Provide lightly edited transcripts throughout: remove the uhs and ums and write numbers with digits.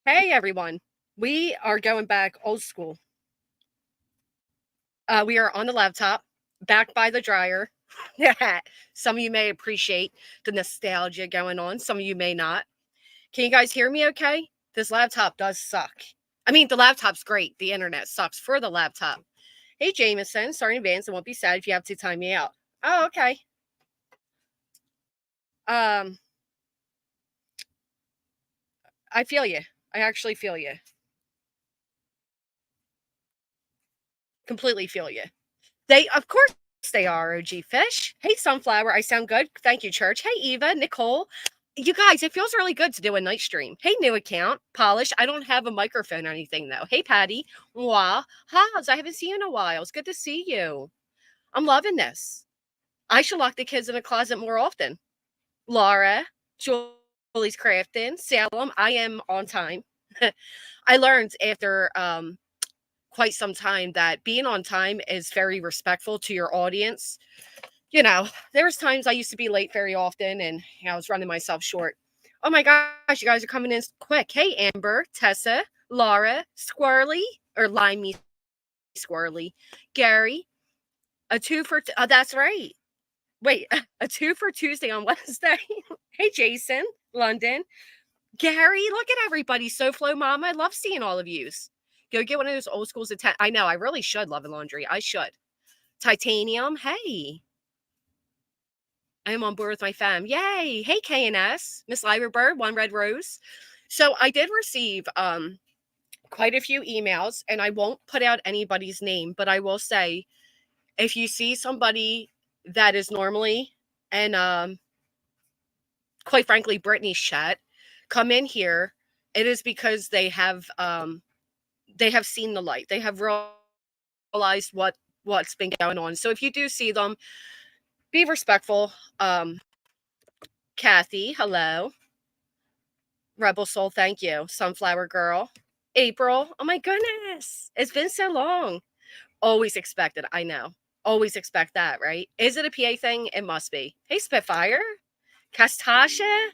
Hey everyone. We are going back old school. We are on the laptop, back by the dryer. Some of you may appreciate the nostalgia going on, some of you may not. Can you guys hear me okay? This laptop does suck. I mean, the laptop's great. The internet sucks for the laptop. Hey Jameson, sorry in advance. I won't be sad if you have to time me out. Oh, okay. Um, I feel you. I actually feel you. Completely feel you. They, of course, they are, OG Fish. Hey, Sunflower, I sound good. Thank you, Church. Hey, Eva, Nicole. You guys, it feels really good to do a night stream. Hey, new account, Polish. I don't have a microphone or anything, though. Hey, Patty. Wah. Haas, I haven't seen you in a while. It's good to see you. I'm loving this. I should lock the kids in a closet more often. Laura, Julie's Crafting, Salem, I am on time. I learned after quite some time that being on time is very respectful to your audience. You know, there was times I used to be late very often and I was running myself short. Oh my gosh, you guys are coming in quick. Hey, Amber, Tessa, Laura, Squirrely, or Limey Squirrely, Gary, a two for, that's right. Wait, a two for Tuesday on Wednesday. Hey, Jason, London, Gary, look at everybody. SoFlo Mama, I love seeing all of yous. Go get one of those old schools. I know, I really should love and laundry. I should. Titanium, hey. I am on board with my fam. Yay. Hey, KNS, Miss Lyra One Red Rose. So I did receive quite a few emails, and I won't put out anybody's name, but I will say if you see somebody that is normally and quite frankly Brittany's chat, come in here. It is because they have seen the light. They have realized what's been going on. So if you do see them, be respectful. Kathy, hello. Rebel Soul, thank you. Sunflower Girl. April, oh my goodness. It's been so long. Always expected, I know. Always expect that, right? Is it a PA thing? It must be. Hey, Spitfire. Castasha.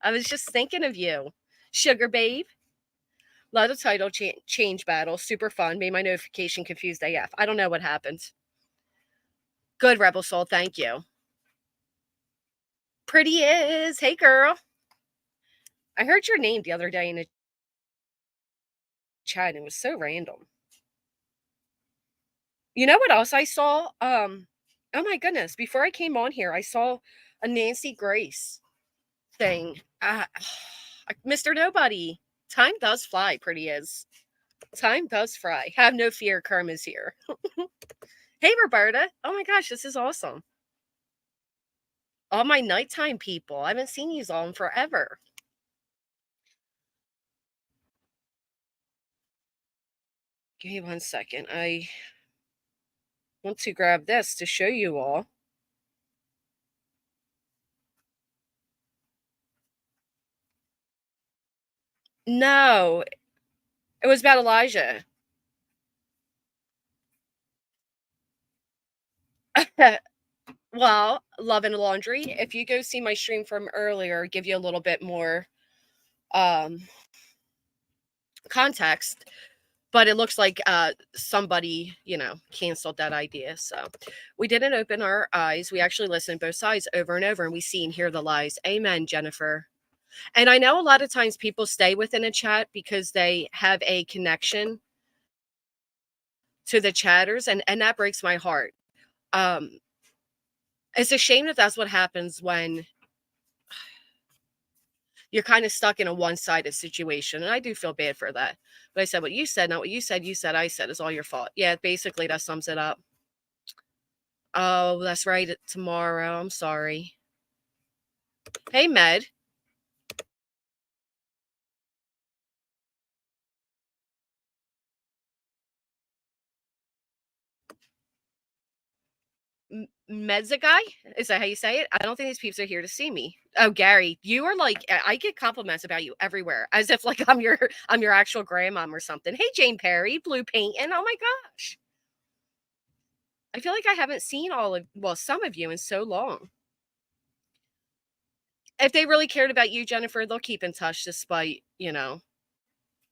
I was just thinking of you. Sugar Babe. Love the title change battle. Super fun. Made my notification confused AF. I don't know what happened. Good, Rebel Soul. Thank you. Pretty is. Hey, girl. I heard your name the other day in a chat, and it was so random. You know what else I saw? Oh my goodness! Before I came on here, I saw a Nancy Grace thing. Mr. Nobody. Time does fly. Pretty is. Time does fly. Have no fear. Karma's here. Hey, Roberta. Oh my gosh, this is awesome. All my nighttime people. I haven't seen you all in forever. Give me 1 second. I want to grab this to show you all. No, it was about Elijah. Well, Love and Laundry. If you go see my stream from earlier, give you a little bit more um, context. But it looks like somebody, canceled that idea. So we didn't open our eyes. We actually listened both sides over and over, and we see and hear the lies. Amen, Jennifer. And I know a lot of times people stay within a chat because they have a connection to the chatters, and that breaks my heart. It's a shame that that's what happens when you're kind of stuck in a one-sided situation, and I do feel bad for that. But I said what you said, not what you said. You said I said is all your fault. Yeah, basically that sums it up. Oh, that's right. Tomorrow. I'm sorry. Hey, Med. Med's a guy? Is that how you say it? I don't think these peeps are here to see me. Oh, Gary, you are like I get compliments about you everywhere, as if like I'm your actual grandmom or something. Hey, Jane Perry, blue paint, and oh my gosh, I feel like I haven't seen some of you in so long. If they really cared about you, Jennifer, they'll keep in touch despite,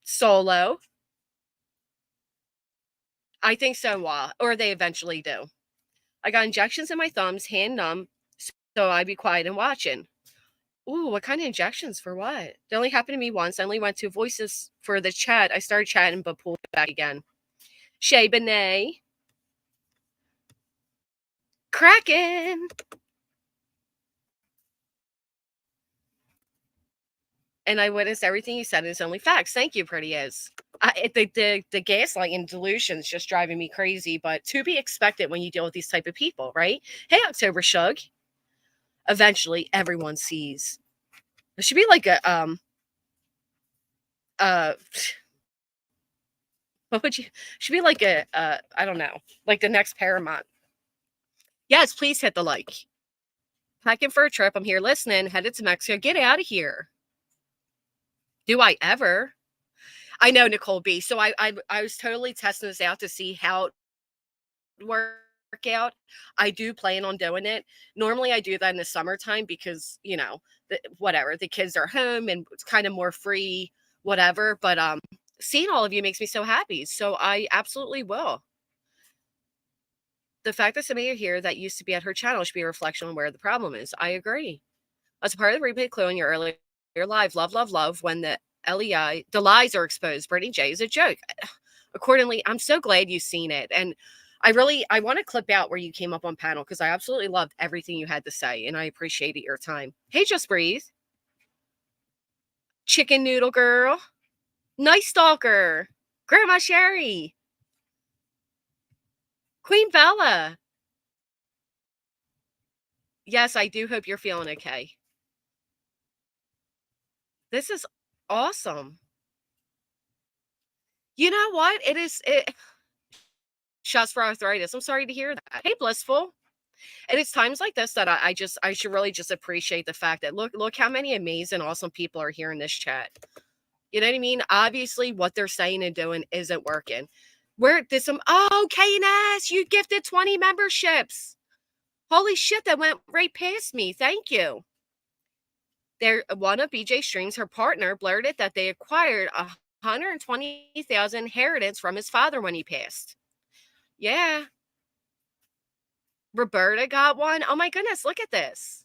solo. I think so, or they eventually do. I got injections in my thumbs, hand numb, so I'd be quiet and watching. Ooh, what kind of injections for what? It only happened to me once. I only went to voices for the chat. I started chatting but pulled it back again. Shay Benet. Kraken. And I witnessed everything you said, and it's only facts. Thank you, Pretty Is. The gaslight and delusion is just driving me crazy, but to be expected when you deal with these type of people, right? Hey, October Shug. Eventually, everyone sees. It should be like a uh what would you should be like a I don't know, like the next Paramount. Yes, please hit the like. Packing for a trip. I'm here listening, headed to Mexico. Get out of here. Do I ever? I know, Nicole B. So I was totally testing this out to see how it would work out. I do plan on doing it. Normally I do that in the summertime because, whatever, the kids are home and it's kind of more free, whatever. But seeing all of you makes me so happy. So I absolutely will. The fact that somebody here that used to be at her channel should be a reflection on where the problem is. I agree. As a part of the replay clue in your earlier live, love, love, love, when the lies are exposed, Brittany J is a joke. Accordingly, I'm so glad you've seen it. And I want to clip out where you came up on panel because I absolutely loved everything you had to say and I appreciated your time. Hey, Just Breathe. Chicken Noodle Girl. Nice Stalker. Grandma Sherry. Queen Bella. Yes, I do hope you're feeling okay. This is awesome. You know what? Shots for arthritis. I'm sorry to hear that. Hey, Blissful. And it's times like this that I should really just appreciate the fact that look how many amazing, awesome people are here in this chat. You know what I mean? Obviously, what they're saying and doing isn't working. Where did KNS, you gifted 20 memberships. Holy shit, that went right past me. Thank you. One of BJ Streams, her partner, blurted that they acquired 120,000 inheritance from his father when he passed. Yeah. Roberta got one. Oh my goodness, look at this.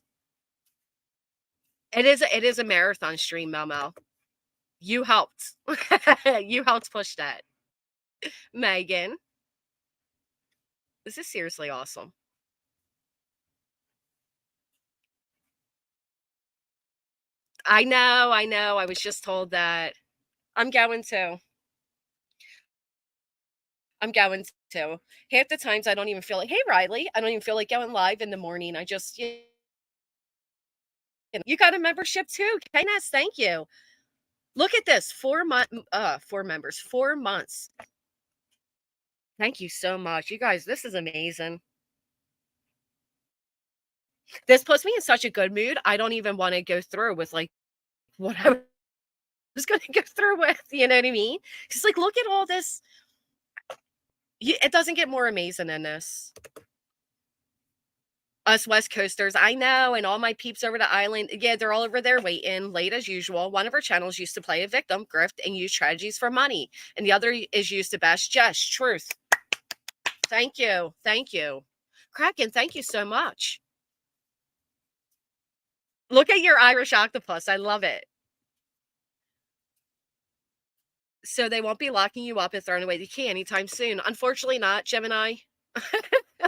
It is a marathon stream, Mel. You helped. You helped push that. Megan. This is seriously awesome. I know. I was just told that. I'm going to. Half the times I don't even feel like, hey, Riley, I don't even feel like going live in the morning. I just, you got a membership too. Kines, thank you. Look at this. 4 members, 4 months. Thank you so much. You guys, this is amazing. This puts me in such a good mood. I don't even want to go through with like what I was going to go through with. You know what I mean? Because like, look at all this. It doesn't get more amazing than this. Us West Coasters, I know, and all my peeps over the island. Yeah, they're all over there waiting, late as usual. One of our channels used to play a victim, grift, and use strategies for money. And the other is used to bash Jess. Truth. Thank you. Kraken, thank you so much. Look at your Irish octopus. I love it. So they won't be locking you up and throwing away the key anytime soon. Unfortunately not, Gemini.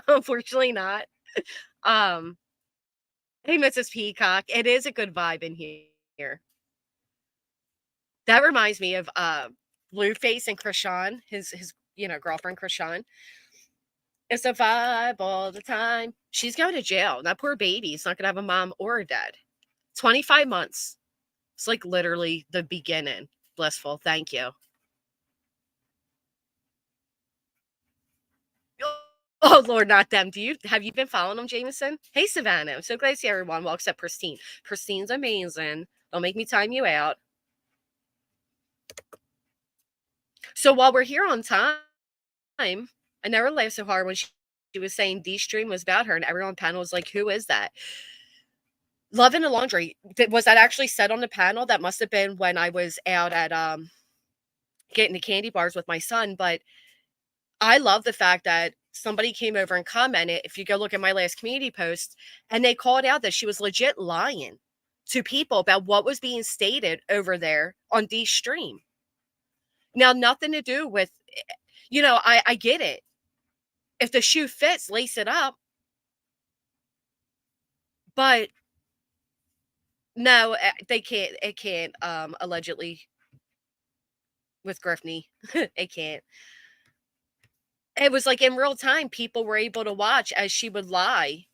Unfortunately not. Hey, Mrs. Peacock. It is a good vibe in here. That reminds me of Blueface and Krishan, his girlfriend Krishan. It's a vibe all the time. She's going to jail. That poor baby's not gonna have a mom or a dad. 25 months. It's like literally the beginning. Blissful. Thank you. Oh Lord, not them. Have you been following them, Jameson? Hey Savannah. I'm so glad to see everyone. Well, except Pristine. Pristine's amazing. Don't make me time you out. So while we're here on time, I never laughed so hard when she was saying D stream was about her, and everyone on panel was like, "Who is that?" Love in the Laundry. Was that actually said on the panel? That must have been when I was out at getting the candy bars with my son. But I love the fact that somebody came over and commented. If you go look at my last community post, and they called out that she was legit lying to people about what was being stated over there on Dee's stream. Now, nothing to do with, I get it. If the shoe fits, lace it up. But no, they can't. It can't. Allegedly with Griffney, it can't. It was like in real time, people were able to watch as she would lie,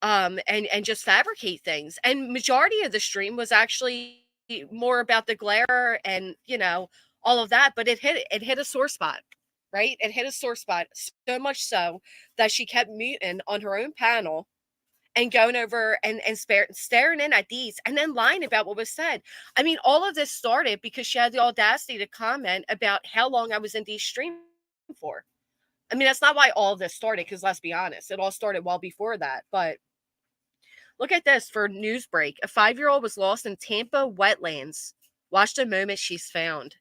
and just fabricate things. And majority of the stream was actually more about the glare and all of that. But it hit a sore spot, right? It hit a sore spot so much so that she kept muting on her own panel and going over and staring in at these and then lying about what was said. I mean, all of this started because she had the audacity to comment about how long I was in these stream for. I mean, that's not why all of this started, because let's be honest, it all started well before that. But look at this for news break. A 5-year-old was lost in Tampa wetlands. Watch the moment she's found.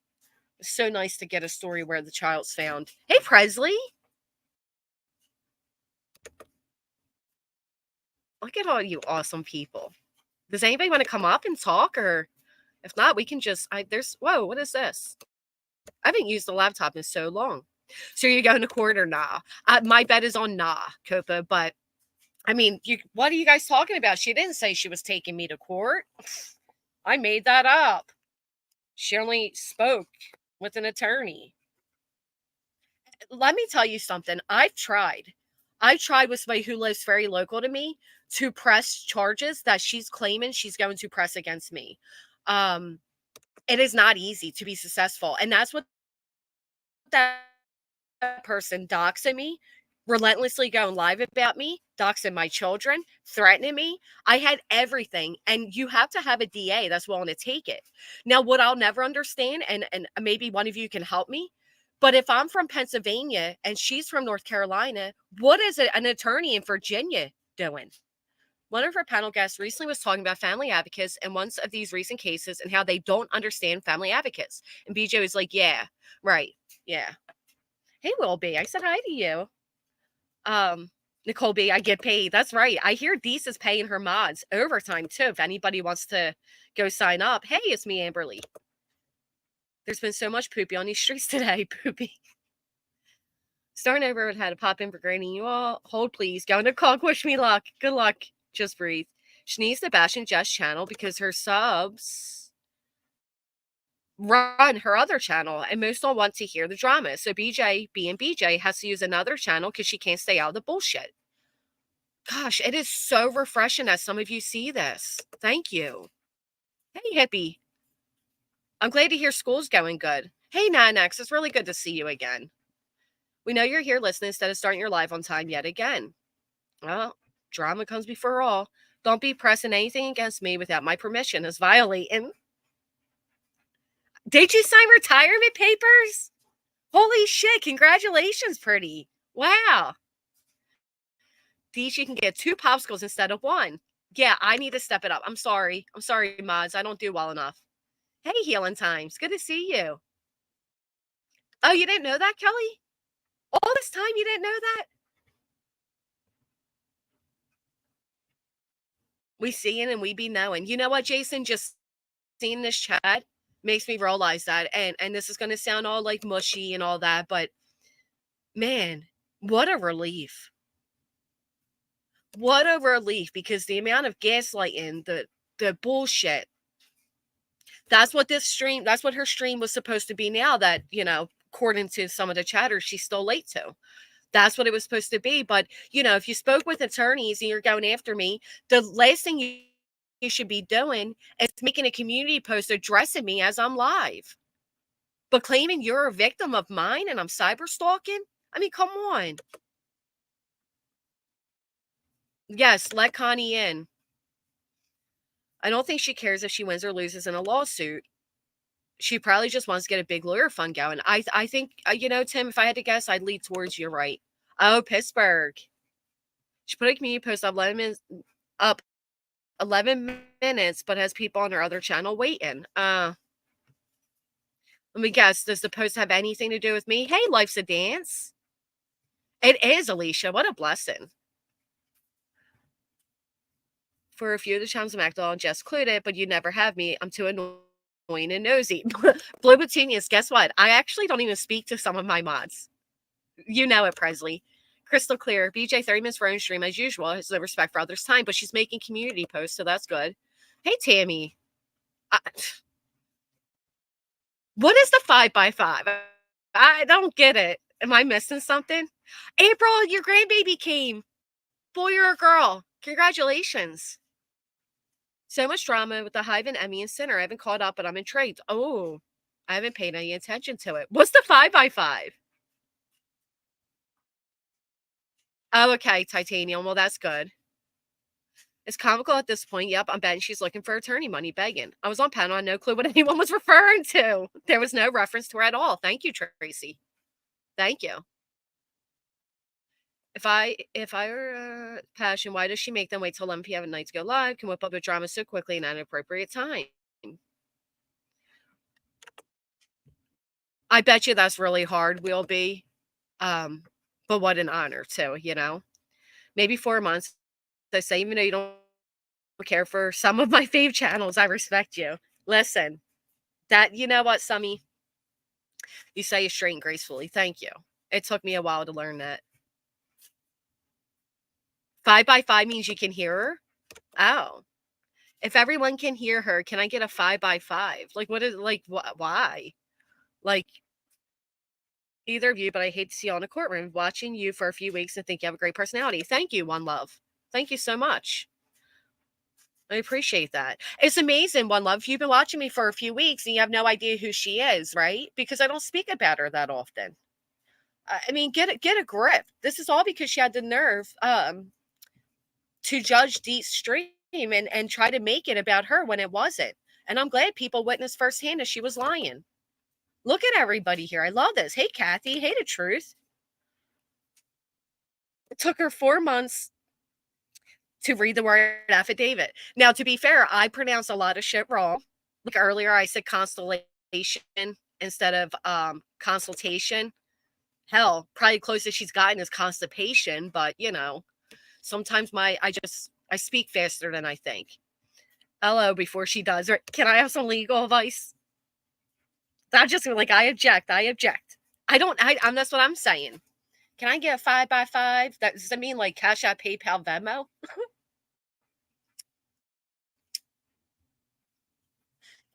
It's so nice to get a story where the child's found. Hey, Presley. Look at all you awesome people. Does anybody want to come up and talk? Or if not, we can just, whoa, what is this? I haven't used the laptop in so long. So you're going to court or nah? My bet is on nah, Copa. But I mean, what are you guys talking about? She didn't say she was taking me to court. I made that up. She only spoke with an attorney. Let me tell you something. I tried with somebody who lives very local to me to press charges that she's claiming she's going to press against me. It is not easy to be successful. And that's what that person doxing me, relentlessly going live about me, doxing my children, threatening me. I had everything. And you have to have a DA that's willing to take it. Now, what I'll never understand, and maybe one of you can help me, but if I'm from Pennsylvania and she's from North Carolina, what is an attorney in Virginia doing? One of our panel guests recently was talking about family advocates and one of these recent cases and how they don't understand family advocates. And BJ was like, yeah, right. Yeah. Hey, Will B. I said hi to you. Nicole B, I get paid. That's right. I hear Deese is paying her mods overtime too. If anybody wants to go sign up. Hey, it's me, Amberly. There's been so much poopy on these streets today. Poopy. Starting over, had to pop in for grading you all. Hold, please. Going to call. Wish me luck. Good luck. Just breathe. She needs to bash in Jess' channel because her subs run her other channel and most don't want to hear the drama. So BJ, being BJ, has to use another channel because she can't stay out of the bullshit. Gosh, it is so refreshing that some of you see this. Thank you. Hey, hippie. I'm glad to hear school's going good. Hey, Nanax, it's really good to see you again. We know you're here listening instead of starting your live on time yet again. Well, drama comes before all. Don't be pressing anything against me without my permission as violating. Did you sign retirement papers? Holy shit, congratulations, pretty. Wow. These, you can get 2 popsicles instead of 1. Yeah, I need to step it up. I'm sorry. I'm sorry, mods. I don't do well enough. Hey, Healing Times. Good to see you. Oh, you didn't know that, Kelly? All this time you didn't know that? We seeing and we be knowing. You know what, Jason? Just seeing this chat makes me realize that. And this is going to sound all like mushy and all that, but man, what a relief. What a relief, because the amount of gaslighting, the bullshit, that's what her stream was supposed to be now that, according to some of the chatters, she's still late to. That's what it was supposed to be. But, if you spoke with attorneys and you're going after me, the last thing you should be doing is making a community post addressing me as I'm live. But claiming you're a victim of mine and I'm cyber stalking? I mean, come on. Yes, let Connie in. I don't think she cares if she wins or loses in a lawsuit. She probably just wants to get a big lawyer fund going. I think, Tim, if I had to guess, I'd lead towards you're right. Oh, Pittsburgh. She put a community post up, let him in. Up 11 minutes, but has people on her other channel waiting. Let me guess, does the post have anything to do with me? Hey, life's a dance. It is, Alicia. What a blessing. For a few of the channels I'm active on, just included, but you never have me. I'm too annoying and nosy. Blue Petunias, guess what? I actually don't even speak to some of my mods. You know it, Presley. Crystal clear. BJ 30 minutes for own stream as usual. Has no respect for others' time, but she's making community posts, so that's good. Hey, Tammy. I, what is the 5x5? I don't get it. Am I missing something? April, your grandbaby came. Boy or a girl. Congratulations. So much drama with the Hive and Emmy and Sinner. I haven't caught up, but I'm intrigued. Oh, I haven't paid any attention to it. What's the 5x5? Oh, okay, Titanium. Well, that's good. It's comical at this point. Yep, I'm betting she's looking for attorney money, begging. I was on panel, I had no clue what anyone was referring to. There was no reference to her at all. Thank you, Tracy. Thank you. If I were Passion, why does she make them wait till 11 p.m. at night to go live? Can whip up a drama so quickly and at an appropriate time. I bet you that's really hard, will be. But what an honor too, Maybe 4 months. I say, even though you don't care for some of my fave channels, I respect you. Listen, that you know what, Summy? You say it straight and gracefully. Thank you. It took me a while to learn that. 5x5 means you can hear her? Oh. If everyone can hear her, can I get a 5x5? Like, what is, like, why? Like, either of you, but I hate to see you in a courtroom watching you for a few weeks and think you have a great personality. Thank you, One Love. Thank you so much. I appreciate that. It's amazing, One Love. You've been watching me for a few weeks and you have no idea who she is, right? Because I don't speak about her that often. I mean, get a grip. This is all because she had the nerve to judge Dee's stream and try to make it about her when it wasn't. And I'm glad people witnessed firsthand that she was lying. Look at everybody here. I love this. Hey, Kathy. Hey, the truth. It took her 4 months to read the word affidavit. Now, to be fair, I pronounced a lot of shit wrong. Like earlier, I said constellation instead of consultation. Hell, probably closest she's gotten is constipation, but sometimes I speak faster than I think. Hello, before she does. Can I have some legal advice? I'm just like, I object. That's what I'm saying. Can I get a 5x5? Does that mean like Cash App, PayPal, Venmo?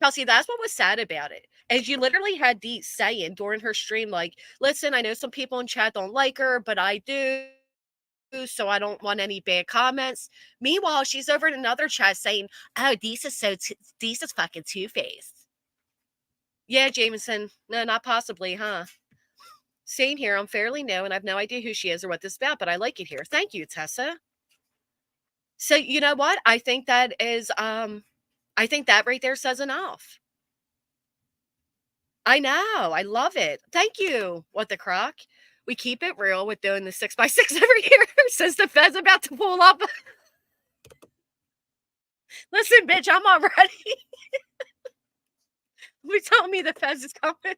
Kelsey, that's what was sad about it. As you literally had Dee saying during her stream, like, listen, I know some people in chat don't like her, but I do. So I don't want any bad comments. Meanwhile, she's over in another chat saying, oh, Dees is fucking two-faced. Yeah, Jameson. No, not possibly, huh? Same here. I'm fairly new, and I have no idea who she is or what this is about, but I like it here. Thank you, Tessa. So you know what? I think that right there says enough. I know. I love it. Thank you. What the crock? We keep it real with doing the 6x6 every year since the Fed's about to pull up. Listen, bitch, I'm all ready. You telling me the Feds is coming?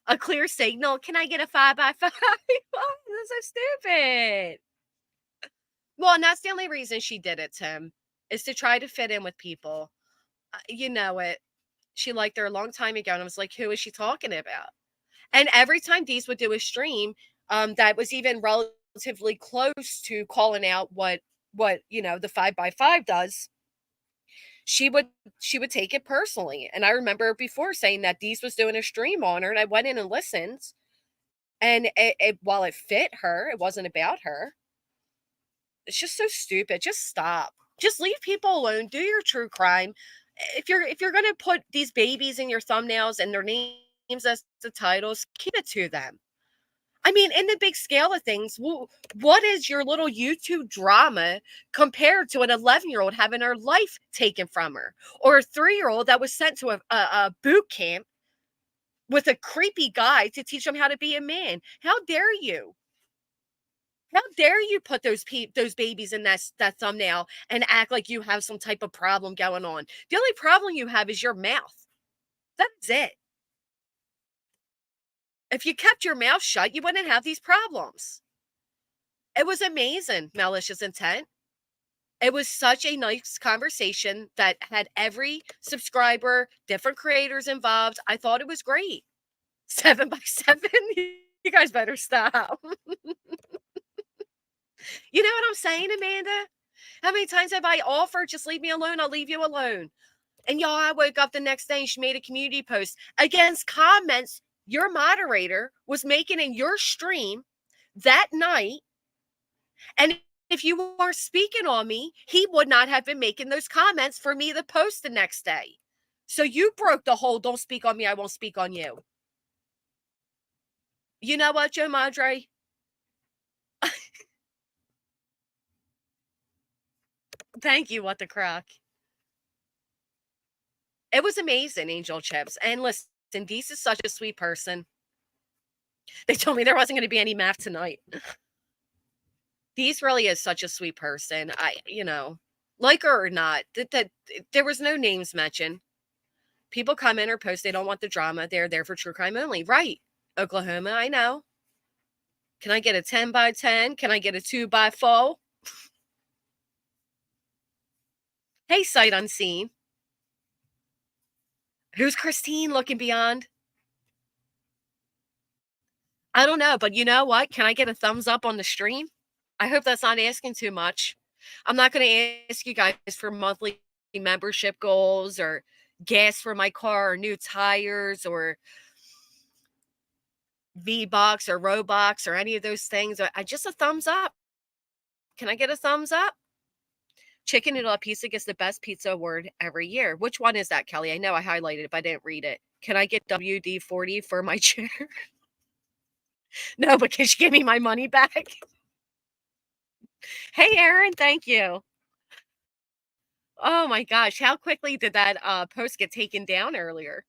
A clear signal. Can I get a 5x5? Oh, this is so stupid. Well, and that's the only reason she did it, Tim, is to try to fit in with people. You know it. She liked her a long time ago, and I was like, who is she talking about? And every time Dees would do a stream, that was even relatively close to calling out what the 5x5 does, she would take it personally. And I remember before saying that Dees was doing a stream on her, and I went in and listened. And while it fit her, it wasn't about her. It's just so stupid. Just stop. Just leave people alone. Do your true crime. If you're gonna put these babies in your thumbnails and their names as the titles, keep it to them. I mean, in the big scale of things, what is your little YouTube drama compared to an 11-year-old having her life taken from her, or a 3-year-old that was sent to a boot camp with a creepy guy to teach them how to be a man? How dare you? How dare you put those babies in that thumbnail and act like you have some type of problem going on? The only problem you have is your mouth. That's it. If you kept your mouth shut, you wouldn't have these problems. It was amazing, Malicious Intent. It was such a nice conversation that had every subscriber, different creators involved. I thought it was great. 7 by 7? You guys better stop. You know what I'm saying, Amanda? How many times have I offered, just leave me alone, I'll leave you alone? And y'all, I woke up the next day and she made a community post against comments your moderator was making in your stream that night. And if you weren't speaking on me, he would not have been making those comments for me to post the next day. So you broke the whole don't speak on me, I won't speak on you. You know what, Joe Madre? Thank you, what the crock. It was amazing, Angel Chips. And listen, Deese is such a sweet person. They told me there wasn't going to be any math tonight. Deese really is such a sweet person. Like her or not, that there was no names mentioned. People come in or post, they don't want the drama. They're there for true crime only. Right. Oklahoma, I know. Can I get a 10 by 10? Can I get a 2 by 4? Hey, sight unseen. Who's Christine looking beyond? I don't know, but you know what? Can I get a thumbs up on the stream? I hope that's not asking too much. I'm not going to ask you guys for monthly membership goals or gas for my car or new tires or V-Box or Robux or any of those things. I just a thumbs up. Can I get a thumbs up? Chicken Noodle Pizza gets the best pizza award every year. Which one is that, Kelly? I know I highlighted it, but I didn't read it. Can I get WD-40 for my chair? No, but can you give me my money back? Hey, Aaron, thank you. Oh my gosh, how quickly did that post get taken down earlier?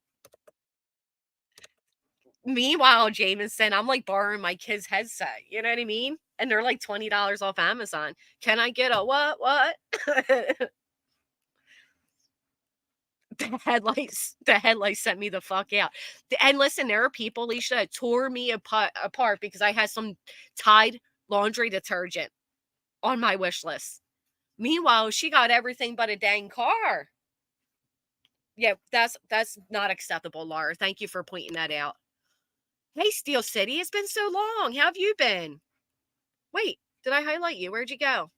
Meanwhile, Jameson, I'm like borrowing my kid's headset. You know what I mean? And they're like $20 off Amazon. Can I get a what? The headlights sent me the fuck out. And listen, there are people, Alicia, that tore me apart because I had some Tide laundry detergent on my wish list. Meanwhile, she got everything but a dang car. Yeah, that's not acceptable, Laura. Thank you for pointing that out. Hey, Steel City, it's been so long. How have you been? Wait, did I highlight you? Where'd you go?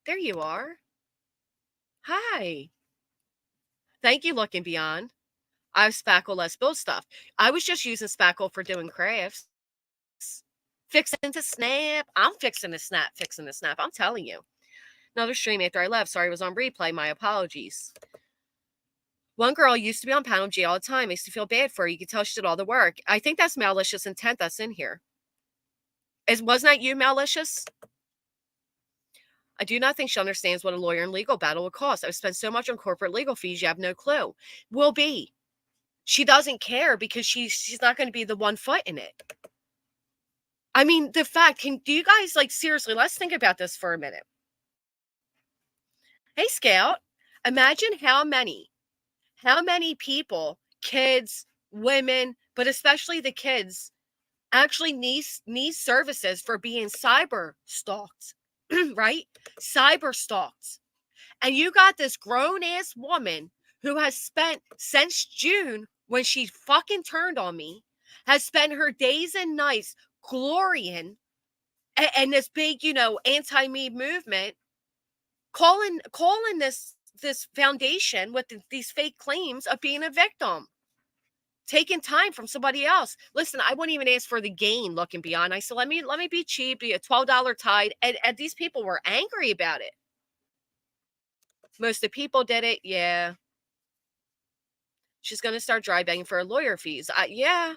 There you are. Hi. Thank you, Looking Beyond. I have spackle, let's build stuff. I was just using spackle for doing crafts. Fixing to snap. I'm fixing to snap, I'm telling you. Another stream after I left. Sorry, it was on replay. My apologies. One girl used to be on Panel G all the time. I used to feel bad for her. You could tell she did all the work. I think that's Malicious Intent that's in here. Wasn't that you, Malicious? I do not think she understands what a lawyer and legal battle would cost. I've spent so much on corporate legal fees, you have no clue. Will be. She doesn't care because she's not going to be the one foot in it. I mean, do you guys, like, seriously, let's think about this for a minute. Hey, Scout, imagine how many people, kids, women, but especially the kids, actually need services for being cyber stalked, right? Cyber stalked. And you got this grown ass woman who has spent since June, when she fucking turned on me, has spent her days and nights glorying and this big, anti-me movement, calling this foundation with these fake claims of being a victim, taking time from somebody else. Listen, I wouldn't even ask for the gain, Looking Beyond. I said, let me be cheap, be a $12 Tide, and these people were angry about it. Most of the people did it. Yeah. She's going to start dry begging for her lawyer fees. Yeah.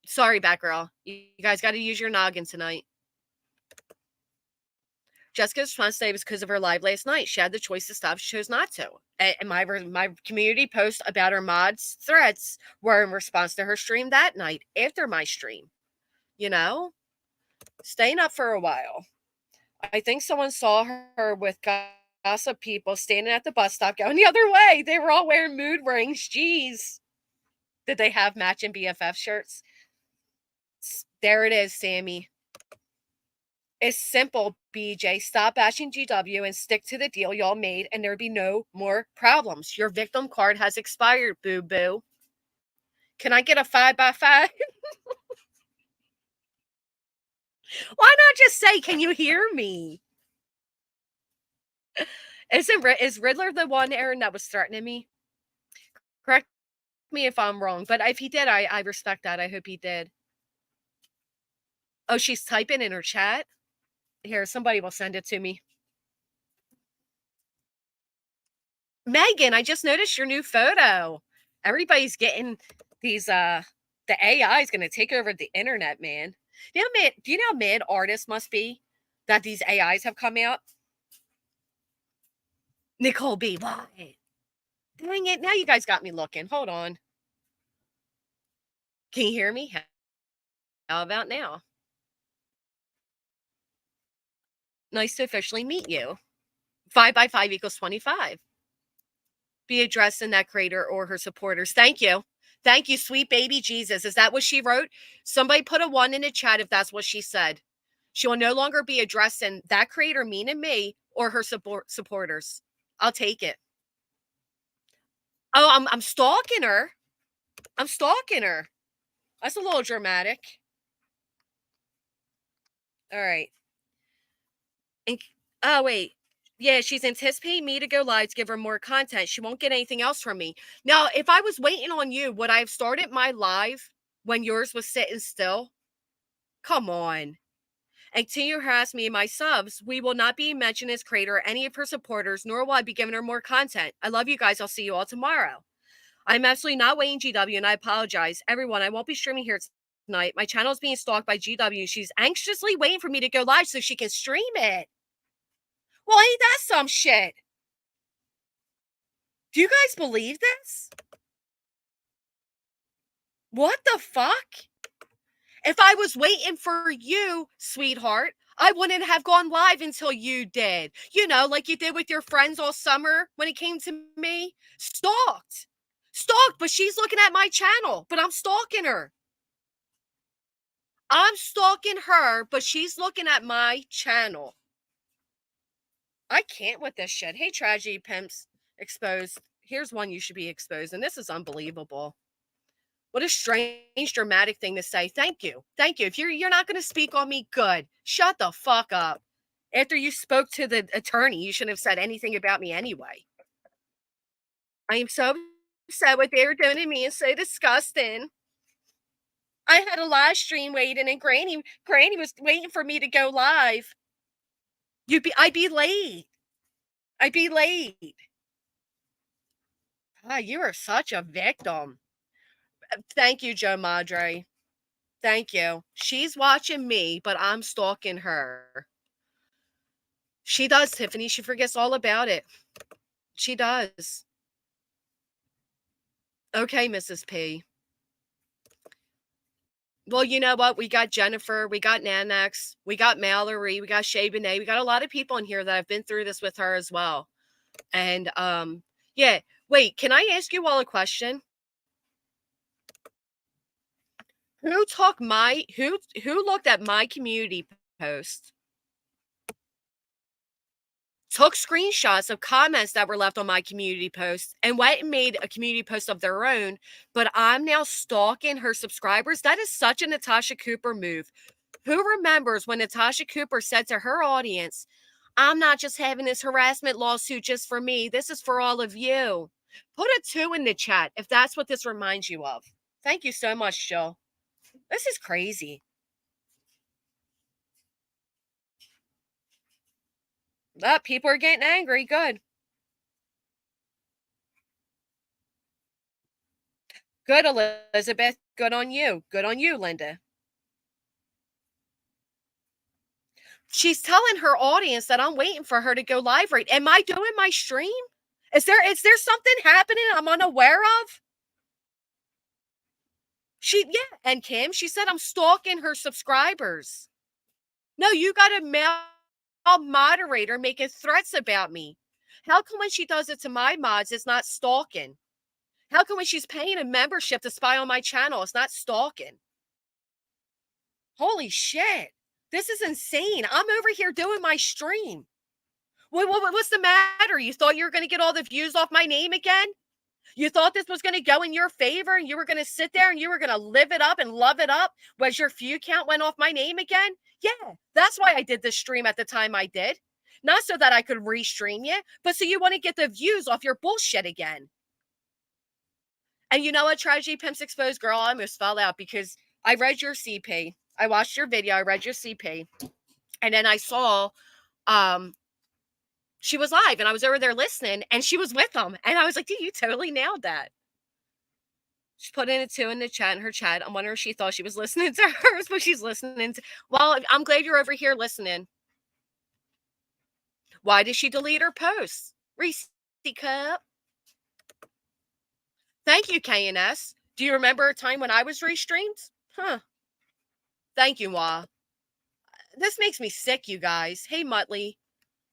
Sorry, Batgirl. You guys got to use your noggin tonight. Jessica's response today was because of her live last night. She had the choice to stop. She chose not to. And my community post about her mods threats were in response to her stream that night after my stream. Staying up for a while. I think someone saw her with gossip people standing at the bus stop going the other way. They were all wearing mood rings. Jeez. Did they have matching BFF shirts? There it is, Sammy. It's simple, BJ. Stop bashing GW and stick to the deal y'all made, and there'd be no more problems. Your victim card has expired, boo boo. Can I get a 5x5? Why not just say, can you hear me? Is Riddler the one, Aaron, that was threatening me? Correct me if I'm wrong, but if he did, I respect that. I hope he did. Oh, she's typing in her chat? Here, somebody will send it to me. Megan, I just noticed your new photo. Everybody's getting these the AI is gonna take over the internet, man. Do you know how mad artists must be that these AIs have come out? Nicole B, what? Dang it, now you guys got me looking. Hold on. Can you hear me? How about now? Nice to officially meet you. 5 by 5 equals 25. Be addressed in that creator or her supporters. Thank you. Thank you, sweet baby Jesus. Is that what she wrote? Somebody put a 1 in the chat if that's what she said. She will no longer be addressing that creator, meaning me, or her supporters. I'll take it. Oh, I'm stalking her. I'm stalking her. That's a little dramatic. All right. And, oh, wait. Yeah, she's anticipating me to go live to give her more content. She won't get anything else from me. Now, if I was waiting on you, would I have started my live when yours was sitting still? Come on. And continue to harass me and my subs. We will not be mentioning as creator or any of her supporters, nor will I be giving her more content. I love you guys. I'll see you all tomorrow. I'm absolutely not waiting GW, and I apologize. Everyone, I won't be streaming here tonight. My channel is being stalked by GW. She's anxiously waiting for me to go live so she can stream it. Well, ain't that some shit? Do you guys believe this? What the fuck? If I was waiting for you, sweetheart, I wouldn't have gone live until you did. You know, like you did with your friends all summer when it came to me. Stalked. Stalked, but she's looking at my channel, but I'm stalking her. I'm stalking her, but she's looking at my channel. I can't with this shit. Hey, tragedy pimps exposed. Here's one you should be exposed, and this is unbelievable. What a strange, dramatic thing to say. Thank you. Thank you. If you're not going to speak on me, good. Shut the fuck up. After you spoke to the attorney, you shouldn't have said anything about me anyway. I am so upset what they were doing to me. It's so disgusting. I had a live stream waiting, and Granny was waiting for me to go live. I'd be late. I'd be late. Ah, you are such a victim. Thank you, Joe Madre. Thank you. She's watching me, but I'm stalking her. She does, Tiffany. She forgets all about it. She does. Okay, Mrs. P. Well, you know what? We got Jennifer, we got Nanax, we got Mallory, we got Shay Benet. We got a lot of people in here that have been through this with her as well. And yeah. Wait, can I ask you all a question? Who looked at my community post, took screenshots of comments that were left on my community post, and went and made a community post of their own, but I'm now stalking her subscribers? That is such a Natasha Cooper move. Who remembers when Natasha Cooper said to her audience, I'm not just having this harassment lawsuit just for me. This is for all of you. Put a 2 in the chat if that's what this reminds you of. Thank you so much, Jill. This is crazy. People are getting angry. Good. Good, Elizabeth. Good on you. Good on you, Linda. She's telling her audience that I'm waiting for her to go live right. Am I doing my stream? Is there something happening I'm unaware of? And Kim, she said I'm stalking her subscribers. No, you got a male moderator making threats about me. How come when she does it to my mods, it's not stalking? How come when she's paying a membership to spy on my channel, it's not stalking? Holy shit. This is insane. I'm over here doing my stream. What's the matter? You thought you were going to get all the views off my name again? You thought this was going to go in your favor and you were going to sit there and you were going to live it up and love it up as your view count went off my name again? Yeah, that's why I did this stream at the time I did. Not so that I could restream you, but so you want to get the views off your bullshit again. And you know what, Tragedy Pimps Exposed, girl, I almost fell out because I read your CP. I watched your video, I read your CP, and then I saw she was live and I was over there listening and she was with them. And I was like, dude, you totally nailed that. She put in a 2 in the chat, in her chat. I'm wondering if she thought she was listening to hers, but she's listening to. Well, I'm glad you're over here listening. Why did she delete her posts? Reese Cup. Thank you, KNS. Do you remember a time when I was restreamed? Huh. Thank you, Wah. This makes me sick, you guys. Hey, Muttley.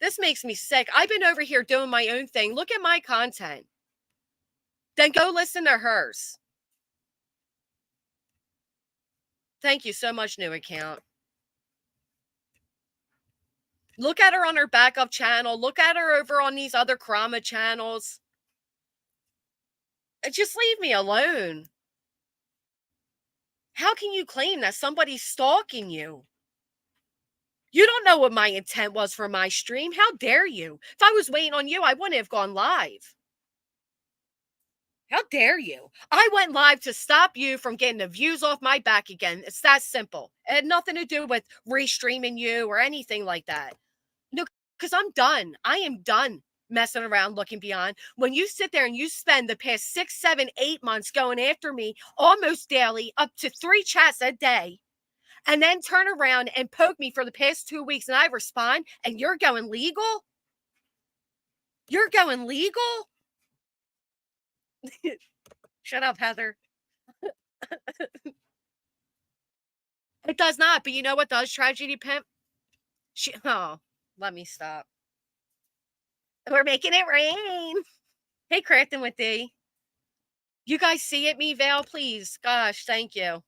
This makes me sick. I've been over here doing my own thing. Look at my content. Then go listen to hers. Thank you so much, new account. Look at her on her backup channel. Look at her over on these other Krama channels. Just leave me alone. How can you claim that somebody's stalking you? You don't know what my intent was for my stream. How dare you? If I was waiting on you, I wouldn't have gone live. How dare you? I went live to stop you from getting the views off my back again. It's that simple. It had nothing to do with restreaming you or anything like that. No, because I'm done. I am done messing around looking beyond. When you sit there and you spend the past 6, 7, 8 months going after me almost daily, up to 3 chats a day, and then turn around and poke me for the past 2 weeks and I respond and you're going legal? You're going legal? Shut up, Heather. It does not, but you know what does, Tragedy Pimp? Let me stop. We're making it rain. Hey, Crafton with D. You guys see it, me, Val? Please. Gosh, thank you.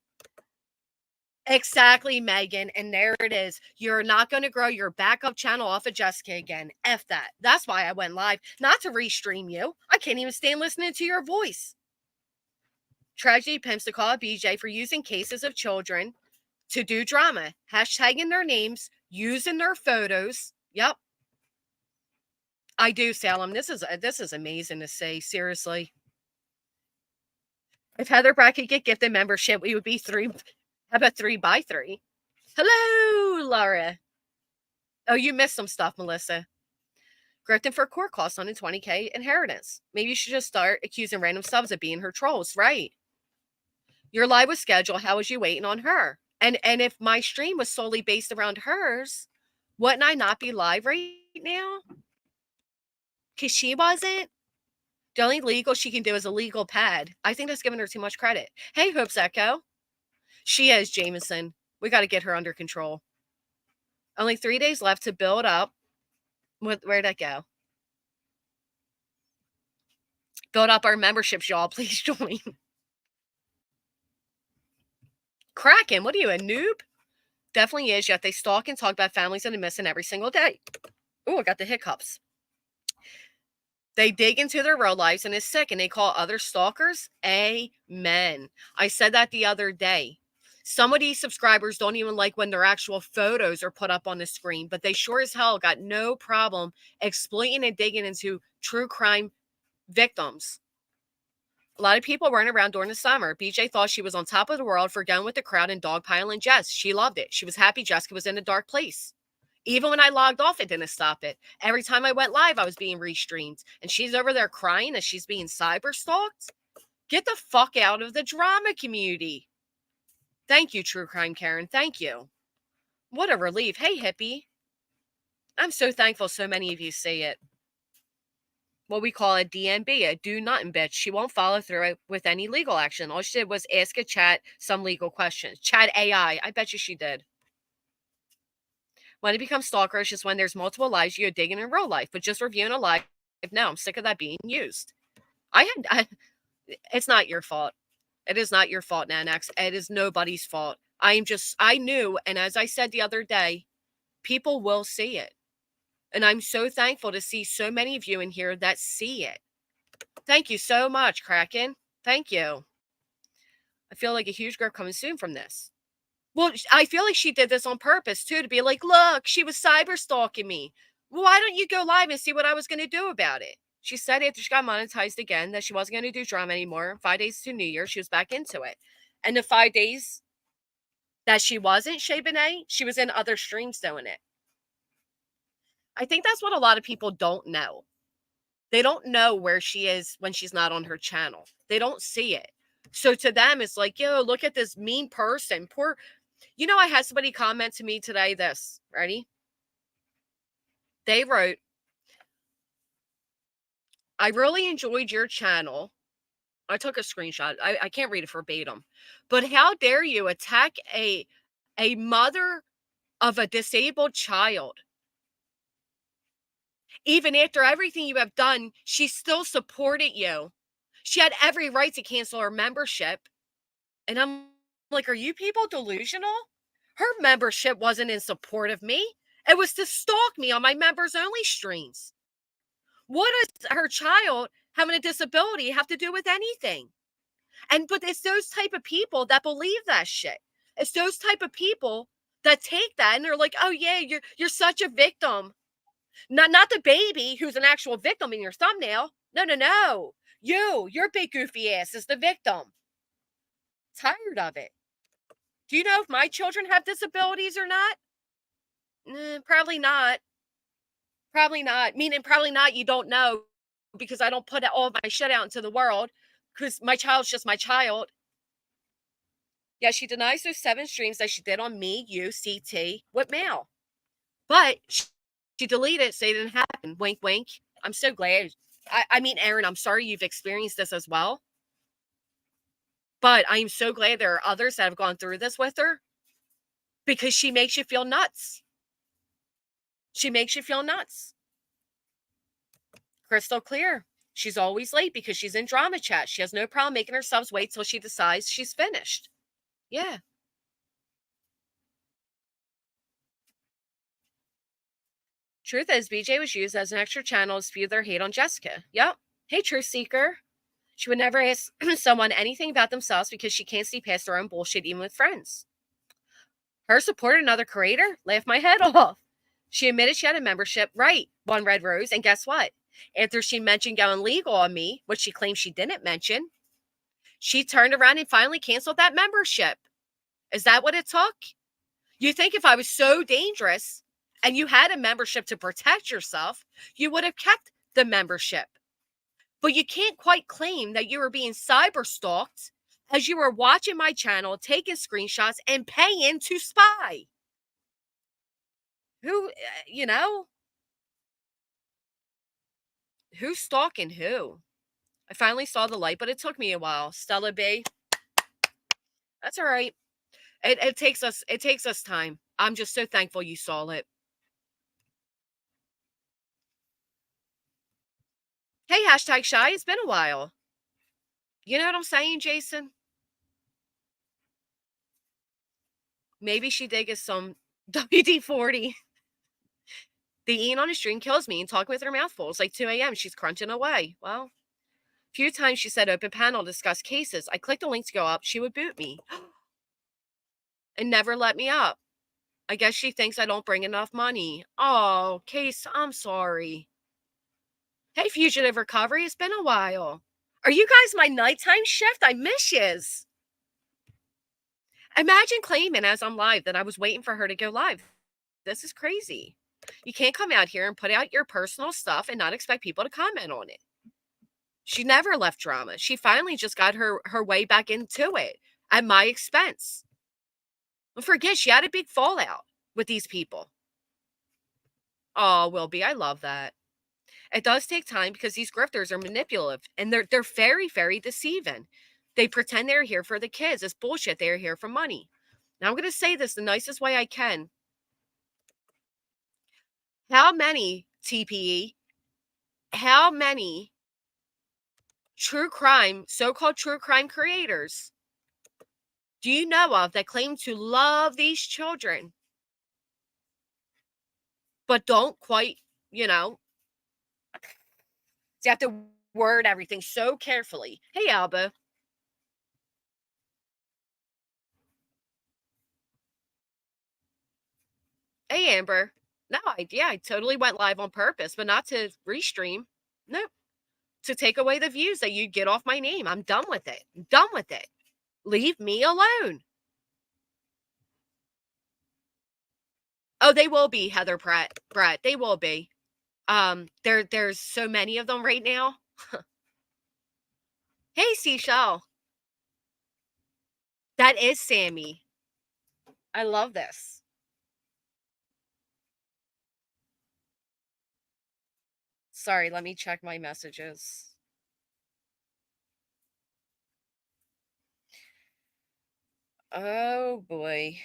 Exactly, Megan. And there it is. You're not going to grow your backup channel off of Jessica again. F that. That's why I went live. Not to restream you. I can't even stand listening to your voice. Tragedy Pimps to call out BJ for using cases of children to do drama. Hashtagging their names, using their photos. Yep. I do, Salem. This is amazing to see. Seriously. If Heather Brack could get gifted membership, we would be 3. How about 3x3? Hello, Laura. Oh, you missed some stuff, Melissa. Grifting for court costs $120K inheritance. Maybe you should just start accusing random subs of being her trolls, right? Your live was scheduled. How was you waiting on her? And if my stream was solely based around hers, wouldn't I not be live right now? Because she wasn't. The only legal she can do is a legal pad. I think that's giving her too much credit. Hey, Hopes Echo. She is, Jameson. We got to get her under control. Only 3 days left to build up. Where'd that go? Build up our memberships, y'all. Please join. Kraken, what are you, a noob? Definitely is, yet they stalk and talk about families that are missing every single day. Oh, I got the hiccups. They dig into their real lives and is sick, and they call other stalkers. Amen. I said that the other day. Some of these subscribers don't even like when their actual photos are put up on the screen, but they sure as hell got no problem exploiting and digging into true crime victims. A lot of people running around during the summer. BJ thought she was on top of the world for going with the crowd and dogpiling Jess. She loved it. She was happy Jessica was in a dark place. Even when I logged off, it didn't stop it. Every time I went live, I was being restreamed. And she's over there crying as she's being cyber stalked. Get the fuck out of the drama community. Thank you, True Crime Karen. Thank you. What a relief. Hey, hippie. I'm so thankful so many of you see it. What we call a DNB, a do nothing bitch. She won't follow through with any legal action. All she did was ask a chat some legal questions. Chat AI. I bet you she did. When it becomes stalkerish is when there's multiple lives you're digging in real life, but just reviewing a life. No, I'm sick of that being used. It's not your fault. It is not your fault, Nanax. It is nobody's fault. I knew, and as I said the other day, people will see it. And I'm so thankful to see so many of you in here that see it. Thank you so much, Kraken. Thank you. I feel like a huge growth coming soon from this. Well, I feel like she did this on purpose, too, to be like, look, she was cyber stalking me. Well, why don't you go live and see what I was going to do about it? She said after she got monetized again that she wasn't going to do drama anymore. 5 days to New Year, she was back into it. And the 5 days that she wasn't Shea Benet, she was in other streams doing it. I think that's what a lot of people don't know. They don't know where she is when she's not on her channel. They don't see it. So to them, it's like, yo, look at this mean person. Poor. I had somebody comment to me today this. Ready? They wrote, I really enjoyed your channel. I took a screenshot. I can't read it verbatim. But how dare you attack a mother of a disabled child? Even after everything you have done, she still supported you. She had every right to cancel her membership. And I'm like, are you people delusional? Her membership wasn't in support of me. It was to stalk me on my members only streams. What does her child having a disability have to do with anything? But it's those type of people that believe that shit. It's those type of people that take that and they're like, oh yeah, you're such a victim. Not the baby who's an actual victim in your thumbnail. No. Your big goofy ass is the victim. Tired of it. Do you know if my children have disabilities or not? Probably not. Probably not. Meaning probably not, you don't know, because I don't put all of my shit out into the world, because my child's just my child. Yeah, she denies those 7 streams that she did on me, you, CT, with mail. But she deleted it, so it didn't happen. Wink, wink. I'm so glad. I mean, Aaron, I'm sorry you've experienced this as well. But I'm so glad there are others that have gone through this with her, because she makes you feel nuts. She makes you feel nuts. Crystal clear. She's always late because she's in drama chat. She has no problem making her subs wait till she decides she's finished. Yeah. Truth is, BJ was used as an extra channel to spew their hate on Jessica. Yep. Hey, Truth Seeker. She would never ask someone anything about themselves because she can't see past their own bullshit even with friends. Her support another creator? Laugh my head off. She admitted she had a membership. Right. One red rose. And guess what? After she mentioned going legal on me, which she claims she didn't mention, she turned around and finally canceled that membership. Is that what it took? You think if I was so dangerous and you had a membership to protect yourself, you would have kept the membership. But you can't quite claim that you were being cyber stalked as you were watching my channel, taking screenshots, and paying to spy. Who, who's stalking who? I finally saw the light, but it took me a while. Stella B. That's all right. It takes us time. I'm just so thankful you saw it. Hey, hashtag shy. It's been a while. You know what I'm saying, Jason? Maybe she did get some WD-40. The Ian on the stream kills me and talking with her mouth full. It's like 2 a.m. She's crunching away. Well, a few times she said open panel, discuss cases. I clicked the link to go up. She would boot me and never let me up. I guess she thinks I don't bring enough money. Oh, Case, I'm sorry. Hey, Fugitive Recovery, it's been a while. Are you guys my nighttime shift? I miss yous. Imagine claiming as I'm live that I was waiting for her to go live. This is crazy. You can't come out here and put out your personal stuff and not expect people to comment on it. She never left drama. She finally just got her way back into it at my expense. Don't forget, she had a big fallout with these people. Oh, Wilby, I love that. It does take time because these grifters are manipulative and they're very, very deceiving. They pretend they're here for the kids. It's bullshit. They're here for money. Now I'm going to say this the nicest way I can. How many TPE, how many true crime, so-called true crime creators do you know of that claim to love these children, but don't quite, you know, you have to word everything so carefully. Hey, Alba. Hey, Amber. No, I totally went live on purpose, but not to restream. Nope. To take away the views that you get off my name. I'm done with it. I'm done with it. Leave me alone. Oh, they will be, Heather Pratt. Brett, they will be. There's so many of them right now. Hey, Seashell. That is Sammy. I love this. Sorry, let me check my messages. Oh boy.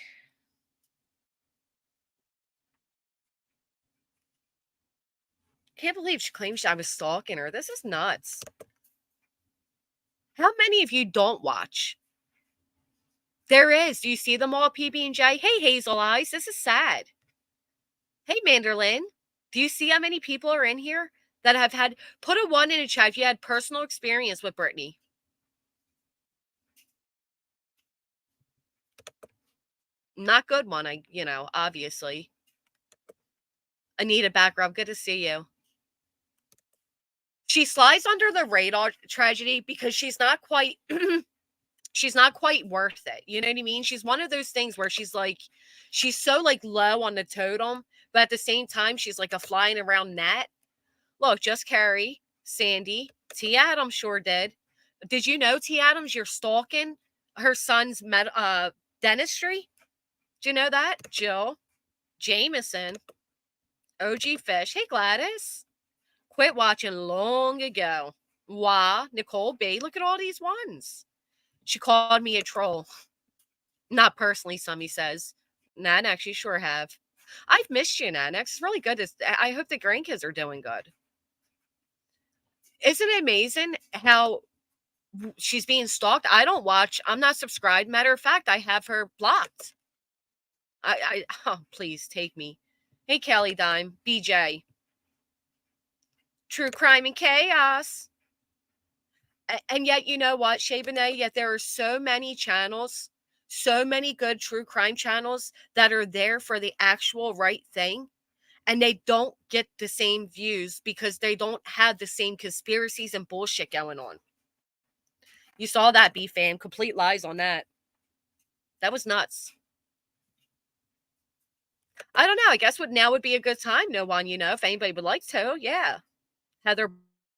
Can't believe she claims I was stalking her. This is nuts. How many of you don't watch? There is. Do you see them all, PB&J? Hey, Hazel Eyes. This is sad. Hey, Manderlin. Do you see how many people are in here that have had, put a 1 in a chat if you had personal experience with Brittany? Not good one, obviously. Anita Backrub, good to see you. She slides under the radar, tragedy, because she's not quite she's not quite worth it. You know what I mean? She's one of those things where she's so like low on the totem, but at the same time, she's like a flying around gnat. Look, just Carrie, Sandy, T. Adams sure did. Did you know, T. Adams, you're stalking her son's dentistry? Do you know that? Jill, Jameson, OG Fish. Hey, Gladys. Quit watching long ago. Wah, Nicole B. Look at all these ones. She called me a troll. Not personally, Summy says. Nanex, you sure have. I've missed you, Nanex. It's really good. I hope the grandkids are doing good. Isn't it amazing how she's being stalked? I don't watch. I'm not subscribed. Matter of fact, I have her blocked. Oh, please take me. Hey, Kelly Dime, BJ. True crime and chaos. And yet, you know what, Shabane? Yet there are so many channels, so many good true crime channels that are there for the actual right thing. And they don't get the same views because they don't have the same conspiracies and bullshit going on. You saw that, B fam. Complete lies on that. That was nuts. I don't know. I guess now would be a good time, no one, if anybody would like to. Yeah. Heather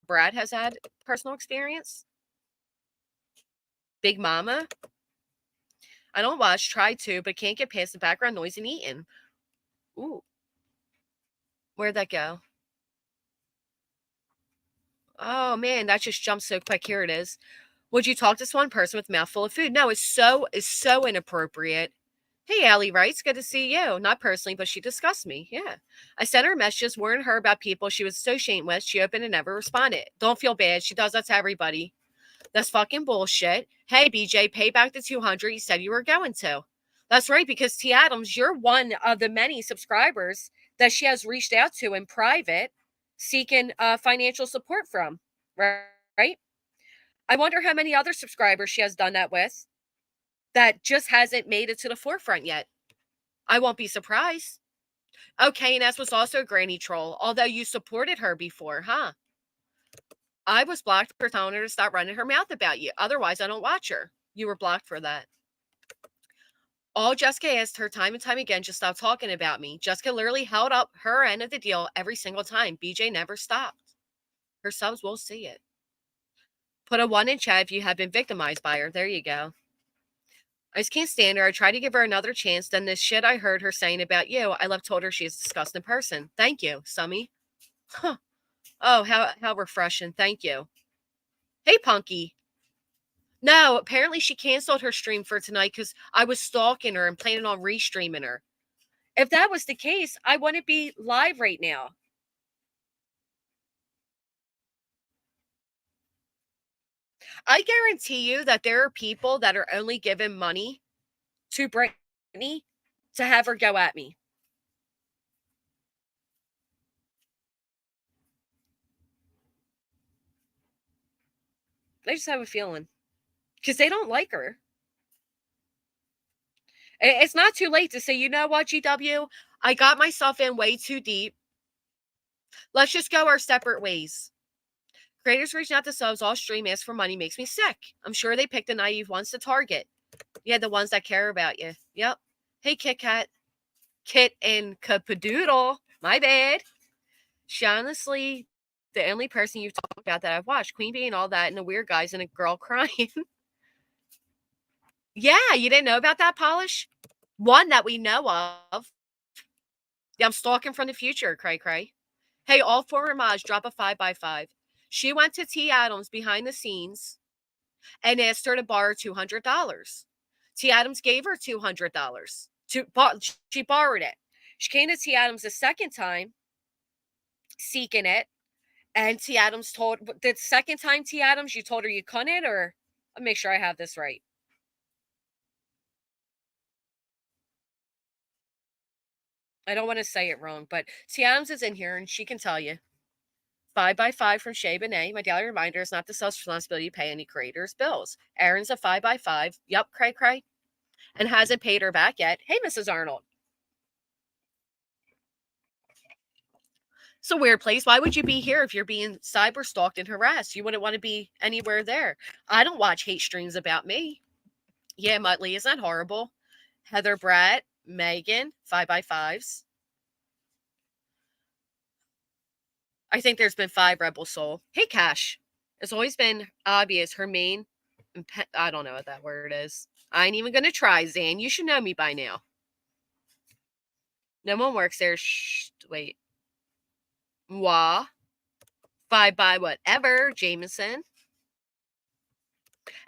Brad has had personal experience. Big Mama. I don't watch, try to, but can't get past the background noise and eating. Ooh. Where'd that go? Oh man, that just jumped so quick. Here it is. Would you talk to this one person with a mouthful of food? No, it's so inappropriate. Hey, Allie writes, good to see you. Not personally, but she discussed me. Yeah. I sent her messages, warned her about people she was associating with. She opened and never responded. Don't feel bad. She does that to everybody. That's fucking bullshit. Hey, BJ, pay back the 200 you said you were going to. That's right, because T. Adams, you're one of the many subscribers that she has reached out to in private seeking financial support from, right? I wonder how many other subscribers she has done that with that just hasn't made it to the forefront yet. I won't be surprised. Okay, and that was also a granny troll, although you supported her before, huh? I was blocked for telling her to stop running her mouth about you. Otherwise, I don't watch her. You were blocked for that. All Jessica asked her time and time again, just stop talking about me. Jessica literally held up her end of the deal every single time. BJ never stopped. Her subs will see it. Put a 1 in chat if you have been victimized by her. There you go. I just can't stand her. I tried to give her another chance. Then this shit I heard her saying about you, I left told her she is a disgusting person. Thank you, Summy. Huh. Oh, how refreshing. Thank you. Hey, Punky. No, apparently she canceled her stream for tonight because I was stalking her and planning on restreaming her. If that was the case, I wouldn't be live right now. I guarantee you that there are people that are only given money to Brittany to have her go at me. I just have a feeling because they don't like her. It's not too late to say, you know what, GW? I got myself in way too deep. Let's just go our separate ways. Creators reaching out to subs, all stream asks for money makes me sick. I'm sure they picked the naive ones to target. Yeah, the ones that care about you. Yep. Hey, Kit Kat. Kit and Capadoodle. My bad. She honestly, the only person you've talked about that I've watched. Queen Bee and all that, and the weird guys and a girl crying. Yeah, you didn't know about that, Polish? One that we know of. Yeah, I'm stalking from the future, cray cray. Hey, all for Ramaj, drop a 5x5. She went to T. Adams behind the scenes and asked her to borrow $200. T. Adams gave her $200. She borrowed it. She came to T. Adams the second time, seeking it, and T. Adams told the second time T. Adams, you told her you couldn't, or I'll make sure I have this right. I don't want to say it wrong, but T. Adams is in here and she can tell you. 5x5 from Shay Benet. My daily reminder is not the self responsibility to pay any creators' bills. Aaron's a 5x5. Yup, cray cray. And hasn't paid her back yet. Hey, Mrs. Arnold. It's a weird place. Why would you be here if you're being cyber stalked and harassed? You wouldn't want to be anywhere there. I don't watch hate streams about me. Yeah, Muttley, isn't that horrible? Heather Bratt, Megan, 5x5s. I think there's been 5 Rebel Soul. Hey, Cash. It's always been obvious her main. I don't know what that word is. I ain't even going to try, Zane. You should know me by now. No one works there. Shh, wait. Wah. 5 by whatever, Jameson.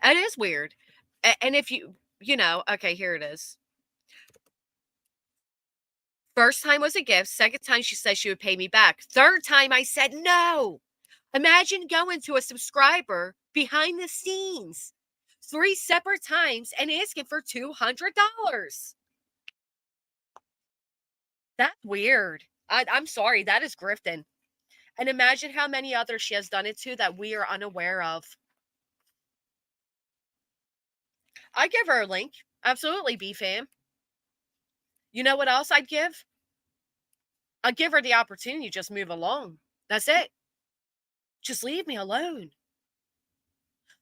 It is weird. And if okay, here it is. First time was a gift. Second time, she said she would pay me back. Third time, I said no. Imagine going to a subscriber behind the scenes 3 separate times and asking for $200. That's weird. I'm sorry. That is grifting. And imagine how many others she has done it to that we are unaware of. I give her a link. Absolutely, B-Fam. You know what else I'd give? I'd give her the opportunity to just move along. That's it. Just leave me alone.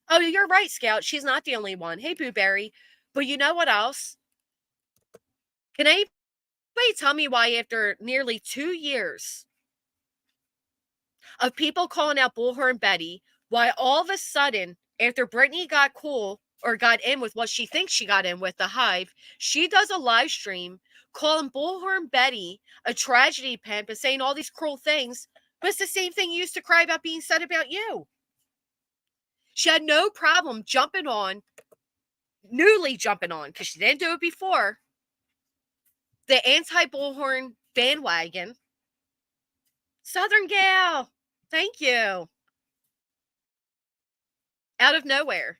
Oh, you're right, Scout. She's not the only one. Hey, Booberry. But you know what else? Can anybody tell me why after nearly 2 years of people calling out Bullhorn Betty, why all of a sudden, after Brittany got cool or got in with what she thinks she got in with the Hive, she does a live stream calling Bullhorn Betty a tragedy pimp and saying all these cruel things, but it's the same thing you used to cry about being said about you. She had no problem newly jumping on, because she didn't do it before, the anti-Bullhorn bandwagon. Southern gal, thank you. Out of nowhere.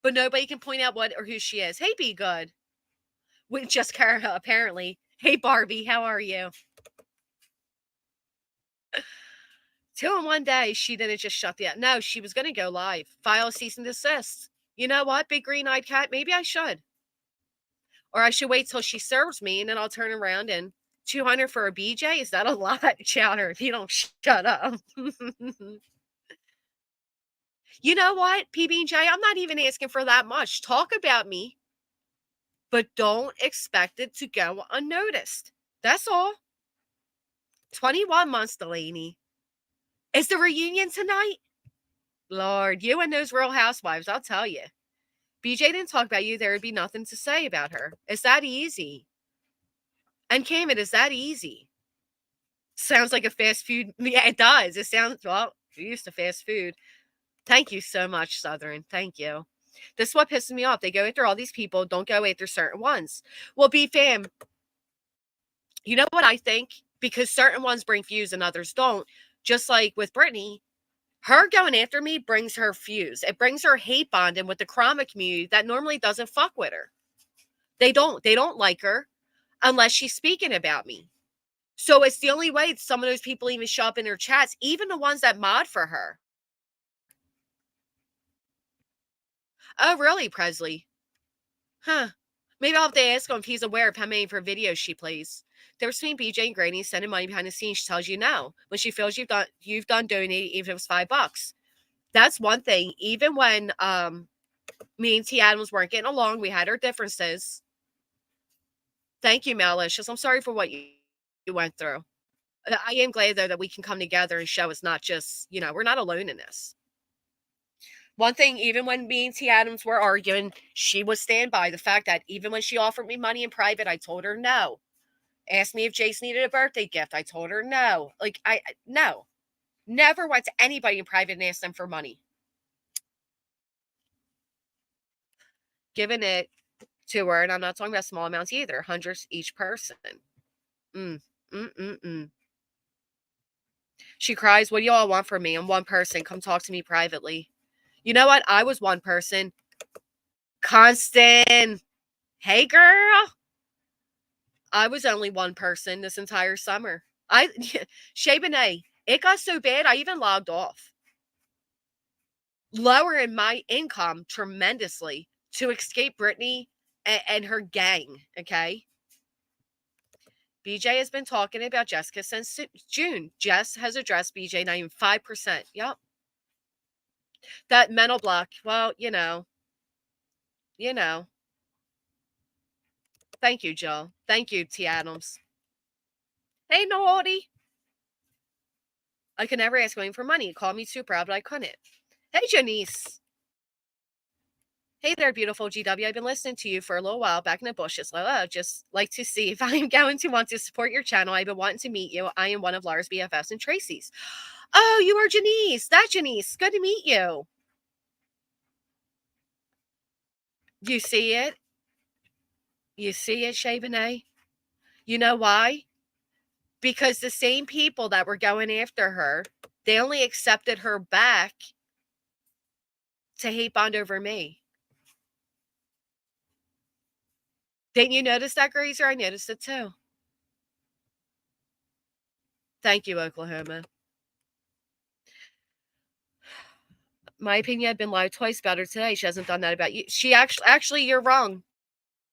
But nobody can point out what or who she is. Hey, Be Good. With Jessica, apparently. Hey, Barbie, how are you? 2 in 1 day, she didn't just shut the... No, she was going to go live. File a cease and desist. You know what, big green-eyed cat? Maybe I should. Or I should wait till she serves me, and then I'll turn around and 200 for a BJ? Is that a lot, Chowder, if you don't shut up? You know what, PB&J? I'm not even asking for that much. Talk about me, but don't expect it to go unnoticed. That's all. 21 months, Delaney. Is the reunion tonight? Lord, you and those Real Housewives, I'll tell you. BJ didn't talk about you. There would be nothing to say about her. It's that easy. And Cam, it is that easy. Sounds like a fast food. Yeah, it does. It sounds, well, you're used to fast food. Thank you so much, Southern. Thank you. This is what pisses me off. They go after all these people, don't go after certain ones. Well, B-Fam, You know what I think? Because certain ones bring views and others don't. Just like with Brittany, her going after me brings her views. It brings her hate bonding with the Krama community that normally doesn't fuck with her. They don't. They don't like her unless she's speaking about me. So it's the only way some of those people even show up in her chats, even the ones that mod for her. Oh, really, Presley? Huh. Maybe I'll have to ask him if he's aware of how many of her videos she plays. There was between BJ and Granny sending money behind the scenes. She tells you no. When she feels you've done donating, even if it was $5. That's one thing. Even when me and T Adams weren't getting along, we had our differences. Thank you, Malicious. I'm sorry for what you went through. I am glad though that we can come together and show it's not just, we're not alone in this. One thing, even when me and T Adams were arguing, she would stand by the fact that even when she offered me money in private, I told her no. Asked me if Jace needed a birthday gift. I told her no. Like, no. Never went to anybody in private and asked them for money. Giving it to her, and I'm not talking about small amounts either, hundreds each person. Mm, mm, mm, mm. She cries, what do y'all want from me? I'm one person. Come talk to me privately. You know what? I was one person. Constant. Hey, girl. I was only one person this entire summer. Shay Benet, it got so bad, I even logged off. Lowering my income tremendously to escape Brittany and her gang, okay? BJ has been talking about Jessica since June. Jess has addressed BJ not even 5%. Yep. That mental block, well, you know. Thank you, Jill. Thank you, T. Adams. Hey, Naughty. I could never ask William for money. He called me too proud, but I couldn't. Hey, Janice. Hey there, beautiful GW. I've been listening to you for a little while back in the bushes. Just like to see if I am going to want to support your channel. I've been wanting to meet you. I am one of Laura's BFFs and Tracy's. Oh, you are Janice. That Janice. Good to meet you. You see it? You see it, Shay Benet? You know why? Because the same people that were going after her, they only accepted her back to hate bond over me. Didn't you notice that, Grazer? I noticed it too. Thank you, Oklahoma. My opinion had been lied twice about her today. She hasn't done that about you. She actually, you're wrong,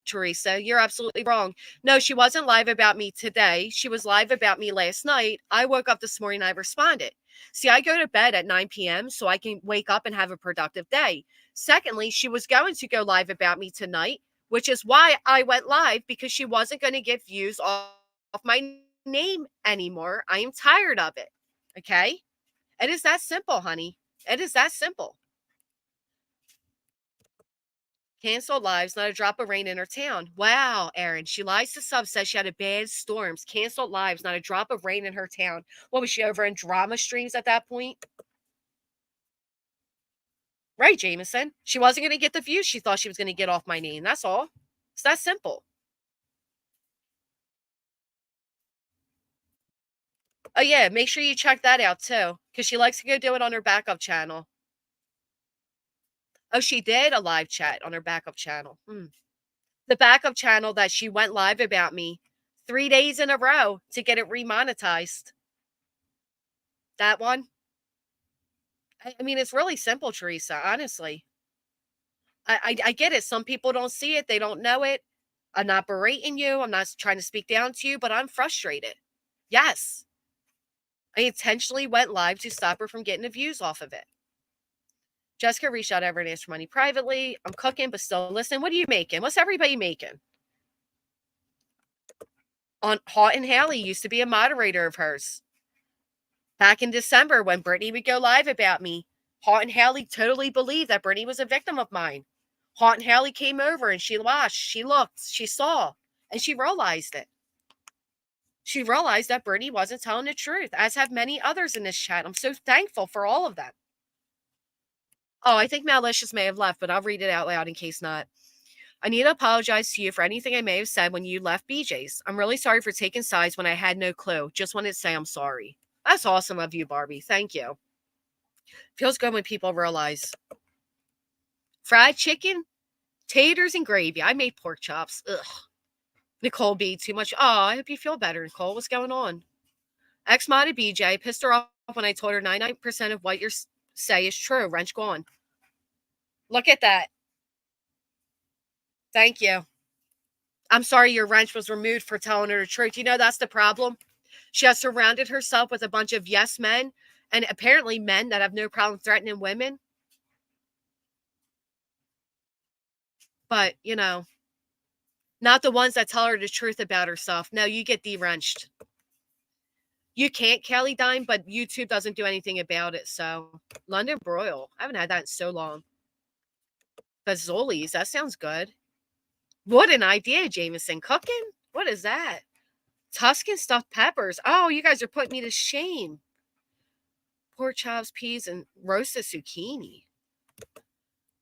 Teresa. You're absolutely wrong. No, she wasn't live about me today. She was live about me last night. I woke up this morning, I responded. See, I go to bed at 9 p.m. so I can wake up and have a productive day. Secondly, she was going to go live about me tonight, which is why I went live, because she wasn't going to get views off my name anymore. I am tired of it. Okay? It is that simple, honey. It is that simple. Canceled lives, not a drop of rain in her town. Wow, Erin. She lies to subs, says she had a bad storms. Canceled lives, not a drop of rain in her town. What was she over in drama streams at that point? Right, Jameson. She wasn't going to get the views she thought she was going to get off my name. That's all. It's that simple. Oh, yeah. Make sure you check that out, too, because she likes to go do it on her backup channel. Oh, she did a live chat on her backup channel. The backup channel that she went live about me 3 days in a row to get it remonetized. That one. I mean, it's really simple, Teresa, honestly. I get it. Some people don't see it. They don't know it. I'm not berating you. I'm not trying to speak down to you, but I'm frustrated. Yes. I intentionally went live to stop her from getting the views off of it. Jessica reached out ever and asked for money privately. I'm cooking, but still listening. What are you making? What's everybody making? On Hot and Haley used to be a moderator of hers. Back in December when Brittany would go live about me, Hot and Haley totally believed that Brittany was a victim of mine. Hot and Haley came over and she watched, she looked, she saw, and she realized it. She realized that Brittany wasn't telling the truth, as have many others in this chat. I'm so thankful for all of them. Oh, I think Malicious may have left, but I'll read it out loud in case not. I need to apologize to you for anything I may have said when you left BJ's. I'm really sorry for taking sides when I had no clue. Just wanted to say I'm sorry. That's awesome of you, Barbie. Thank you. Feels good when people realize. Fried chicken, taters, and gravy. I made pork chops. Ugh. Nicole B. Too much. Oh, I hope you feel better, Nicole. What's going on? Ex-modded BJ pissed her off when I told her 99% of what you say is true. Wrench gone. Look at that. Thank you. I'm sorry your wrench was removed for telling her the truth. You know, that's the problem. She has surrounded herself with a bunch of yes men and apparently men that have no problem threatening women. But, you know, not the ones that tell her the truth about herself. No, you get de-wrenched. You can't Kelly Dime, but YouTube doesn't do anything about it. So, London broil. I haven't had that in so long. Fazoli's, that sounds good. What an idea, Jameson. Cooking? What is that? Tuscan stuffed peppers. Oh, you guys are putting me to shame. Pork chops, peas, and roasted zucchini.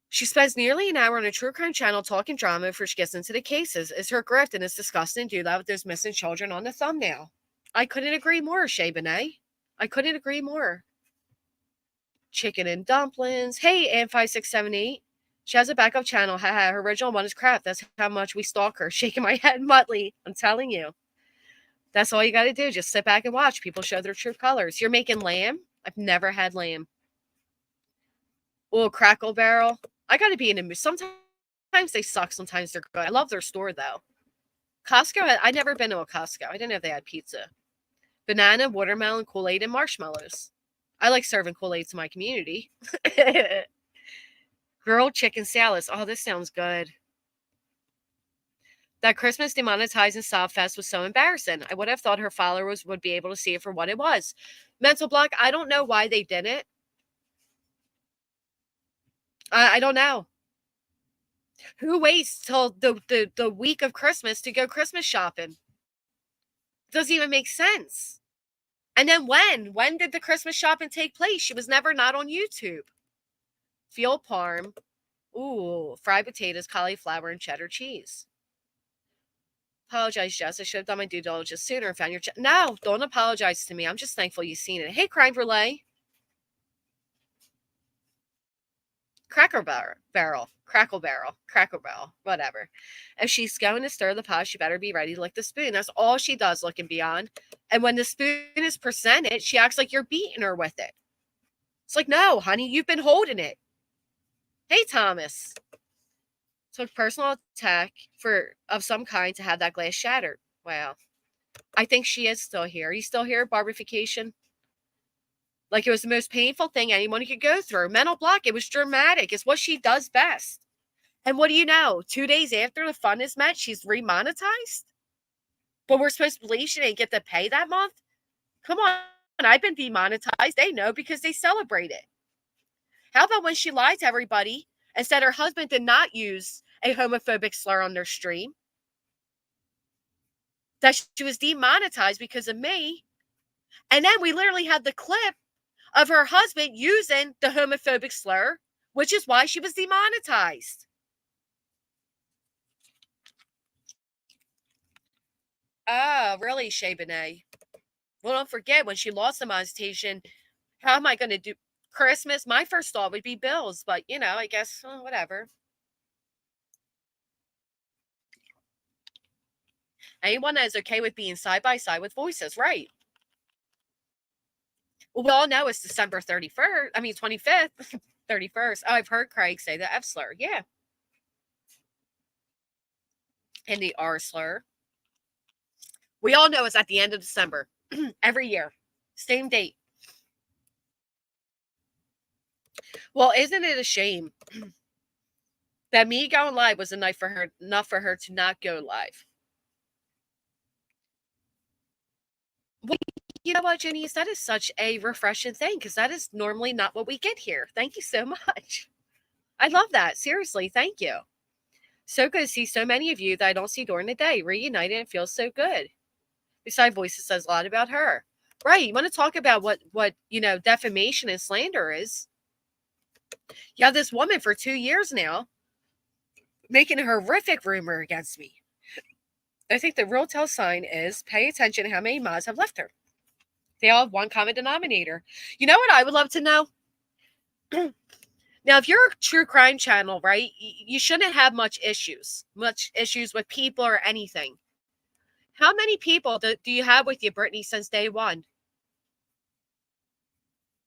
She spends nearly an hour on a true crime channel talking drama before she gets into the cases. It's her grift, and it's disgusting to do that with those missing children on the thumbnail. I couldn't agree more, Shay Benet. I couldn't agree more. Chicken and dumplings. Hey, Ann5678. She has a backup channel. Haha, her original one is crap. That's how much we stalk her. Shaking my head, Muttley. I'm telling you. That's all you got to do. Just sit back and watch. People show their true colors. You're making lamb? I've never had lamb. Oh, Crackle Barrel. I got to be in a mood. Sometimes they suck. Sometimes they're good. I love their store, though. Costco, I'd never been to a Costco. I didn't know they had pizza. Banana, watermelon, Kool-Aid, and marshmallows. I like serving Kool-Aid to my community. Grilled chicken salads. Oh, this sounds good. That Christmas demonetizing Sob Fest was so embarrassing. I would have thought her followers would be able to see it for what it was. Mental block, I don't know why they didn't. I don't know. Who waits till the week of Christmas to go Christmas shopping? Doesn't even make sense. And then when? When did the Christmas shopping take place? She was never not on YouTube. Veal parm. Ooh, fried potatoes, cauliflower, and cheddar cheese. Apologize, Jess. I should have done my due diligence sooner and found your No, don't apologize to me. I'm just thankful you've seen it. Hey, Crime Brulee. Cracker barrel, crackle barrel, whatever. If she's going to stir the pot, she better be ready to lick the spoon. That's all she does, looking beyond. And when the spoon is presented, she acts like you're beating her with it. It's like, no, honey, you've been holding it. Hey, Thomas. Took personal attack of some kind to have that glass shattered. Wow. I think she is still here. Are you still here, Barbification? Like it was the most painful thing anyone could go through. Mental block. It was dramatic. It's what she does best. And what do you know? 2 days after the fun is met, she's remonetized? But we're supposed to believe she didn't get to pay that month? Come on. I've been demonetized. They know because they celebrate it. How about when she lied to everybody and said her husband did not use a homophobic slur on their stream? That she was demonetized because of me. And then we literally had the clip of her husband using the homophobic slur, which is why she was demonetized. Oh, really, Shay Benet? Well, don't forget, when she lost the monetization, how am I going to do Christmas? My first thought would be bills, but, you know, I guess, whatever. Anyone that is okay with being side by side with voices, right? Well, we all know it's December 31st. I mean, 25th, 31st. Oh, I've heard Craig say the F slur. Yeah. And the R slur. We all know it's at the end of December every year. Same date. Well, isn't it a shame that me going live was enough for her to not go live? Well, you know what, Janice? That is such a refreshing thing because that is normally not what we get here. Thank you so much. I love that. Seriously, thank you. So good to see so many of you that I don't see during the day. Reunited and feels so good. Besides, voices says a lot about her. Right. You want to talk about what defamation and slander is. You have this woman for 2 years now making a horrific rumor against me. I think the real tell sign is pay attention to how many mods have left her. They all have one common denominator. You know what I would love to know? Now, if you're a true crime channel, right, you shouldn't have much issues with people or anything. How many people do you have with you, Brittany, since day one?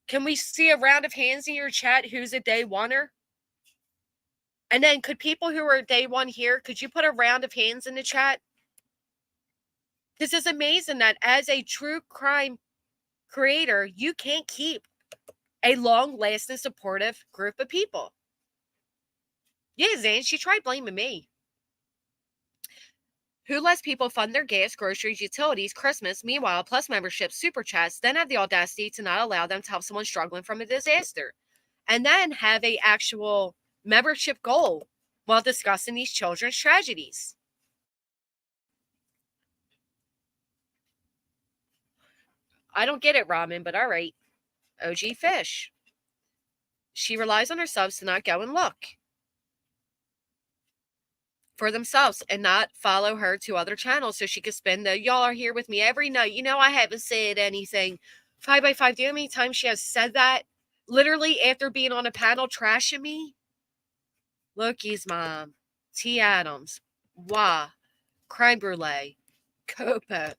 Can we see a round of hands in your chat who's a day oneer? And then could people who are day one here, could you put a round of hands in the chat? This is amazing that as a true crime creator, you can't keep a long-lasting, supportive group of people. Yeah, Zan, she tried blaming me. Who lets people fund their gas, groceries, utilities, Christmas, meanwhile, plus memberships, super chats, then have the audacity to not allow them to help someone struggling from a disaster, and then have a actual membership goal while discussing these children's tragedies? I don't get it, Ramen, but all right. OG Fish. She relies on her subs to not go and look for themselves and not follow her to other channels so she could spend the y'all are here with me every night. You know, I haven't said anything. 5x5, do you know how many times she has said that? Literally after being on a panel trashing me? Loki's mom, T. Adams, Wah, Crime Brulee, Copa,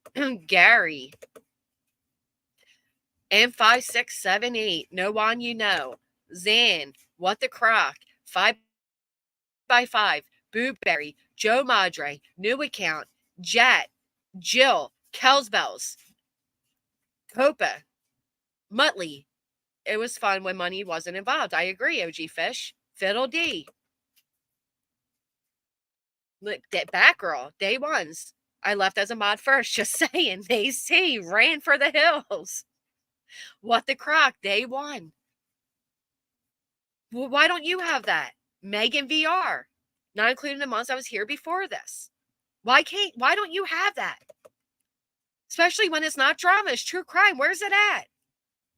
Gary, and 5678, no one you know, Zan, What the Croc, 5x5, Booberry, Joe Madre, New Account, Jet, Jill, Kelsbells, Copa, Muttley. It was fun when money wasn't involved. I agree, OG Fish. Fiddle D. Look, Batgirl, day ones. I left as a mod first, just saying. Maze T ran for the hills. What the Croc, day one. Well, why don't you have that? Megan VR, not including the months I was here before this. Why don't you have that? Especially when it's not drama, it's true crime. Where's it at?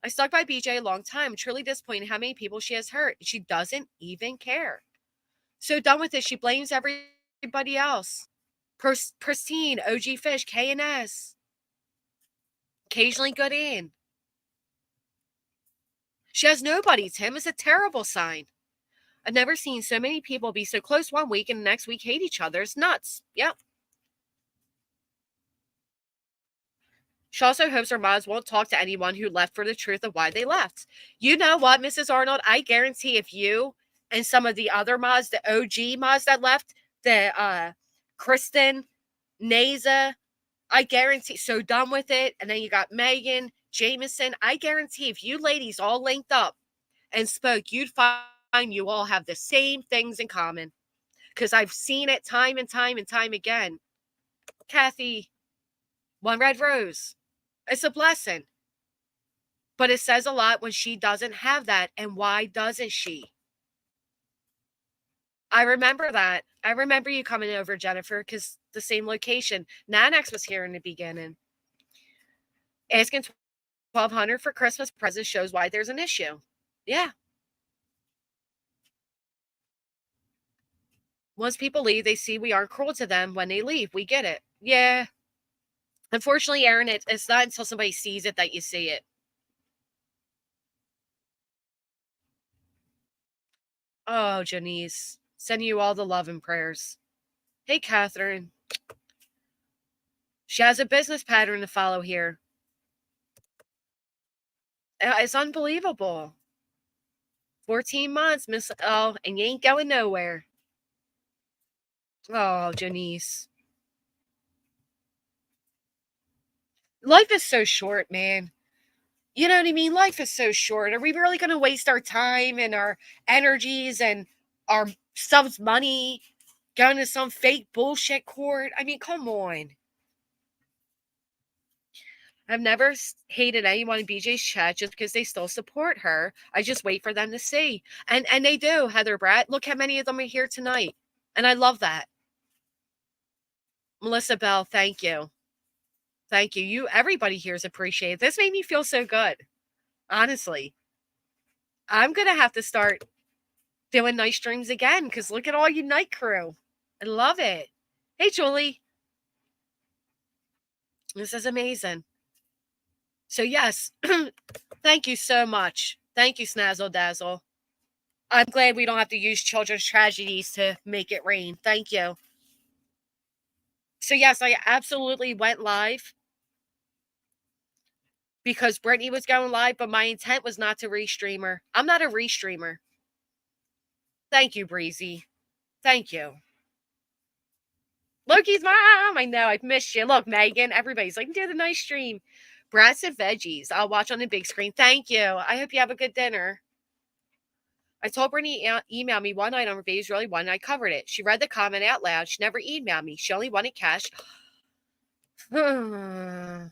I stuck by BJ a long time. I'm truly disappointed how many people she has hurt. She doesn't even care. So done with it. She blames everybody else. Pristine, OG Fish, K&S. Occasionally good in. She has nobody, Tim. It's a terrible sign. I've never seen so many people be so close one week and the next week hate each other. It's nuts. Yep. She also hopes her mods won't talk to anyone who left for the truth of why they left. You know what, Mrs. Arnold? I guarantee if you and some of the other mods, the OG mods that left, the Kristen, Naza, I guarantee, so done with it. And then you got Megan, Jameson. I guarantee if you ladies all linked up and spoke, you'd find you all have the same things in common. Because I've seen it time and time and time again. Kathy, One Red Rose. It's a blessing. But it says a lot when she doesn't have that. And why doesn't she? I remember that. I remember you coming over, Jennifer, because the same location. Nanax was here in the beginning. Asking $1,200 for Christmas presents shows why there's an issue. Yeah. Once people leave, they see we aren't cruel to them when they leave. We get it. Yeah. Unfortunately, Aaron, it's not until somebody sees it that you see it. Oh, Janice. Sending you all the love and prayers. Hey, Catherine. She has a business pattern to follow here. It's unbelievable. 14 months, Miss. Oh, and you ain't going nowhere. Oh, Janice. Life is so short, man. You know what I mean? Life is so short. Are we really going to waste our time and our energies and our subs' money going to some fake bullshit court? I mean, come on. I've never hated anyone in BJ's chat just because they still support her. I just wait for them to see. And they do, Heather Bratt. Look how many of them are here tonight. And I love that. Melissa Bell, thank you. Thank you. Everybody here is appreciated. This made me feel so good. Honestly. I'm going to have to start Doing night streams again because look at all you night crew. I love it. Hey, Julie. This is amazing. So, yes, thank you so much. Thank you, Snazzle Dazzle. I'm glad we don't have to use children's tragedies to make it rain. Thank you. So, yes, I absolutely went live because Brittany was going live, but my intent was not to restream her. I'm not a restreamer. Thank you, Breezy. Thank you. Loki's mom. I know. I've missed you. Look, Megan. Everybody's like, do the nice stream. Brats and veggies. I'll watch on the big screen. Thank you. I hope you have a good dinner. I told Brittany email me one night on Reviews Really One, and I covered it. She read the comment out loud. She never emailed me. She only wanted cash. Wow.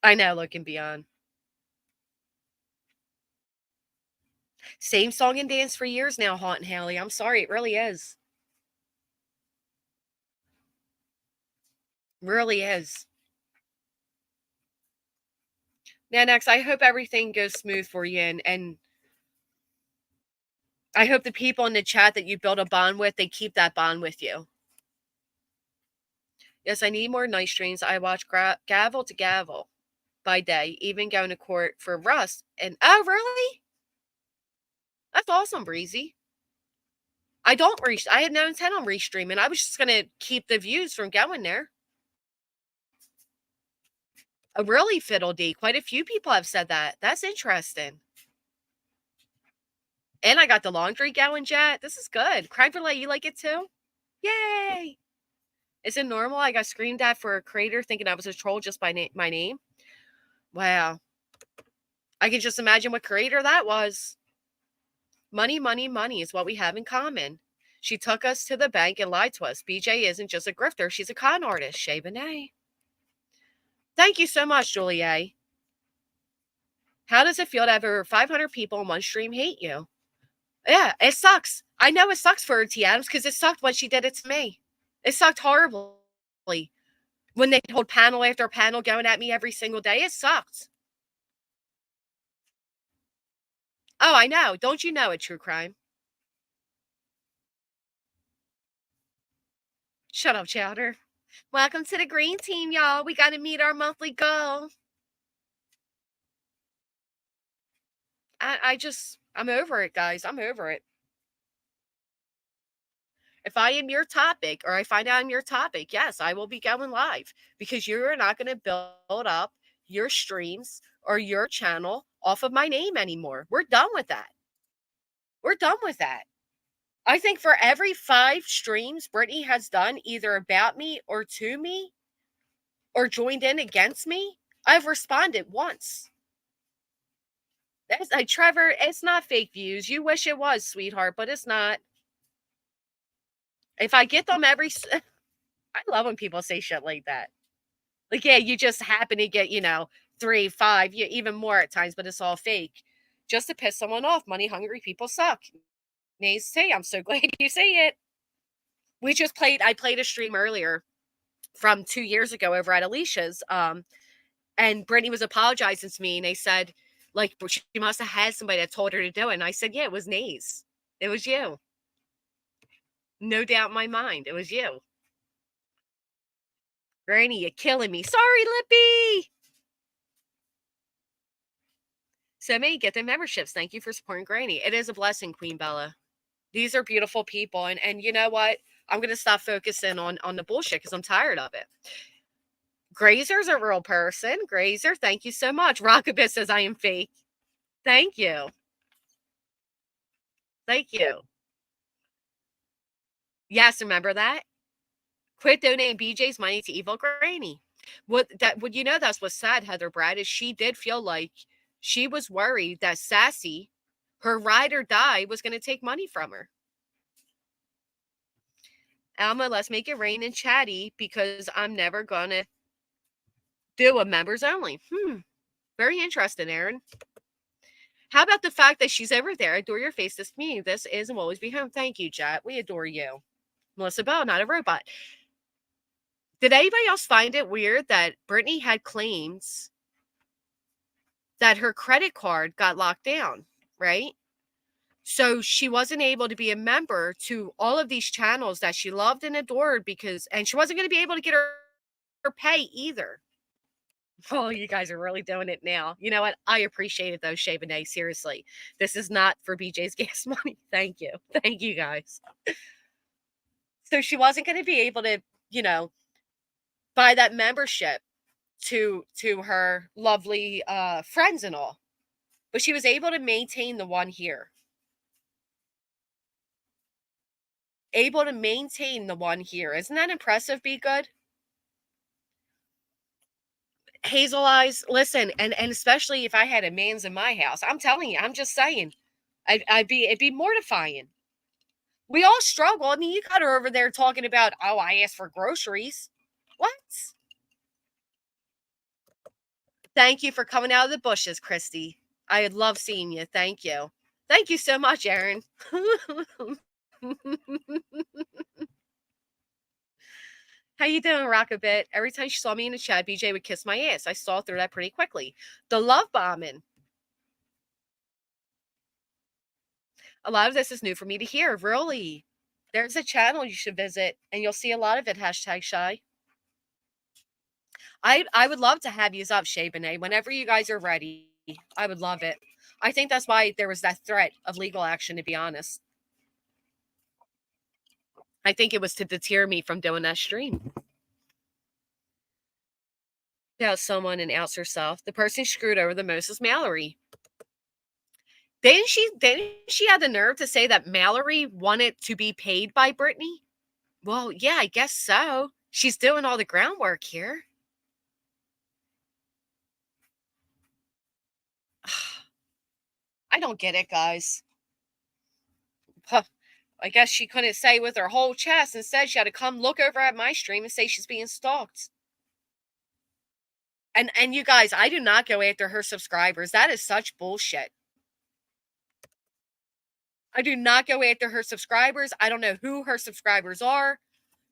I know, looking beyond. Same song and dance for years now, Haunt and Haley. I'm sorry, it really is. Really is. Now, next, I hope everything goes smooth for you, and I hope the people in the chat that you build a bond with, they keep that bond with you. Yes, I need more night streams. I watch gavel to gavel by day, even going to court for Rust. And oh, really? That's awesome, Breezy. I had no intent on restreaming. I was just gonna keep the views from going there. A really fiddle dee. Quite a few people have said that. That's interesting. And I got the laundry going, Jet. This is good. Crime for Light, you like it too? Yay! Is it normal? I got screamed at for a creator thinking I was a troll just by my name. Wow. I can just imagine what creator that was. Money, money, money is what we have in common. She took us to the bank and lied to us. BJ isn't just a grifter, she's a con artist. Shay Benet. Thank you so much, Julie. How does it feel to have over 500 people in one stream hate you? Yeah, it sucks. I know it sucks for her, T. Adams, because it sucked when she did it to me. It sucked horribly. When they hold panel after panel going at me every single day, it sucked. Oh, I know. Don't you know it, true crime? Shut up, Chowder. Welcome to the green team, y'all. We got to meet our monthly goal. I'm over it, guys. I'm over it. If I am your topic or I find out I'm your topic, yes, I will be going live because you're not going to build up your streams or your channel off of my name anymore. We're done with that. We're done with that. I think for every 5 streams Brittany has done either about me or to me or joined in against me, I've responded once. That's like, Trevor, it's not fake views. You wish it was, sweetheart, but it's not. If I get them I love when people say shit like that. Like, yeah, you just happen to get, 3, 5, even more at times, but it's all fake. Just to piss someone off. Money hungry people suck. Nays say, I'm so glad you say it. I played a stream earlier from 2 years ago over at Alicia's. And Brittany was apologizing to me, and they said, like, she must have had somebody that told her to do it. And I said, yeah, it was Nays. It was you. No doubt in my mind. It was you. Granny, you're killing me. Sorry, Lippy. So many get their memberships. Thank you for supporting Granny. It is a blessing, Queen Bella. These are beautiful people. And you know what? I'm going to stop focusing on the bullshit because I'm tired of it. Grazer's a real person. Grazer, thank you so much. Rockabit says I am fake. Thank you. Thank you. Yes, remember that? Quit donating BJ's money to evil Granny. That's what's sad, Heather Brad, is she did feel like she was worried that Sassy, her ride or die, was going to take money from her. Alma, let's make it rain and chatty because I'm never going to do a members only. Very interesting, Aaron. How about the fact that she's over there? Adore your face, this community. This is and will always be home. Thank you, Jet. We adore you. Melissa Bell, not a robot. Did anybody else find it weird that Brittany had claims that her credit card got locked down, right? So she wasn't able to be a member to all of these channels that she loved and adored and she wasn't going to be able to get her pay either. Oh, you guys are really doing it now. You know what? I appreciate it though, Shay Benet. Seriously. This is not for BJ's gas money. Thank you. Thank you guys. So she wasn't going to be able to, you know, buy that membership to her lovely friends and all. But she was able to maintain the one here. Able to maintain the one here. Isn't that impressive, Be Good? Hazel eyes, listen, and especially if I had a man's in my house, I'm telling you, I'm just saying, it'd be mortifying. We all struggle. I mean, you got her over there talking about, oh, I asked for groceries. What? Thank you for coming out of the bushes, Christy. I love seeing you. Thank you. Thank you so much, Aaron. How you doing, Rockabit? Every time she saw me in the chat, BJ would kiss my ass. I saw through that pretty quickly. The love bombing. A lot of this is new for me to hear, really. There's a channel you should visit, and you'll see a lot of it, hashtag shy. I would love to have you up, Shay Benet, whenever you guys are ready. I would love it. I think that's why there was that threat of legal action, to be honest. I think it was to deter me from doing that stream. Out someone and outs herself. The person screwed over the most is Mallory. Didn't she have the nerve to say that Mallory wanted to be paid by Brittany? Well, yeah, I guess so. She's doing all the groundwork here. I don't get it, guys. I guess she couldn't say with her whole chest. Instead, she had to come look over at my stream and say she's being stalked. And you guys, I do not go after her subscribers. That is such bullshit. I do not go after her subscribers. I don't know who her subscribers are,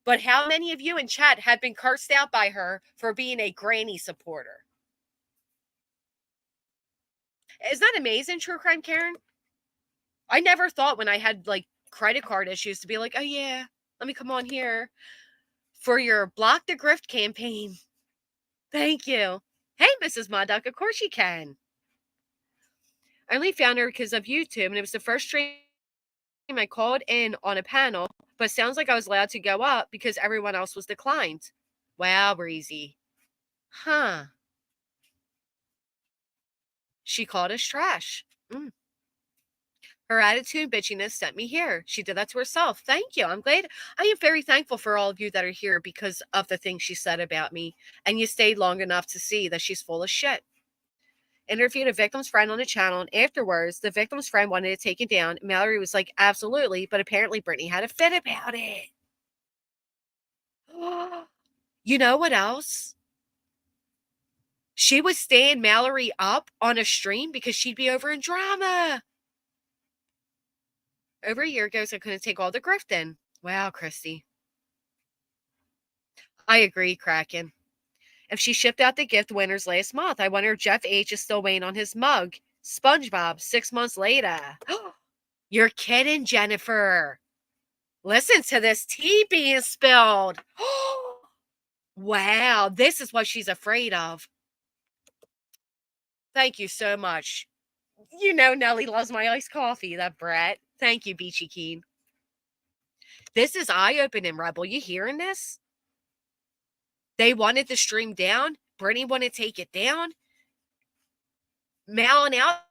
but how many of you in chat have been cursed out by her for being a granny supporter? Isn't that amazing, True Crime Karen? I never thought when I had like credit card issues to be like, oh yeah, let me come on here for your Block the Grift campaign. Thank you. Hey, Mrs. Moduck, of course you can. I only found her because of YouTube, and it was the first stream I called in on a panel, but sounds like I was allowed to go up because everyone else was declined. Wow, Breezy. Huh. She called us trash. Her attitude, bitchiness sent me here. She did that to herself. Thank you. I'm glad. I am very thankful for all of you that are here because of the things she said about me. And you stayed long enough to see that she's full of shit. Interviewed a victim's friend on the channel, and afterwards, the victim's friend wanted to take it down. Mallory was like, absolutely, but apparently Brittany had a fit about it. You know what else? She was staying Mallory up on a stream because she'd be over in drama. Over a year ago, so I couldn't take all the grift in. Wow, Christy. I agree, Kraken. If she shipped out the gift winners last month, I wonder if Jeff H is still waiting on his mug. SpongeBob, 6 months later. You're kidding, Jennifer. Listen to this tea being spilled. Wow, this is what she's afraid of. Thank you so much. You know Nellie loves my iced coffee, that brat. Thank you, Beachy Keen. This is eye-opening, Rebel. You hearing this? They wanted the stream down. Brittany wanted to take it down. Mailing out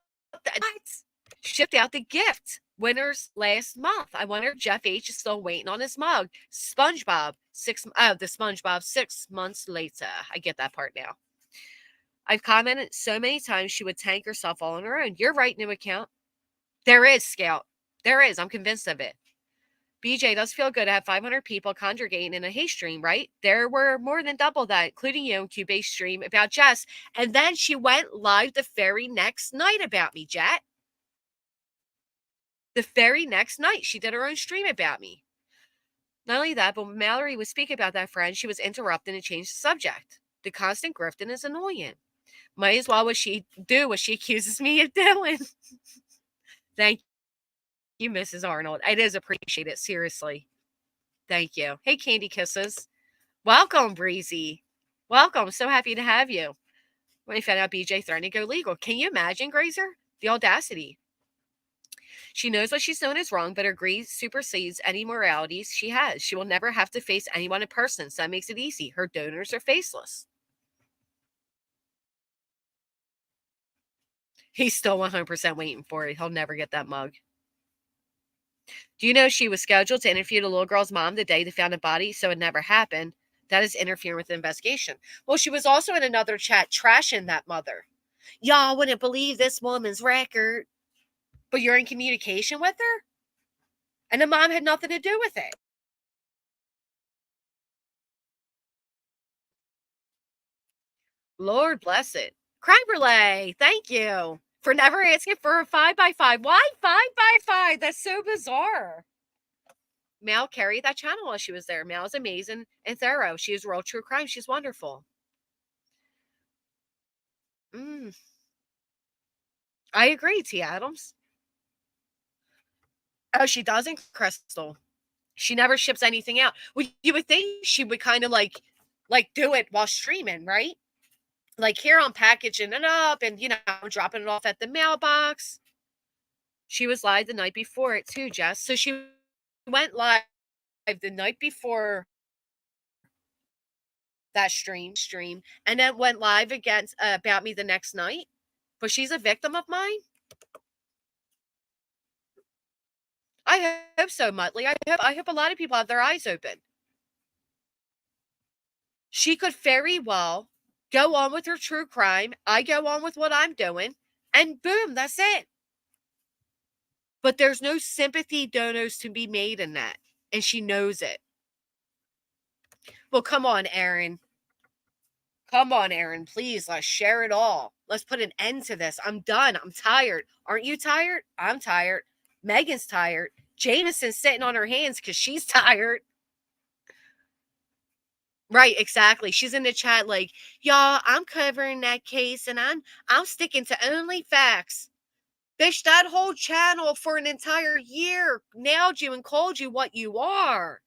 shipped out the gift winners last month. I wonder if Jeff H is still waiting on his mug. SpongeBob, the SpongeBob 6 months later. I get that part now. I've commented so many times she would tank herself all on her own. You're right, new account. There is, Scout. There is. I'm convinced of it. BJ, does feel good to have 500 people congregating in a hate stream, right? There were more than double that, including you in Cubase stream about Jess. And then she went live the very next night about me, Jet. The very next night, she did her own stream about me. Not only that, but when Mallory would speak about that friend, she was interrupted and changed the subject. The constant grifting is annoying. Might as well what she do what she accuses me of doing. Thank you, Mrs. Arnold. It is appreciated, seriously. Thank you. Hey, Candy Kisses. Welcome, Breezy. Welcome. So happy to have you. When I found out BJ threatened to go legal. Can you imagine, Grazer? The audacity. She knows what she's doing is wrong, but her greed supersedes any moralities she has. She will never have to face anyone in person, so that makes it easy. Her donors are faceless. He's still 100% waiting for it. He'll never get that mug. Do you know she was scheduled to interview the little girl's mom the day they found a body, so it never happened? That is interfering with the investigation. Well, she was also in another chat trashing that mother. Y'all wouldn't believe this woman's record. But you're in communication with her? And the mom had nothing to do with it. Lord bless it. Crime Brulee, thank you for never asking for a 5x5. Why 5x5? That's so bizarre. Mal carried that channel while she was there. Mal is amazing and thorough. She is real true crime. She's wonderful. Mm, I agree, T. Adams. Oh, she doesn't, Crystal. She never ships anything out. Well, you would think she would kind of like do it while streaming, right? Like here I'm packaging it up and I'm dropping it off at the mailbox. She was live the night before it too, Jess. So she went live the night before that stream and then went live against about me the next night. But she's a victim of mine. I hope so, Muttley. I hope a lot of people have their eyes open. She could very well go on with her true crime. I go on with what I'm doing, and boom, that's it. But there's no sympathy donos to be made in that, and she knows it. Well, come on, Aaron. Come on, Aaron. Please, let's share it all. Let's put an end to this. I'm done. I'm tired. Aren't you tired? I'm tired. Megan's tired. Jameson's sitting on her hands because she's tired. Right, exactly. She's in the chat like, y'all, I'm covering that case and I'm sticking to only facts. Bitch, that whole channel for an entire year nailed you and called you what you are.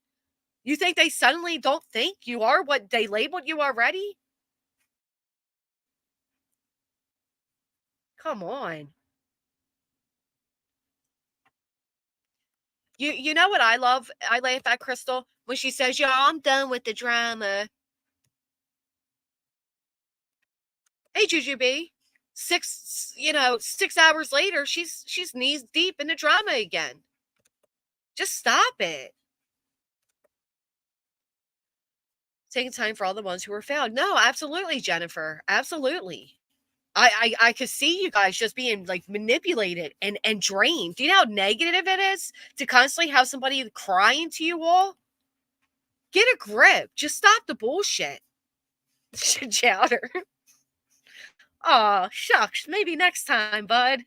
You think they suddenly don't think you are what they labeled you already? Come on. You know what I love? I laugh at Crystal when she says, "Y'all, I'm done with the drama." Hey, Jujubee. 6 hours later, she's knees deep in the drama again. Just stop it. Taking time for all the ones who were found. No, absolutely, Jennifer. Absolutely. I could see you guys just being like manipulated and drained. Do you know how negative it is to constantly have somebody crying to you all? Get a grip. Just stop the bullshit. Chowder. Oh, shucks. Maybe next time, bud.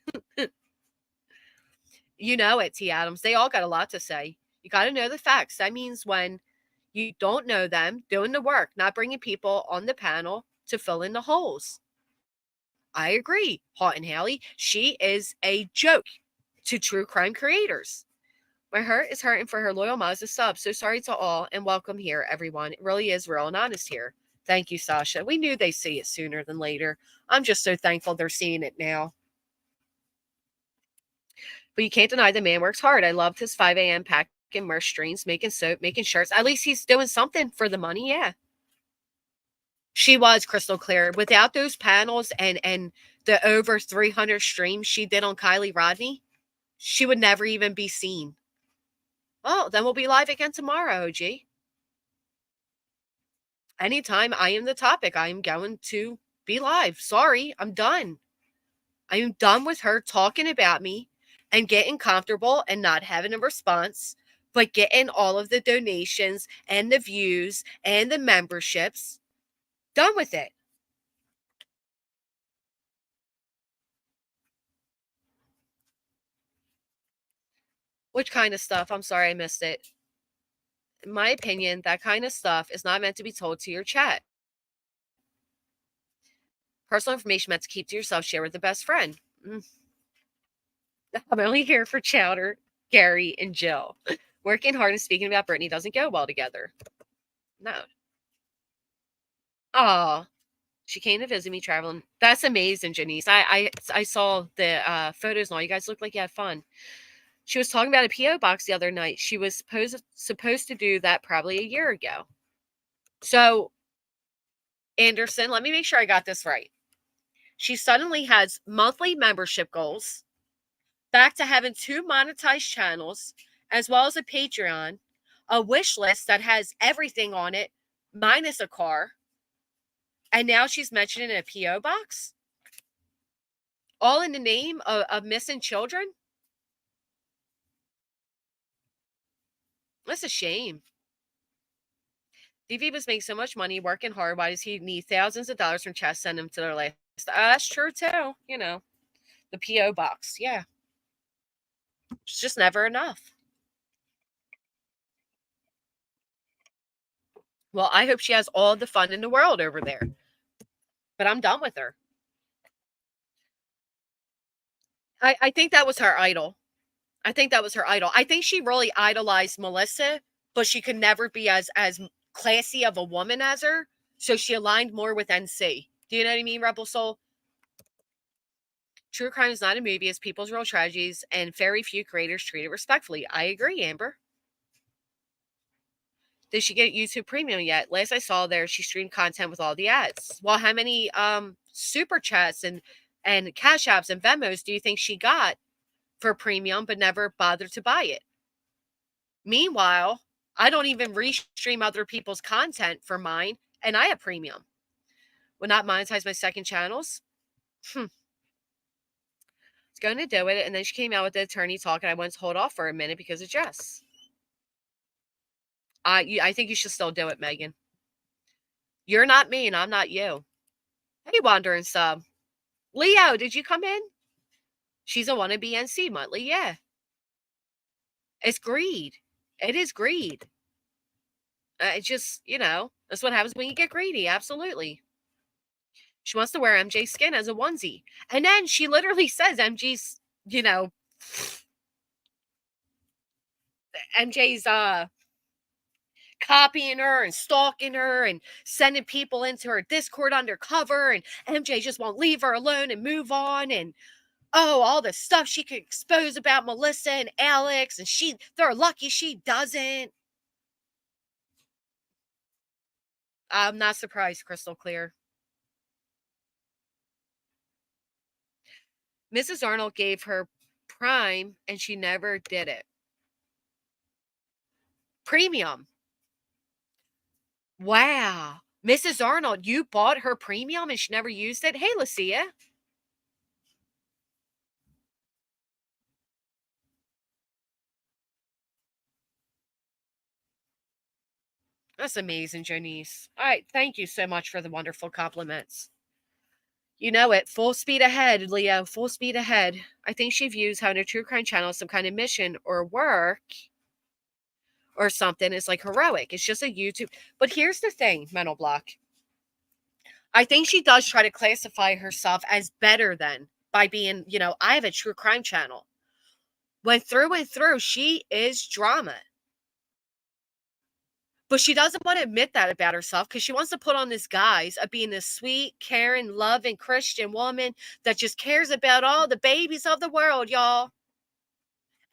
You know it, T. Adams. They all got a lot to say. You got to know the facts. That means when you don't know them, doing the work, not bringing people on the panel to fill in the holes. I agree. Haught and Haley, she is a joke to true crime creators. My heart is hurting for her loyal Mazda sub. So sorry to all and welcome here, everyone. It really is real and honest here. Thank you, Sasha. We knew they'd see it sooner than later. I'm just so thankful they're seeing it now. But you can't deny the man works hard. I loved his 5 a.m. packing merch streams, making soap, making shirts. At least he's doing something for the money. Yeah. She was crystal clear. Without those panels and the over 300 streams she did on Kylie Rodney, she would never even be seen. Well, then we'll be live again tomorrow, OG. Anytime I am the topic, I am going to be live. Sorry, I'm done. I am done with her talking about me and getting comfortable and not having a response, but getting all of the donations and the views and the memberships. Done with it. Which kind of stuff? I'm sorry I missed it. In my opinion, that kind of stuff is not meant to be told to your chat. Personal information meant to keep to yourself, share with the best friend. Mm. I'm only here for Chowder, Gary, and Jill. Working hard and speaking about Brittany doesn't go well together. No. Oh, she came to visit me traveling. That's amazing, Janice. I saw the photos and all. You guys look like you had fun. She was talking about a PO box the other night. She was supposed to do that probably a year ago. So Anderson, let me make sure I got this right. She suddenly has monthly membership goals, back to having 2 monetized channels, as well as a Patreon, a wish list that has everything on it, minus a car, and now she's mentioning a PO box, all in the name of missing children. That's a shame. DV was making so much money, working hard. Why does he need thousands of dollars from Chess send him to their last? That's true too. You know, the PO box. Yeah, it's just never enough. Well, I hope she has all the fun in the world over there. But I'm done with her. I think that was her idol. I think that was her idol. I think she really idolized Melissa, but she could never be as classy of a woman as her. So she aligned more with NC. Do you know what I mean, Rebel Soul? True crime is not a movie, it's people's real tragedies, and very few creators treat it respectfully. I agree, Amber. Did she get YouTube Premium yet? Last I saw there, she streamed content with all the ads. Well, how many super chats and cash apps and Venmos do you think she got for premium but never bothered to buy it? Meanwhile, I don't even restream other people's content for mine, and I have premium. Would not monetize my second channels. It's going to do it, and then she came out with the attorney talk, and I went to hold off for a minute because of Jess. I think you should still do it, Megan. You're not me, and I'm not you. Hey, Wandering Sub. Leo, did you come in? She's a wannabe NC monthly, yeah. It's greed. It is greed. It just, that's what happens when you get greedy. Absolutely. She wants to wear MJ's skin as a onesie. And then she literally says MJ's copying her and stalking her and sending people into her Discord undercover, and MJ just won't leave her alone and move on, and all the stuff she could expose about Melissa and Alex, and they're lucky she doesn't. I'm not surprised, Crystal Clear. Mrs. Arnold gave her Prime and she never did it. Premium. Wow. Mrs. Arnold, you bought her premium and she never used it? Hey, Lucia. That's amazing, Janice. All right. Thank you so much for the wonderful compliments. You know it. Full speed ahead, Leo. Full speed ahead. I think she views having a true crime channel as some kind of mission or work or something. It's like heroic. It's just a YouTube. But here's the thing, Mental Block. I think she does try to classify herself as better than by being, I have a true crime channel. When through and through, she is drama. But she doesn't want to admit that about herself because she wants to put on this guise of being this sweet, caring, loving Christian woman that just cares about all the babies of the world, y'all.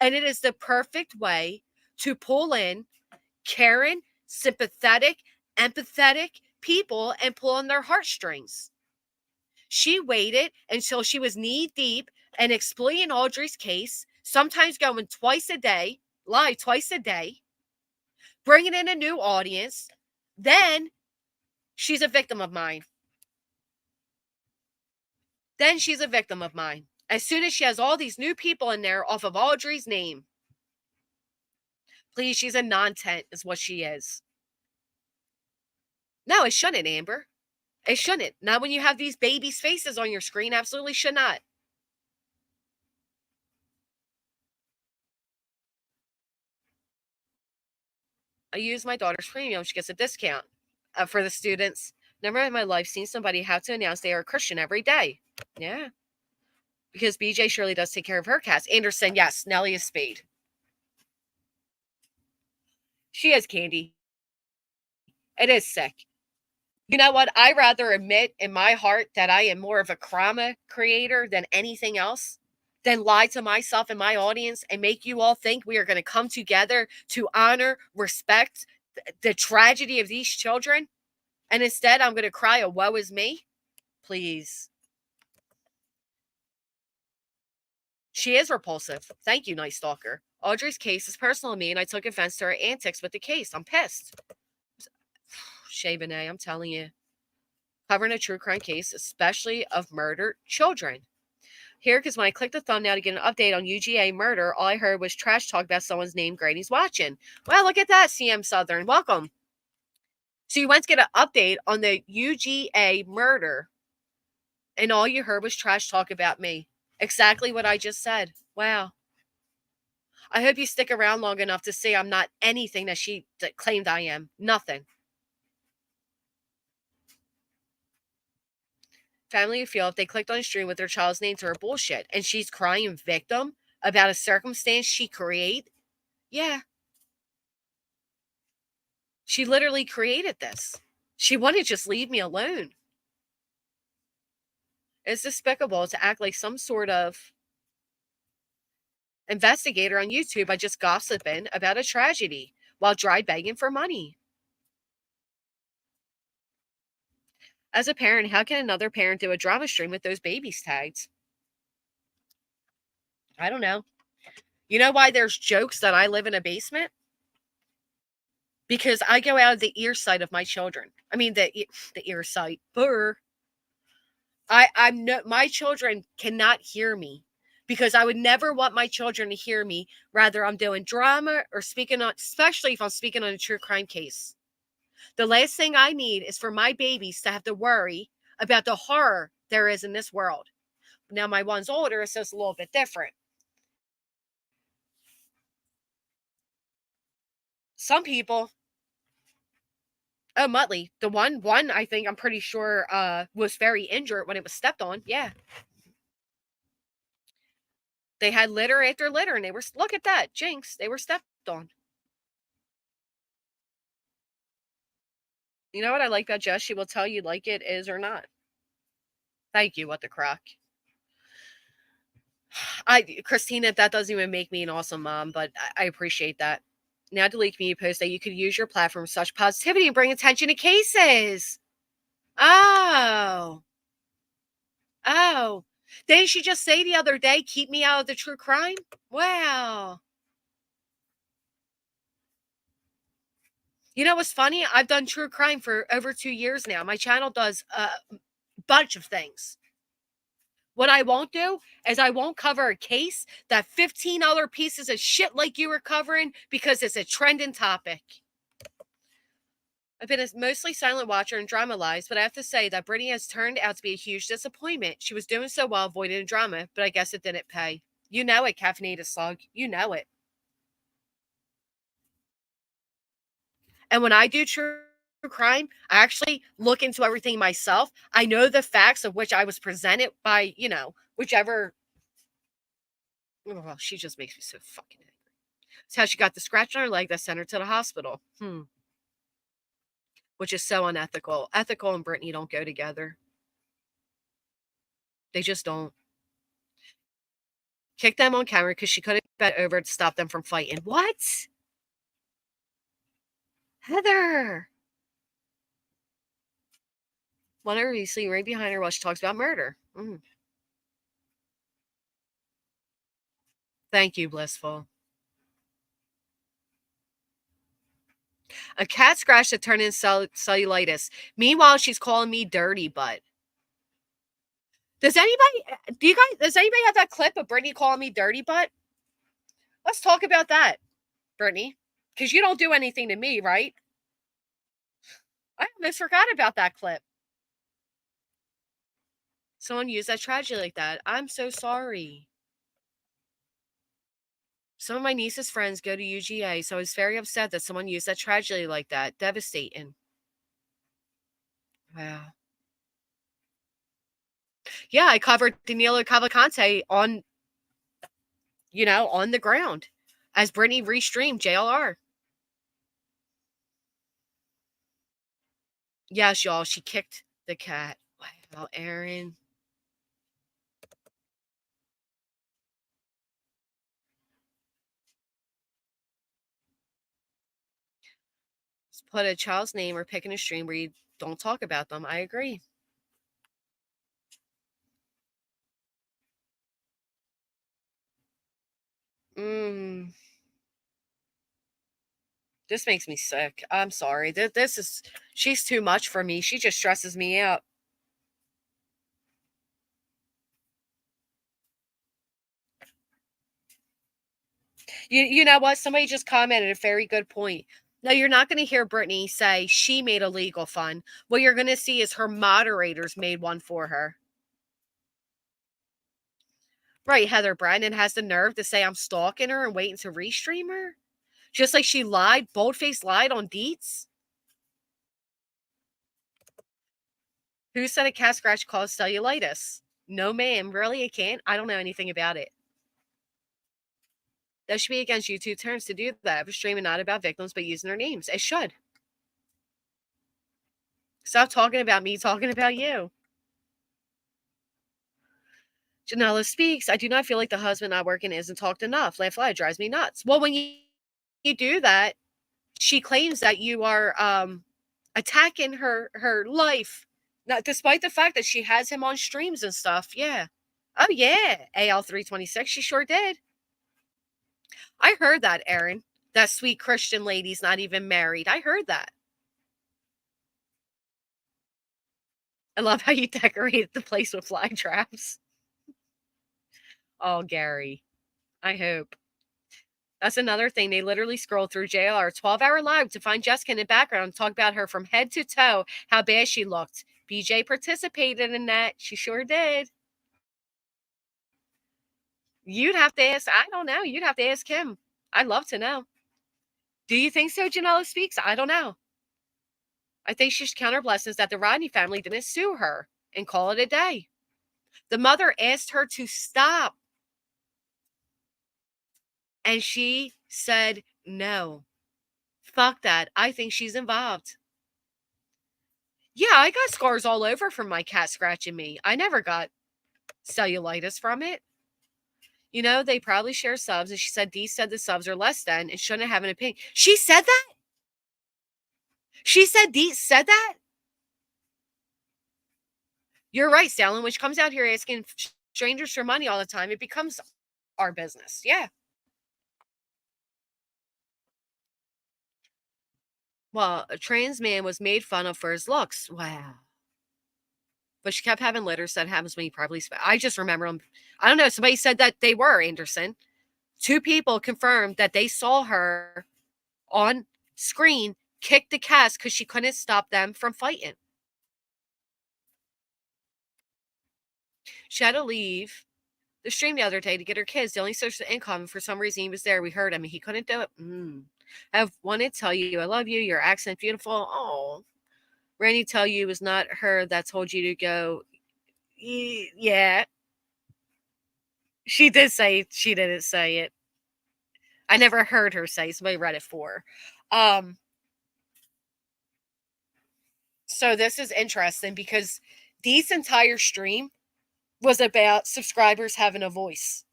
And it is the perfect way to pull in caring, sympathetic, empathetic people and pull on their heartstrings. She waited until she was knee deep and exploiting Audrey's case, sometimes going twice a day, bringing in a new audience. Then she's a victim of mine. As soon as she has all these new people in there off of Audrey's name. Please, she's a non-tent is what she is. No, it shouldn't, Amber. It shouldn't. Not when you have these babies' faces on your screen. Absolutely should not. I use my daughter's premium. She gets a discount for the students. Never in my life seen somebody have to announce they are a Christian every day. Yeah, because BJ surely does take care of her cats. Anderson, yes. Nellie is Spade. She is Candy. It is sick. You know what? I rather admit in my heart that I am more of a trauma creator than anything else, than lie to myself and my audience and make you all think we are going to come together to honor, respect the tragedy of these children. And instead, I'm going to cry a woe is me. Please. She is repulsive. Thank you, Night Stalker. Audrey's case is personal to me, and I took offense to her antics with the case. I'm pissed. Shay Benet, I'm telling you. Covering a true crime case, especially of murdered children. Here, because when I clicked the thumbnail to get an update on UGA murder, all I heard was trash talk about someone's name Grady's watching. Well, look at that, CM Southern. Welcome. So you went to get an update on the UGA murder, and all you heard was trash talk about me. Exactly what I just said. Wow. I hope you stick around long enough to see I'm not anything that she claimed I am. Nothing. Family would feel if they clicked on a stream with their child's name to her bullshit and she's crying victim about a circumstance she created. Yeah. She literally created this. She wanted to just leave me alone. It's despicable to act like some sort of investigator on YouTube by just gossiping about a tragedy while dry begging for money. As a parent, how can another parent do a drama stream with those babies tagged? I don't know. You know why there's jokes that I live in a basement? Because I go out of the ear sight of my children. I mean the ear sight. Burr. I'm no, my children cannot hear me because I would never want my children to hear me. Rather, I'm doing drama or speaking on, especially if I'm speaking on a true crime case. The last thing I need is for my babies to have to worry about the horror there is in this world. Now, my one's older, so it's a little bit different. Some people, oh, Muttley, the one I think I'm pretty sure was very injured when it was stepped on. Yeah. They had litter after litter, and they were, look at that, Jinx, they were stepped on. You know what I like about Jess? She will tell you like it is or not. Thank you, what the crock. Christina, that doesn't even make me an awesome mom, but I appreciate that. Now delete community post that you could use your platform with such positivity and bring attention to cases. Oh. Oh. Didn't she just say the other day, keep me out of the true crime? Wow. You know what's funny? I've done true crime for over 2 years now. My channel does a bunch of things. What I won't do is I won't cover a case that 15 other pieces of shit like you were covering because it's a trending topic. I've been a mostly silent watcher and drama lives, but I have to say that Brittany has turned out to be a huge disappointment. She was doing so well avoiding drama, but I guess it didn't pay. You know it, Caffeinated Slug. You know it. And when I do true crime, I actually look into everything myself. I know the facts of which I was presented by, whichever. Oh, she just makes me so fucking angry. It's how she got the scratch on her leg that sent her to the hospital. Which is so unethical. Ethical and Brittany don't go together. They just don't. Kick them on camera because she couldn't bet over to stop them from fighting. What? Heather. One her recently right behind her while she talks about murder. Thank you, Blissful. A cat scratch that turned into cellulitis. Meanwhile, she's calling me dirty butt. Does anybody have that clip of Brittany calling me dirty butt? Let's talk about that, Brittany. Because you don't do anything to me, right? I almost forgot about that clip. Someone used that tragedy like that. I'm so sorry. Some of my niece's friends go to UGA, so I was very upset that someone used that tragedy like that. Devastating. Wow. Yeah, I covered Danilo Cavalcante on, on the ground as Brittany restreamed JLR. Yes, y'all, she kicked the cat. Wow, Aaron. Just put a child's name or pick in a stream where you don't talk about them. I agree. Mm, this makes me sick. I'm sorry. She's too much for me. She just stresses me out. You know what? Somebody just commented a very good point. Now you're not going to hear Brittany say she made a legal fund. What you're going to see is her moderators made one for her. Right, Heather Brandon has the nerve to say I'm stalking her and waiting to restream her. Just like she lied, boldface lied on Deets. Who said a cat scratch caused cellulitis? No, ma'am. Really, it can't. I don't know anything about it. That should be against YouTube terms to do that. If streaming not about victims but using their names, it should. Stop talking about me, talking about you. Janella speaks. I do not feel like the husband not working isn't talked enough. Laugh Fly drives me nuts. Well, when you do that, she claims that you are attacking her life, not despite the fact that she has him on streams and stuff. Yeah. Oh yeah, AL326. She sure did. I heard that, Aaron. That sweet Christian lady's not even married. I heard that. I love how you decorated the place with fly traps. Oh, Gary. I hope. That's another thing. They literally scrolled through JLR 12-hour live to find Jessica in the background and talk about her from head to toe, how bad she looked. BJ participated in that. She sure did. You'd have to ask. I don't know. You'd have to ask him. I'd love to know. Do you think so, Janella speaks? I don't know. I think she should count her blessings that the Rodney family didn't sue her and call it a day. The mother asked her to stop, and she said no. Fuck that. I think she's involved. Yeah, I got scars all over from my cat scratching me. I never got cellulitis from it. They probably share subs, and she said Dee said the subs are less than and shouldn't have an opinion. She said that? She said Dee said that? You're right, Stalin. When she comes out here asking strangers for money all the time, it becomes our business. Yeah. Well, a trans man was made fun of for his looks. Wow. But she kept having litters. That happens when you probably. I just remember them. I don't know. Somebody said that they were Anderson. Two people confirmed that they saw her on screen kick the cast because she couldn't stop them from fighting. She had to leave the stream the other day to get her kids the only source of income. For some reason, he was there. We heard him. He couldn't do it. I wanted to tell you I love you. Your accent beautiful. Oh, Randy tell you it was not her that told you to go. Yeah, she did say she didn't say it. I never heard her say. Somebody read it for her. So this is interesting because Dee's entire stream was about subscribers having a voice.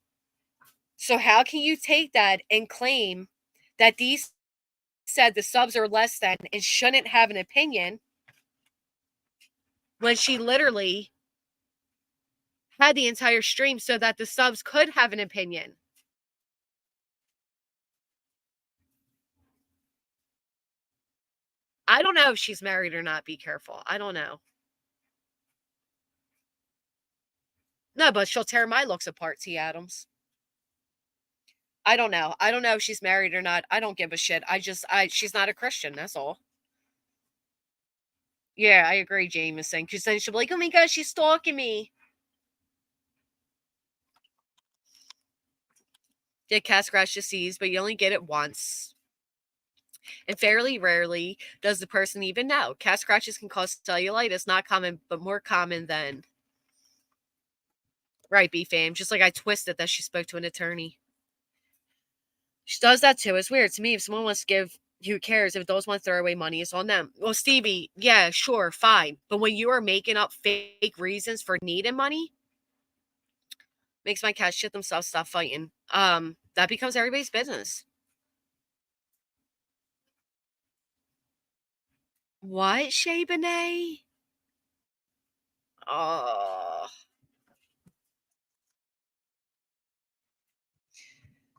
So how can you take that and claim that Dee said the subs are less than and shouldn't have an opinion when she literally had the entire stream so that the subs could have an opinion? I don't know if she's married or not. Be careful. I don't know. No, but she'll tear my looks apart, T. Adams. I don't know. I don't know if she's married or not. I don't give a shit. She's not a Christian. That's all. Yeah, I agree, Jameson. Because then she'll be like, oh my God, she's stalking me. Get cat scratch disease, but you only get it once. And fairly rarely does the person even know. Cat scratches can cause cellulitis, not common, but more common than. Right, B fam. Just like I twisted that she spoke to an attorney. She does that too. It's weird to me. If someone wants to give, who cares? If those want to throw away money, it's on them. Well, Stevie, yeah, sure, fine. But when you are making up fake reasons for needing money, makes my cat shit themselves stop fighting. That becomes everybody's business. What, Shay Benet? Oh,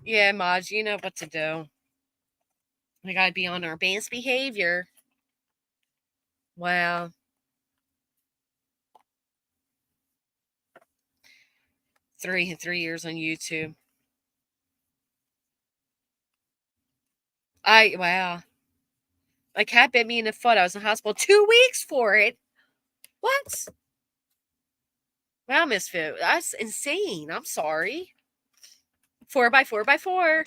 yeah, Maj, you know what to do. We gotta be on our best behavior. Wow. 3 years on YouTube. Wow. My cat bit me in the foot. I was in the hospital 2 weeks for it. What? Wow, Miss Fu. That's insane. I'm sorry. 4x4x4.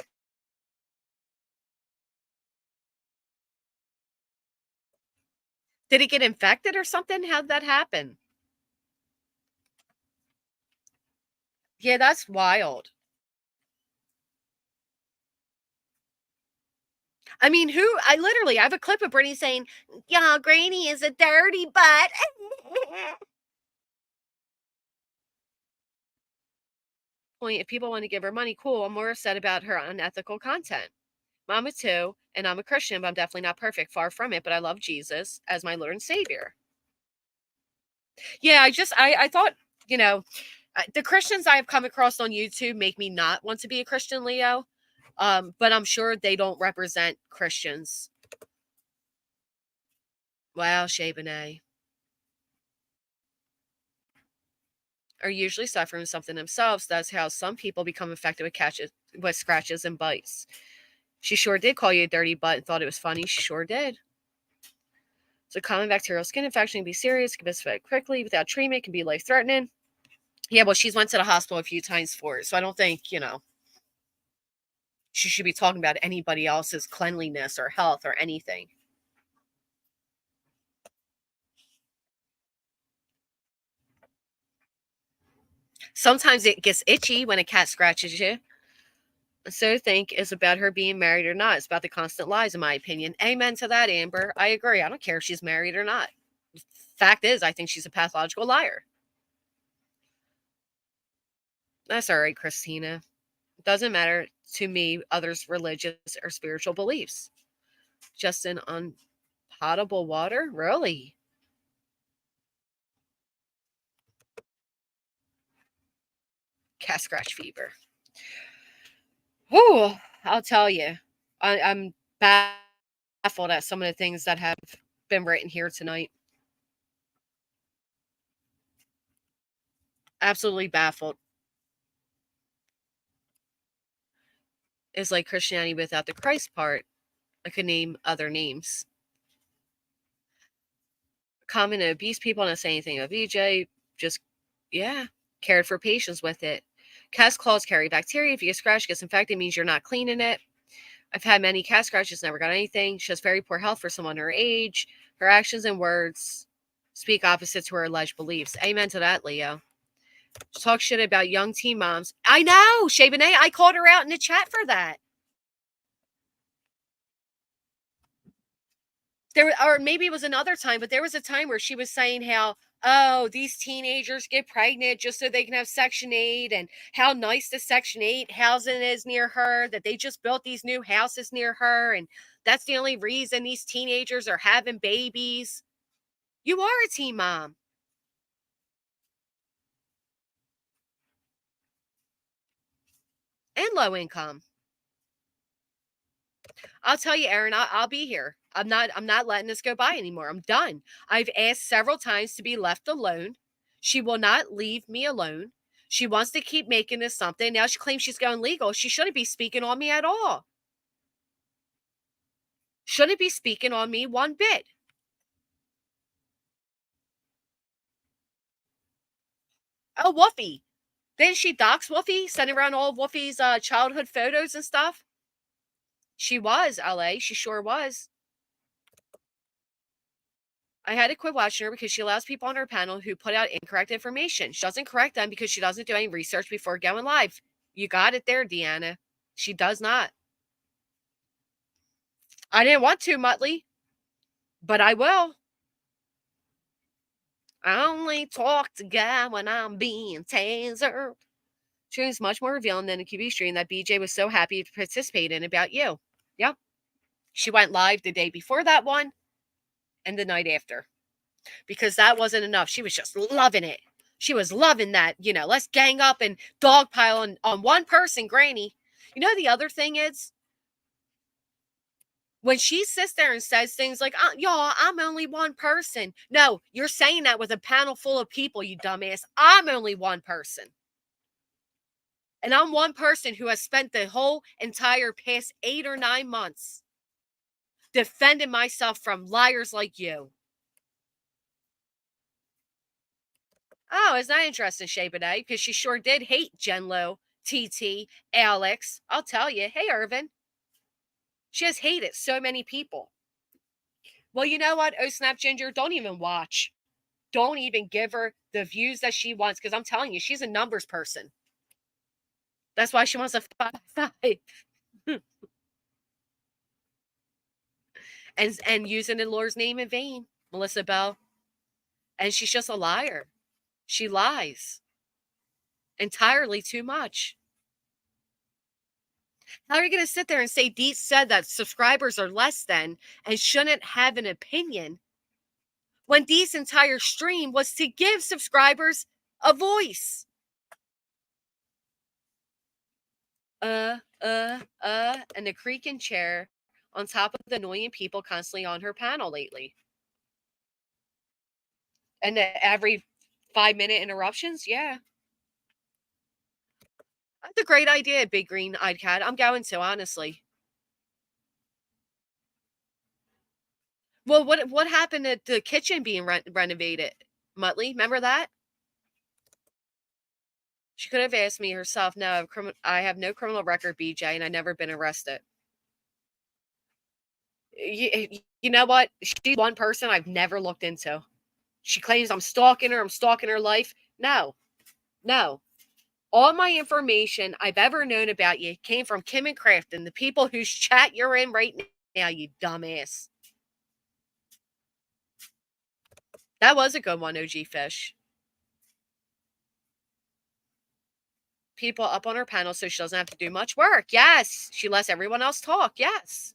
Did he get infected or something? How'd that happen? Yeah, that's wild. I mean, I have a clip of Brittany saying, yeah, Granny is a dirty butt. Point, if people want to give her money, cool. I'm more upset about her unethical content. Mama too, and I'm a Christian, but I'm definitely not perfect. Far from it, but I love Jesus as my Lord and Savior. Yeah, I thought, you know, the Christians I've come across on YouTube make me not want to be a Christian, Leo. But I'm sure they don't represent Christians. Wow, Shay Benet. Are usually suffering something themselves. That's how some people become infected with scratches and bites. She sure did call you a dirty butt and thought it was funny. She sure did. So common bacterial skin infection can be serious, can be spread quickly without treatment, can be life threatening. Yeah, well, she's went to the hospital a few times for it, so I don't think she should be talking about anybody else's cleanliness or health or anything. Sometimes it gets itchy when a cat scratches you. So think is about her being married or not. It's about the constant lies, in my opinion. Amen to that, Amber. I agree. I don't care if she's married or not. Fact is, I think she's a pathological liar. That's all right, Christina. It doesn't matter to me others' religious or spiritual beliefs. Just an unpotable water? Really? Cat scratch fever. Whew, I'll tell you. I'm baffled at some of the things that have been written here tonight. Absolutely baffled. It's like Christianity without the Christ part. I could name other names. Common to obese people, not saying anything about BJ. Just, yeah, cared for patients with it. Cat's claws carry bacteria. If you get scratched, gets infected, means you're not cleaning it. I've had many cat scratches, never got anything. She has very poor health for someone her age. Her actions and words speak opposite to her alleged beliefs. Amen to that, Leo. Talk shit about young teen moms. I know, Shay Benet. I called her out in the chat for that. There, or maybe it was another time, but there was a time where she was saying how, oh, these teenagers get pregnant just so they can have Section 8, and how nice the Section 8 housing is near her, that they just built these new houses near her, and that's the only reason these teenagers are having babies. You are a teen mom and low income. I'll tell you, Aaron, I'll be here. I'm not letting this go by anymore. I'm done. I've asked several times to be left alone. She will not leave me alone. She wants to keep making this something. Now she claims she's going legal. She shouldn't be speaking on me at all. Shouldn't be speaking on me one bit. Oh, Woofy. Didn't she dox Wolfie, sending around all of Wolfie's childhood photos and stuff? She was, LA. She sure was. I had to quit watching her because she allows people on her panel who put out incorrect information. She doesn't correct them because she doesn't do any research before going live. You got it there, Deanna. She does not. I didn't want to, Muttley, but I will. I only talk to God when I'm being tasered. Stream's much more revealing than the QB stream that BJ was so happy to participate in about you. Yep. She went live the day before that one and the night after because that wasn't enough. She was just loving it. She was loving that, let's gang up and dogpile on one person, Granny. The other thing is, when she sits there and says things like, y'all, I'm only one person. No, you're saying that with a panel full of people, you dumbass. I'm only one person. And I'm one person who has spent the whole entire past 8 or 9 months defending myself from liars like you. Oh, isn't that interesting, Shay Bidet? Because she sure did hate Jenlo, TT, Alex. I'll tell you. Hey, Irvin. She has hated so many people. Well, you know what? Oh, Snap Ginger, don't even watch. Don't even give her the views that she wants, because I'm telling you, she's a numbers person. That's why she wants a 5. and using the Lord's name in vain, Melissa Bell. And she's just a liar. She lies entirely too much. How are you going to sit there and say Deet said that subscribers are less than and shouldn't have an opinion when Deet's entire stream was to give subscribers a voice? And the creaking chair on top of the annoying people constantly on her panel lately. And every 5-minute interruptions, yeah. That's a great idea, Big Green Eyed Cat. I'm going to, honestly. Well, what happened to the kitchen being renovated, Muttley? Remember that? She could have asked me herself. No, I have no criminal record, BJ, and I've never been arrested. You know what? She's one person I've never looked into. She claims I'm stalking her. I'm stalking her life. No. All my information I've ever known about you came from Kim and Crafton, the people whose chat you're in right now, you dumbass. That was a good one, OG Fish. People up on her panel so she doesn't have to do much work. Yes. She lets everyone else talk. Yes.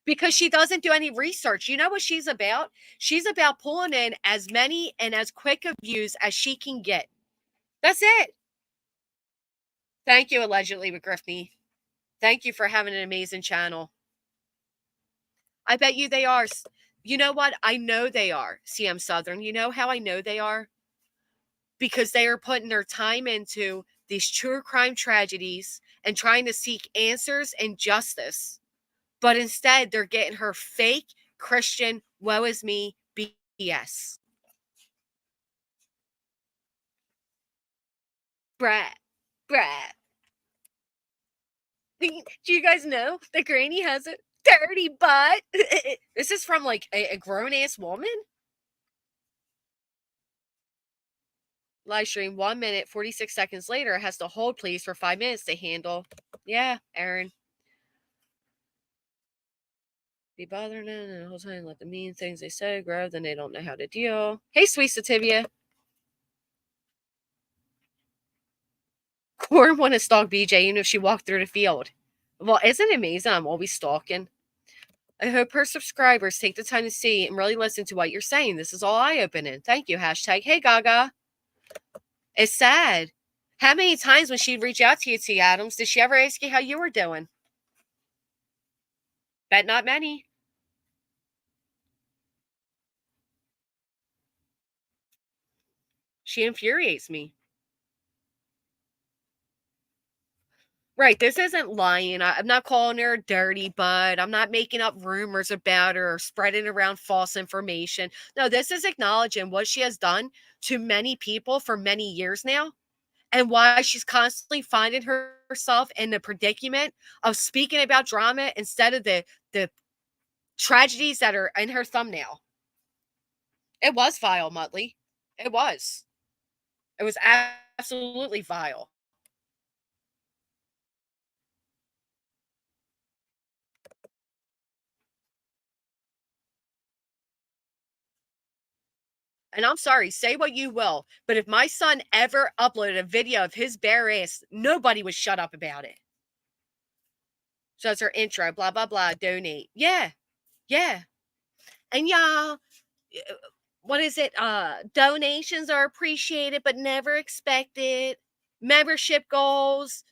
Because she doesn't do any research. You know what she's about? She's about pulling in as many and as quick of views as she can get. That's it. Thank you, allegedly, with Griffney. Thank you for having an amazing channel. I bet you they are. You know what? I know they are, CM Southern. You know how I know they are? Because they are putting their time into these true crime tragedies and trying to seek answers and justice. But instead, they're getting her fake Christian, woe is me, BS. Brat. Do you guys know that Granny has a dirty butt? This is from like a grown-ass woman? Live stream 1 minute, 46 seconds later, has to hold please for 5 minutes to handle. Yeah, Aaron. Be bothering them and the whole time let the mean things they say grow, then they don't know how to deal. Hey, sweet Sativia. Corn want to stalk BJ even if she walked through the field. Well, isn't it amazing? I'm always stalking. I hope her subscribers take the time to see and really listen to what you're saying. This is all eye-opening. Thank you. Hashtag, hey, Gaga. It's sad. How many times when she'd reach out to you, T. Adams, did she ever ask you how you were doing? Bet not many. She infuriates me. Right, this isn't lying. I'm not calling her a dirty butt. I'm not making up rumors about her or spreading around false information. No, this is acknowledging what she has done to many people for many years now and why she's constantly finding herself in the predicament of speaking about drama instead of the tragedies that are in her thumbnail. It was vile, Muttley. It was. It was absolutely vile. And I'm sorry, say what you will, but if my son ever uploaded a video of his bare ass, nobody would shut up about it. So that's her intro, blah, blah, blah, donate. Yeah, yeah. And y'all, what is it? Donations are appreciated but never expected. Membership goals,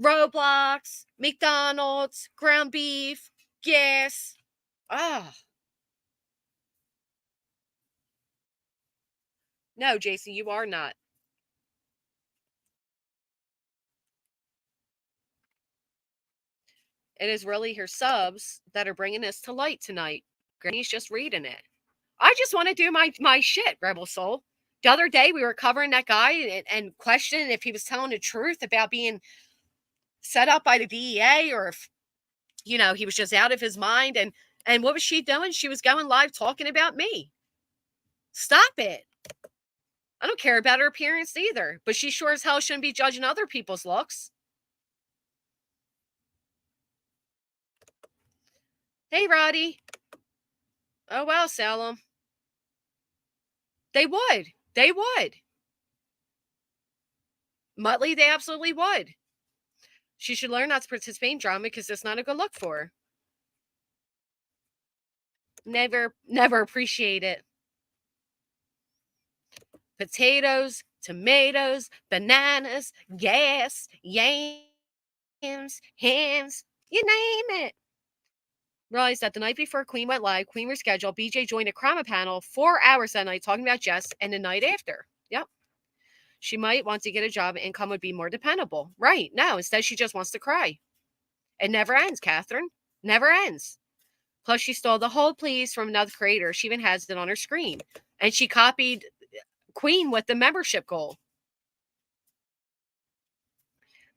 Roblox, McDonald's, ground beef, gas. Ah, no, Jason, you are not. It is really her subs that are bringing this to light tonight. Granny's just reading it. I just want to do my shit, Rebel Soul. The other day we were covering that guy and questioning if he was telling the truth about being set up by the DEA or if he was just out of his mind. And what was she doing? She was going live talking about me. Stop it. I don't care about her appearance either, but she sure as hell shouldn't be judging other people's looks. Hey, Roddy. Oh, well, Salem. They would. They would. Muttley, they absolutely would. She should learn not to participate in drama because it's not a good look for her. Never appreciate it. Potatoes, tomatoes, bananas, gas, yams, hams, you name it. Realized that the night before Queen went live, Queen rescheduled, BJ joined a crime panel 4 hours that night talking about Jess and the night after. Yep. She might want to get a job. Income would be more dependable. Right. No, instead she just wants to cry. It never ends, Catherine. Never ends. Plus, she stole the hold please from another creator. She even has it on her screen. And she copied Queen with the membership goal.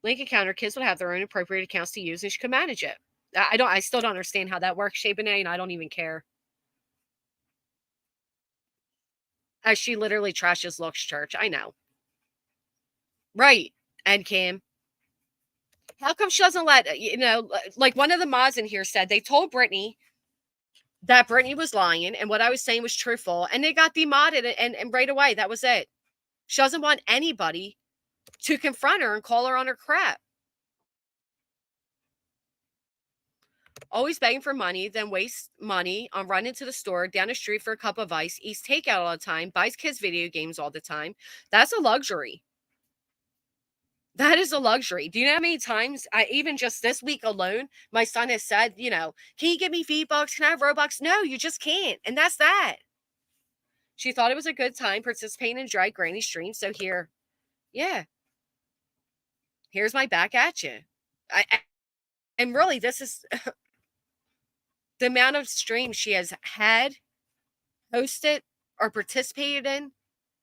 Link account, her kids would have their own appropriate accounts to use and she could manage it. I still don't understand how that works, Shay Benet, and I don't even care. As she literally trashes Looks Church. I know. Right. And Kim. How come she doesn't let, like one of the mods in here said they told Brittany that Brittany was lying and what I was saying was truthful, and they got demodded and right away. That was it. She doesn't want anybody to confront her and call her on her crap. Always begging for money, then waste money on running to the store down the street for a cup of ice, eats takeout all the time, buys kids video games all the time. That's a luxury. That is a luxury. Do you know how many times even just this week alone, my son has said, can you give me V-Bucks? Can I have Robux? No, you just can't. And that's that. She thought it was a good time participating in Dry Granny stream. So here's my back at you. And really, this is the amount of streams she has had, hosted, or participated in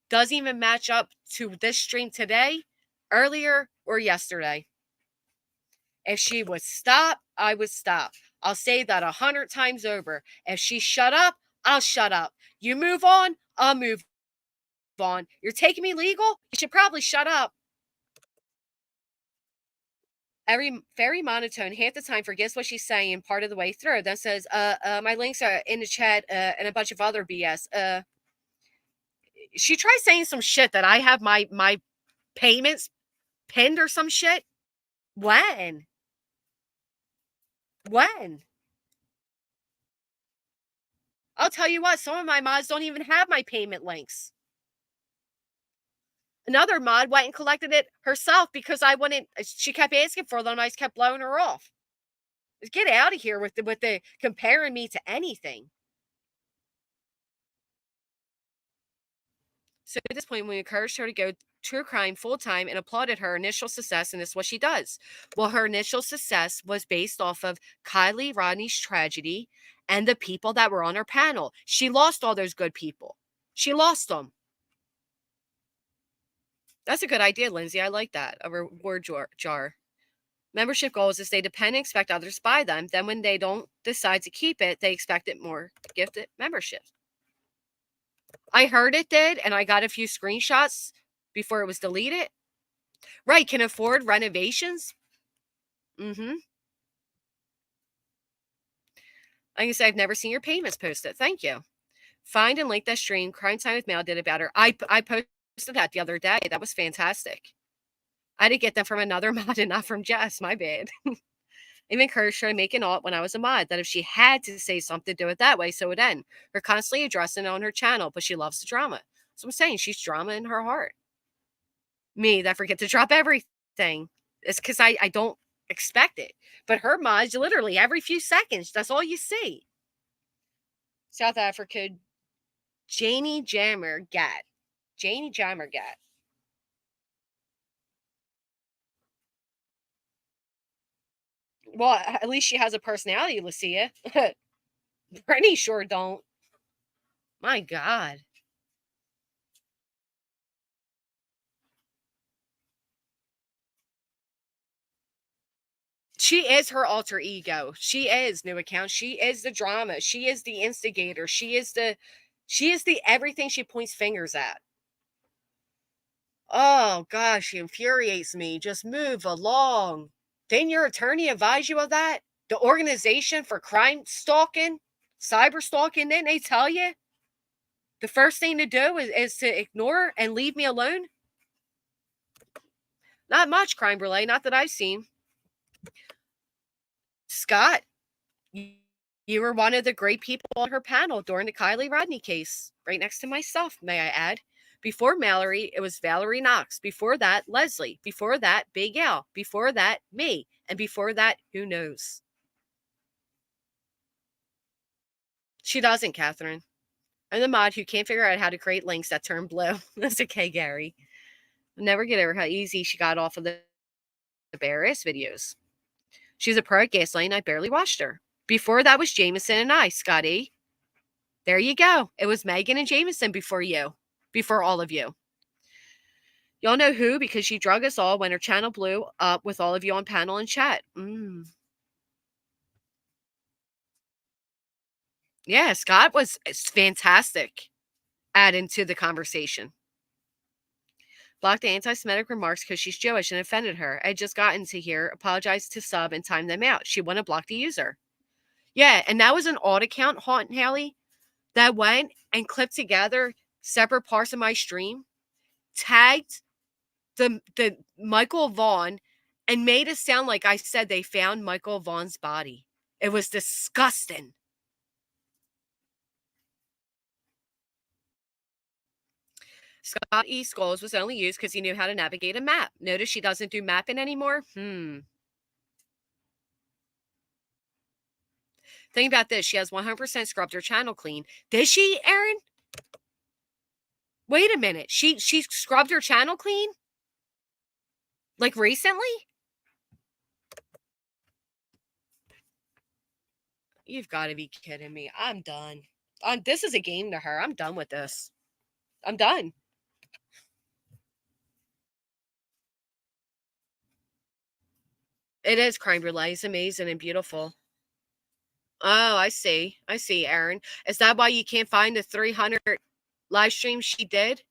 doesn't even match up to this stream today, earlier, or yesterday. If she would stop, I would stop. I'll say that 100 times over. If she shut up, I'll shut up. You move on, I'll move on. You're taking me legal? You should probably shut up. Very monotone. Half the time forgets what she's saying part of the way through. Then says, my links are in the chat, and a bunch of other BS. She tries saying some shit that I have my payments pinned or some shit. When? I'll tell you what, some of my mods don't even have my payment links. Another mod went and collected it herself because I wouldn't. She kept asking for them, and I just kept blowing her off. Get out of here with the comparing me to anything. So at this point, we encouraged her to go true crime full time and applauded her initial success, and this is what she does. Well, her initial success was based off of Kylie Rodney's tragedy and the people that were on her panel. She lost all those good people. She lost them. That's a good idea, Lindsay. I like that. A reward jar. Membership goals is they depend and expect others to buy them. Then when they don't decide to keep it, they expect it more. Gift it membership. I heard it did, and I got a few screenshots before it was deleted. Right, can afford renovations. Mm-hmm. I can say I've never seen your payments posted. Thank you. Find and link that stream. Crime Time with Mail did it better. I posted that the other day. That was fantastic. I had to get them from another mod and not from Jess. My bad. Even encouraged her to make an alt when I was a mod that if she had to say something, do it that way, so it end. Her constantly addressing it on her channel, but she loves the drama. So I'm saying she's drama in her heart. Me that forget to drop everything. It's because I don't expect it. But her mods literally every few seconds. That's all you see. South Africa, Janie Jammer Gat. Janie Jammer Gat. Well, at least she has a personality, Lucia. Brittany sure don't. My God. She is her alter ego. She is new account. She is the drama. She is the instigator. She is the everything she points fingers at. Oh gosh, she infuriates me. Just move along. Didn't your attorney advise you of that? The organization for crime stalking, cyber stalking, didn't they tell you? The first thing to do is to ignore and leave me alone? Not much, crime relay, not that I've seen. Scott, you were one of the great people on her panel during the Kylie Rodney case, right next to myself, may I add. Before Mallory, it was Valerie Knox. Before that, Leslie. Before that, Big Al. Before that, me. And before that, who knows? She doesn't, Catherine. I'm the mod who can't figure out how to create links that turn blue. That's okay, Gary. I'll never get over how easy she got off of the Barris videos. She's a pro at gaslighting. I barely watched her. Before that was Jameson and I, Scotty. There you go. It was Megan and Jameson before you. Before all of you. Y'all know who because she drug us all when her channel blew up with all of you on panel and chat. Yeah, Scott was fantastic adding to the conversation. Blocked the anti-Semitic remarks because she's Jewish and offended her. I had just gotten to here, apologized to sub and timed them out. She wouldn't block the user. Yeah, and that was an odd account, Haunt Haley, that went and clipped together separate parts of my stream, tagged the Michael Vaughn, and made it sound like I said they found Michael Vaughn's body. It was disgusting. Scott E. Scholes was only used because he knew how to navigate a map. Notice she doesn't do mapping anymore? Think about this. She has 100% scrubbed her channel clean. Did she, Aaron? Wait a minute. She scrubbed her channel clean? Like recently? You've got to be kidding me. I'm done. This is a game to her. I'm done with this. I'm done. It is crime relay. It's amazing and beautiful. Oh, I see. I see, Aaron. Is that why you can't find the 300 live streams she did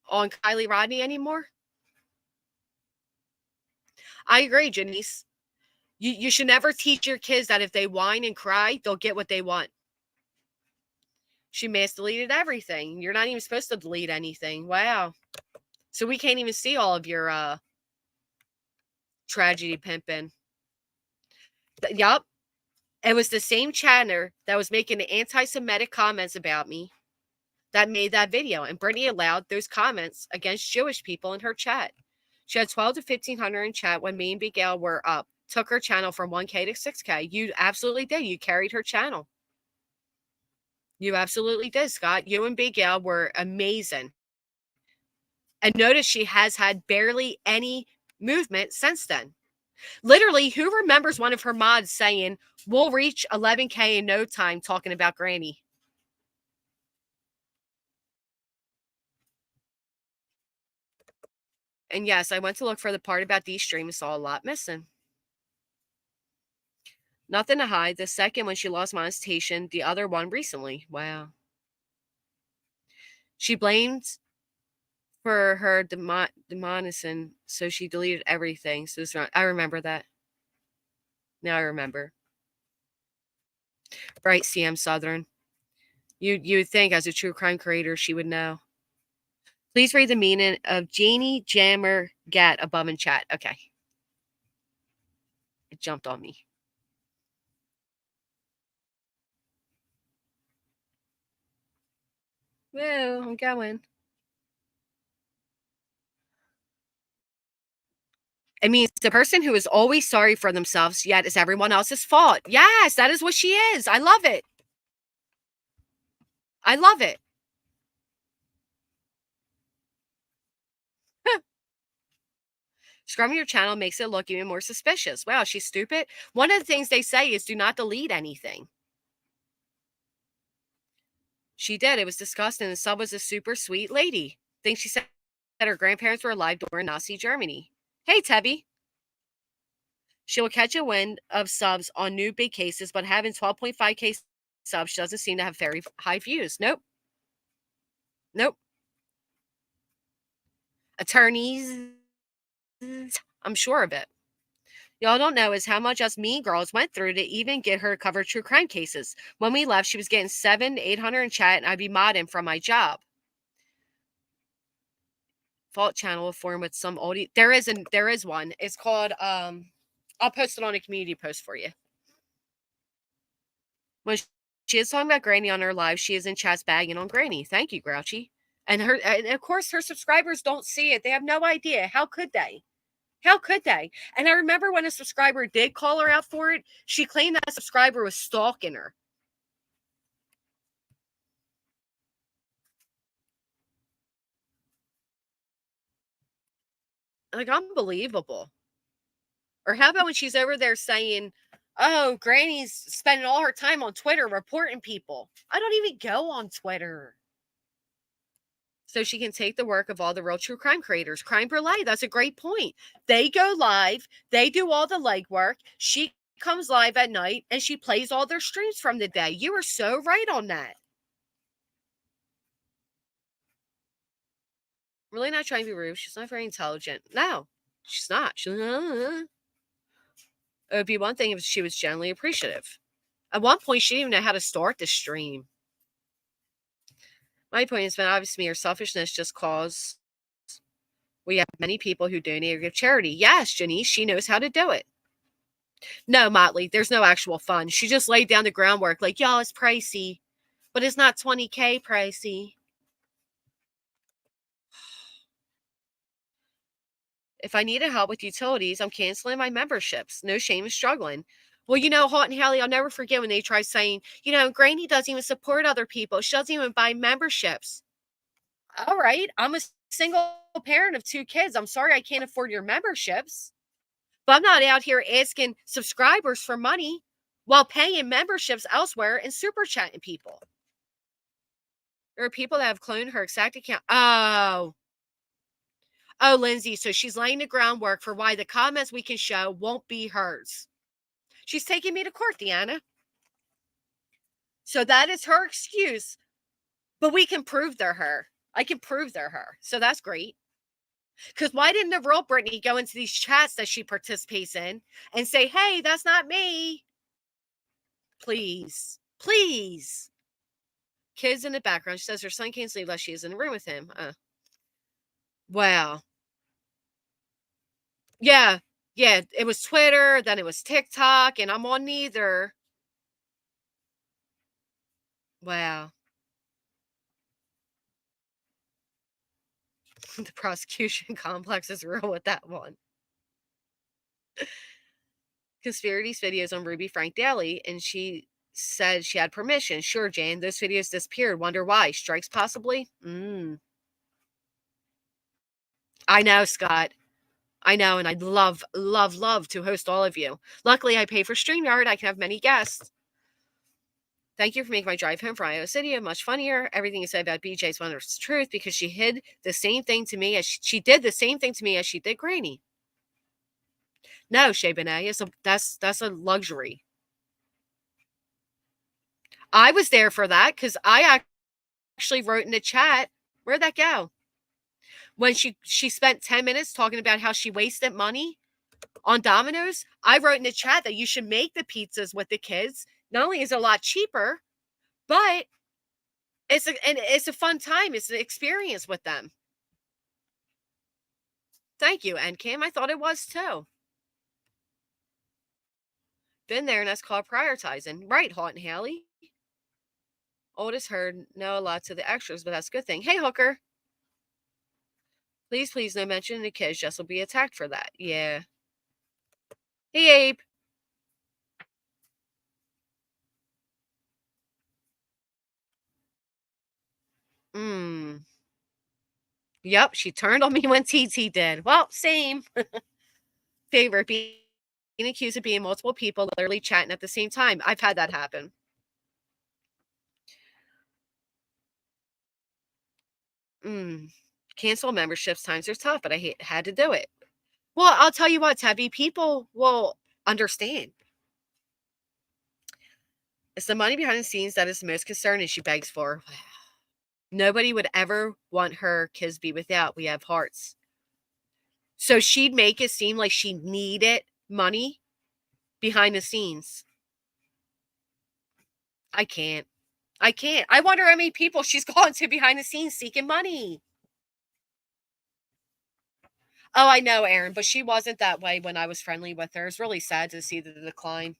on Kylie Rodney anymore? I agree, Janice. You should never teach your kids that if they whine and cry, they'll get what they want. She mass deleted everything. You're not even supposed to delete anything. Wow. So we can't even see all of your tragedy pimping. Yup. It was the same chatter that was making the anti-Semitic comments about me that made that video. And Brittany allowed those comments against Jewish people in her chat. She had 12 to 1,500 in chat when me and Big Al were up. Took her channel from 1K to 6K. You absolutely did. You carried her channel. You absolutely did, Scott. You and Big Al were amazing. And notice she has had barely any movement since then. Literally, who remembers one of her mods saying, we'll reach 11K in no time talking about Granny? And yes, I went to look for the part about de-stream and saw a lot missing. Nothing to hide. The second when she lost monetization, the other one recently. Wow. She blamed for her demonicin, so she deleted everything. So I remember that. Now I remember. Right, CM Southern. You would think as a true crime creator she would know. Please read the meaning of Janie Jammer Gat above in chat. Okay. It jumped on me. Whoa, I'm going. It means the person who is always sorry for themselves, yet is everyone else's fault. Yes, that is what she is. I love it. I love it. Scrubbing your channel makes it look even more suspicious. Wow, she's stupid. One of the things they say is do not delete anything. She did. It was disgusting. The sub was a super sweet lady. I think she said that her grandparents were alive during Nazi Germany. Hey, Tebby. She will catch a wind of subs on new big cases, but having 12.5K subs doesn't seem to have very high views. Nope. Nope. Attorneys, I'm sure of it. Y'all don't know is how much us mean girls went through to even get her to cover true crime cases. When we left, she was getting 700 to 800 in chat, and I'd be modding from my job. Fault channel will form with some oldie. There is one. It's called I'll post it on a community post for you. When she is talking about Granny on her live, she is in chat's bagging on Granny. Thank you, Grouchy. And of course her subscribers don't see it. They have no idea. How could they? How could they? And I remember when a subscriber did call her out for it, she claimed that a subscriber was stalking her. Like, unbelievable. Or how about when she's over there saying, oh, Granny's spending all her time on Twitter reporting people. I don't even go on Twitter. So she can take the work of all the real true crime creators. Crime Brulee, that's a great point. They go live, they do all the legwork. She comes live at night and she plays all their streams from the day. You are so right on that. Really not trying to be rude. She's not very intelligent. No, she's not. It would be one thing if she was generally appreciative. At one point, she didn't even know how to start the stream. My point has been obvious to me, her selfishness just cause we have many people who donate or give charity. Yes, Janice, she knows how to do it. No, Motley, there's no actual fun. She just laid down the groundwork like, y'all, it's pricey, but it's not 20K pricey. If I needed help with utilities, I'm canceling my memberships. No shame in struggling. Well, Hot and Hallie, I'll never forget when they tried saying, Granny doesn't even support other people. She doesn't even buy memberships. All right, I'm a single parent of 2 kids. I'm sorry I can't afford your memberships. But I'm not out here asking subscribers for money while paying memberships elsewhere and super chatting people. There are people that have cloned her exact account. Oh, Lindsay, so she's laying the groundwork for why the comments we can show won't be hers. She's taking me to court, Deanna. So that is her excuse. But we can prove they're her. I can prove they're her. So that's great. Because why didn't the real Brittany go into these chats that she participates in and say, hey, that's not me? Please. Please. Kids in the background. She says her son can't sleep unless she is in the room with him. Wow. Yeah. Yeah. It was Twitter. Then it was TikTok. And I'm on neither. Wow. The prosecution complex is real with that one. Conspiracies videos on Ruby Frank Daly, and she said she had permission. Sure, Jane, those videos disappeared. Wonder why? Strikes possibly? I know, Scott. I know, and I'd love, love, love to host all of you. Luckily, I pay for StreamYard. I can have many guests. Thank you for making my drive home from Iowa City much funnier. Everything you said about BJ is 100% truth because she hid the same thing to me as she did the same thing to me as she did Granny. No, Shay Benet, that's a luxury. I was there for that because I actually wrote in the chat. Where'd that go? When she spent 10 minutes talking about how she wasted money on Domino's, I wrote in the chat that you should make the pizzas with the kids. Not only is it a lot cheaper, but it's a fun time. It's an experience with them. Thank you, NCAM. I thought it was too. Been there, and that's called prioritizing. Right, Haught and Haley. Oldest heard know a lot to the extras, but that's a good thing. Hey, Hooker. Please, no mention the kids. Jess will be attacked for that. Yeah. Hey, Abe. Yep, she turned on me when TT did. Well, same. Favorite, being accused of being multiple people literally chatting at the same time. I've had that happen. Cancel memberships times are tough, but I had to do it. Well, I'll tell you what, Tabby, people will understand. It's the money behind the scenes that is the most concerning she begs for. Nobody would ever want her kids be without. We have hearts. So she'd make it seem like she needed money behind the scenes. I can't. I wonder how many people she's gone to behind the scenes seeking money. Oh, I know, Aaron, but she wasn't that way when I was friendly with her. It's really sad to see the decline.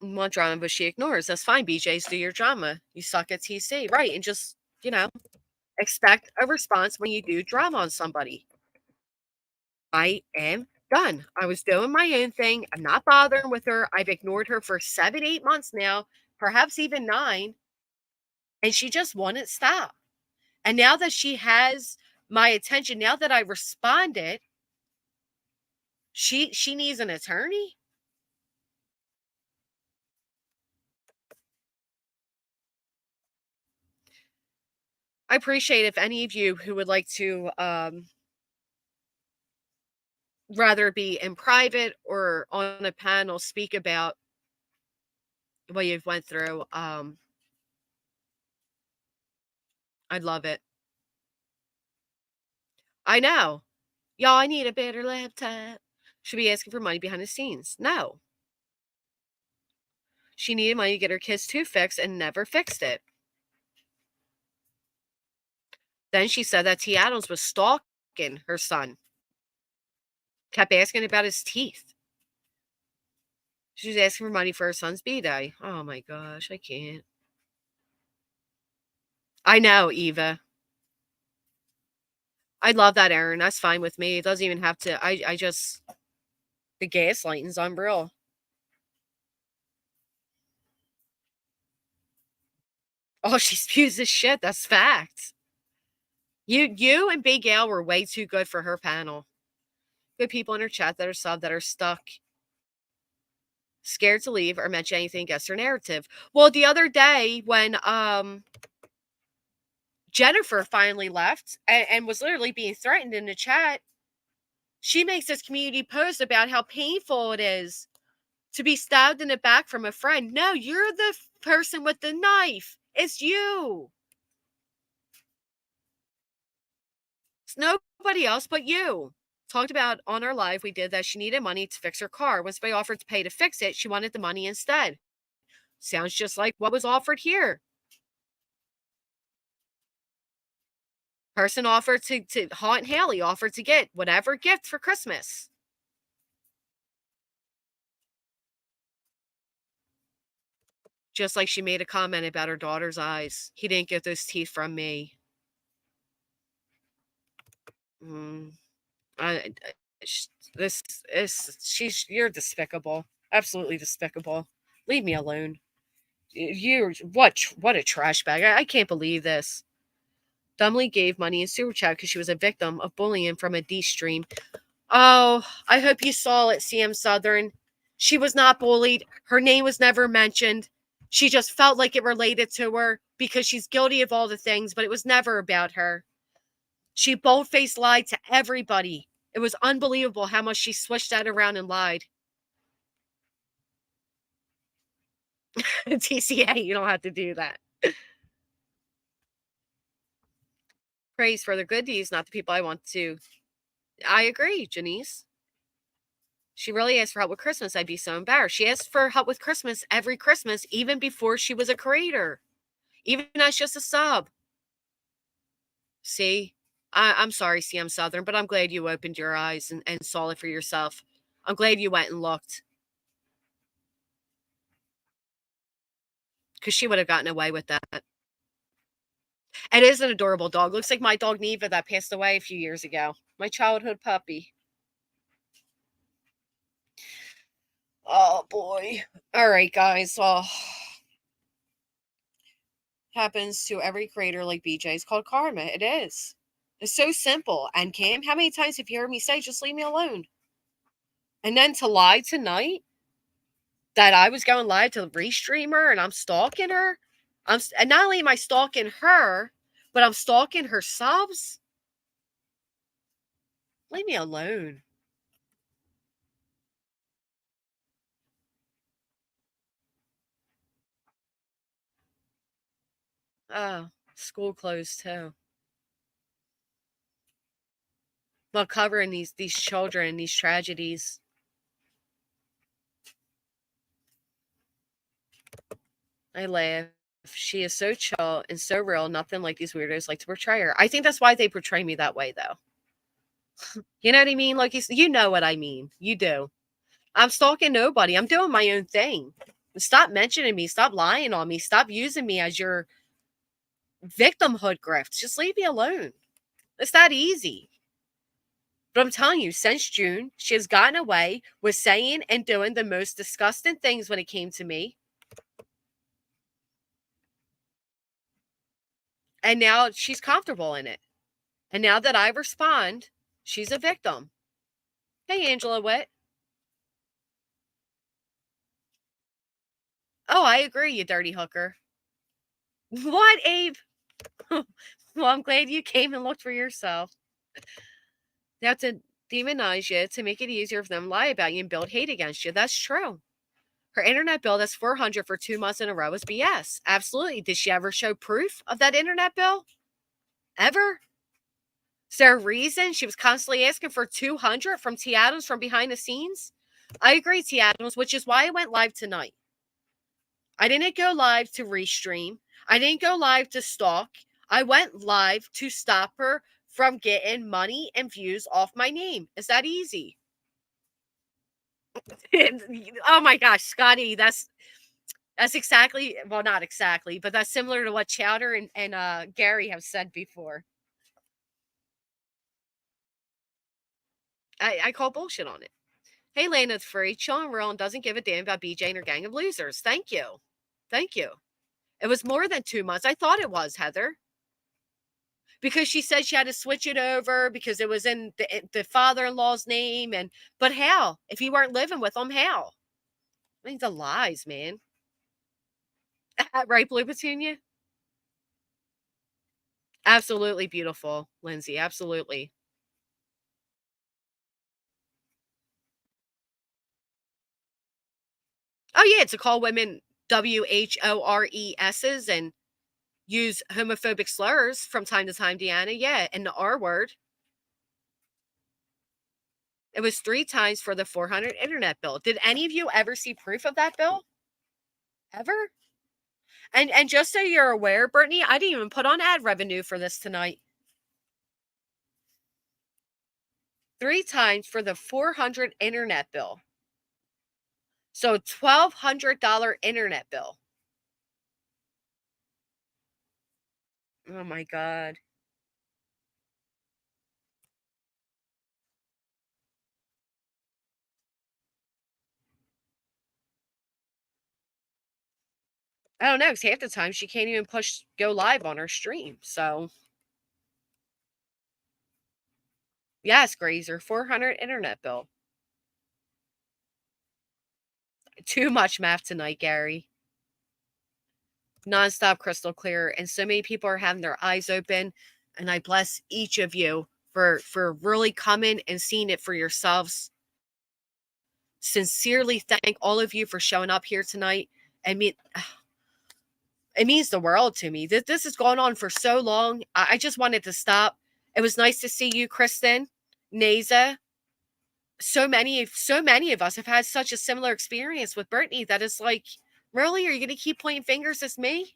Want drama, but she ignores. That's fine, BJs. Do your drama. You suck at TC. Right. And just, expect a response when you do drama on somebody. I am done. I was doing my own thing. I'm not bothering with her. I've ignored her for 7, 8 months now, perhaps even 9. And she just wouldn't stop. And now that she has my attention, now that I responded, she needs an attorney. I appreciate if any of you who would like to rather be in private or on a panel speak about what you've went through. I'd love it. I know. Y'all, I need a better laptop. Should be asking for money behind the scenes. No. She needed money to get her kid's tooth fixed and never fixed it. Then she said that T. Adams was stalking her son. Kept asking about his teeth. She was asking for money for her son's B-Day. Oh my gosh, I can't. I know, Eva. I love that, Aaron. That's fine with me. It doesn't even have to. I just. The gaslighting's unreal. Oh, she spews this shit. That's fact. You and Big Al were way too good for her panel. Good people in her chat that are sub that are stuck, scared to leave or mention anything against her narrative. Well, the other day when Jennifer finally left and was literally being threatened in the chat, she makes this community post about how painful it is to be stabbed in the back from a friend. No, you're the person with the knife. It's you. It's nobody else but you. Talked about on our live we did that she needed money to fix her car. When somebody offered to pay to fix it, she wanted the money instead. Sounds just like what was offered here. Person offered to Haunt Haley offered to get whatever gift for Christmas. Just like she made a comment about her daughter's eyes. He didn't get those teeth from me. You're despicable. Absolutely despicable. Leave me alone. You're what a trash bag. I can't believe this. Dumbly gave money in super chat because she was a victim of bullying from a D stream. Oh, I hope you saw it, CM Southern. She was not bullied. Her name was never mentioned. She just felt like it related to her because she's guilty of all the things, but it was never about her. She bold-faced lied to everybody. It was unbelievable how much she switched that around and lied. TCA, you don't have to do that. Praise for the good deeds, not the people I want to. I agree, Janice. She really asked for help with Christmas. I'd be so embarrassed. She asked for help with Christmas every Christmas, even before she was a creator, even as just a sub. See, I'm sorry, CM Southern, but I'm glad you opened your eyes and saw it for yourself. I'm glad you went and looked because she would have gotten away with that. It is an adorable dog. Looks like my dog Neva that passed away a few years ago. My childhood puppy. Oh boy. All right, guys. Well, happens to every creator like BJ. It's called karma. It is. It's so simple. And Cam, how many times have you heard me say, just leave me alone? And then to lie tonight that I was going live to restream her and I'm stalking her. And not only am I stalking her, but I'm stalking her subs. Leave me alone. Oh, school closed too. Well, covering these children, these tragedies. I laugh. She is so chill and so real, nothing like these weirdos like to portray her. I think that's why they portray me that way, though. You know what I mean? Like you know what I mean. You do. I'm stalking nobody. I'm doing my own thing. Stop mentioning me. Stop lying on me. Stop using me as your victimhood grifts. Just leave me alone. It's that easy. But I'm telling you, since June, she has gotten away with saying and doing the most disgusting things when it came to me. And now she's comfortable in it. And now that I respond, she's a victim. Hey, Angela Witt. Oh, I agree, you dirty hooker. What, Abe? Well, I'm glad you came and looked for yourself. They have to demonize you to make it easier for them to lie about you and build hate against you. That's true. Her internet bill that's $400 for 2 months in a row is BS. Absolutely. Did she ever show proof of that internet bill? Ever? Is there a reason she was constantly asking for 200 from T. Adams from behind the scenes? I agree, T. Adams, which is why I went live tonight. I didn't go live to restream. I didn't go live to stalk. I went live to stop her from getting money and views off my name. Is that easy? Oh my gosh, Scotty, that's exactly, well, not exactly, but that's similar to what Chowder and Gary have said before. I call bullshit on it. Hey, Lana's free, chilling real, and doesn't give a damn about BJ and her gang of losers. Thank you. Thank you. It was more than 2 months. I thought it was, Heather. Because she said she had to switch it over because it was in the father-in-law's name. But how? If you weren't living with them, how? I mean, the lies, man. Right, Blue Petunia? Absolutely beautiful, Lindsay. Absolutely. Oh, yeah, to call women WHORESs and use homophobic slurs from time to time, Deanna. Yeah, and the R word. It was 3 times for the 400 internet bill. Did any of you ever see proof of that bill? Ever? And just so you're aware, Brittany, I didn't even put on ad revenue for this tonight. 3 times for the 400 internet bill. So $1,200 internet bill. Oh my God. I don't know, because half the time she can't even push go live on her stream. So yes, Grazer, 400 internet bill. Too much math tonight, Gary. Nonstop crystal clear. And so many people are having their eyes open. And I bless each of you for really coming and seeing it for yourselves. Sincerely thank all of you for showing up here tonight. I mean, it means the world to me. This has gone on for so long. I just wanted to stop. It was nice to see you, Kristen, Naza. So many of us have had such a similar experience with Brittany that it's like, really, are you going to keep pointing fingers at me?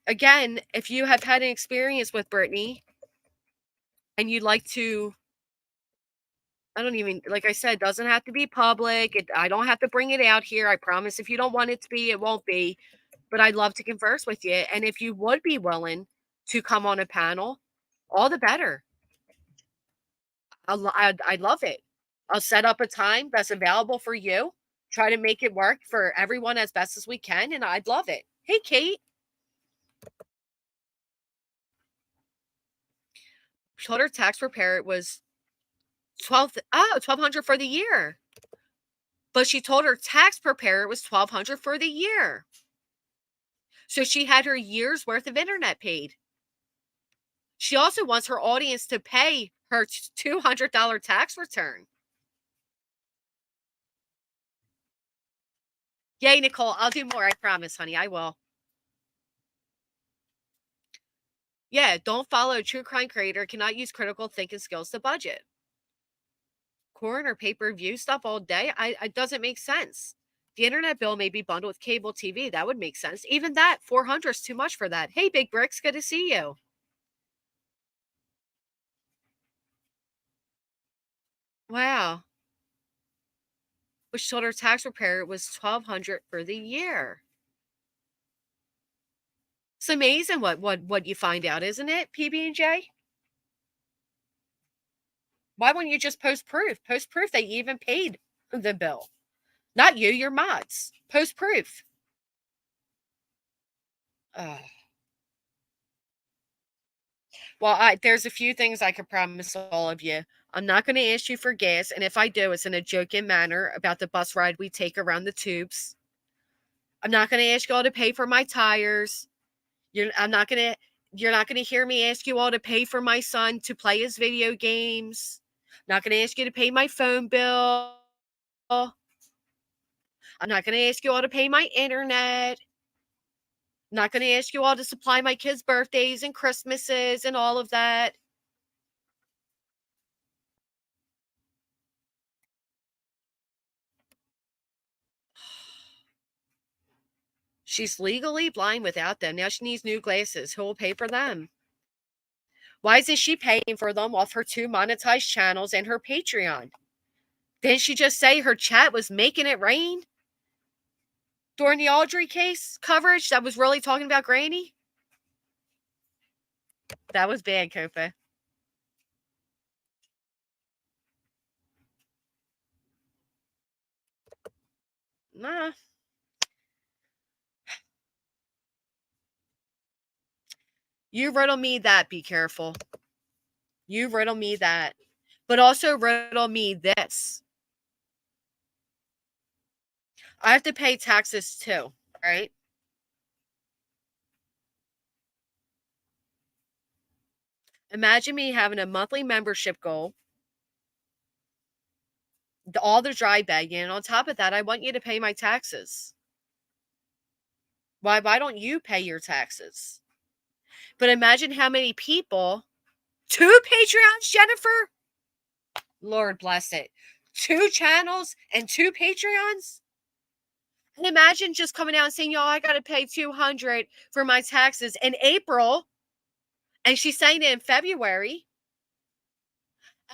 Again, if you have had an experience with Brittany and you'd like to, I don't even, like I said, doesn't have to be public. I don't have to bring it out here. I promise if you don't want it to be, it won't be. But I'd love to converse with you. And if you would be willing to come on a panel, all the better. I'd love it. I'll set up a time that's available for you, try to make it work for everyone as best as we can, and I'd love it. Hey, Kate. She told her tax preparer it was 1200 for the year. But she told her tax preparer it was 1200 for the year. So she had her year's worth of internet paid. She also wants her audience to pay her $200 tax return. Yay, Nicole. I'll do more. I promise, honey. I will. Yeah, don't follow a true crime creator. Cannot use critical thinking skills to budget. Corn or pay-per-view stuff all day. It doesn't make sense. The internet bill may be bundled with cable TV. That would make sense. Even that, 400 is too much for that. Hey, Big Bricks, good to see you. Wow. Which told her tax repair was 1200 for the year. It's amazing what you find out, isn't it, PB&J? Why wouldn't you just post proof? Post proof that you even paid the bill. Not you, your mods. Post proof. Well, there's a few things I can promise all of you. I'm not going to ask you for gas, and if I do, it's in a joking manner about the bus ride we take around the tubes. I'm not going to ask you all to pay for my tires. You're not going to hear me ask you all to pay for my son to play his video games. I'm not going to ask you to pay my phone bill. I'm not going to ask you all to pay my internet. I'm not going to ask you all to supply my kids' birthdays and Christmases and all of that. She's legally blind without them. Now she needs new glasses. Who will pay for them? Why isn't she paying for them off her 2 monetized channels and her Patreon? Didn't she just say her chat was making it rain? During the Audrey case coverage that was really talking about Granny? That was bad, Kofa. Nah. You riddle me that, be careful. You riddle me that. But also riddle me this. I have to pay taxes too, right? Imagine me having a monthly membership goal, all the dry bagging, and on top of that, I want you to pay my taxes. Why don't you pay your taxes? But imagine how many people, 2 Patreons, Jennifer? Lord bless it. 2 channels and 2 Patreons? And imagine just coming out and saying, y'all, I got to pay 200 for my taxes in April. And she's saying it in February.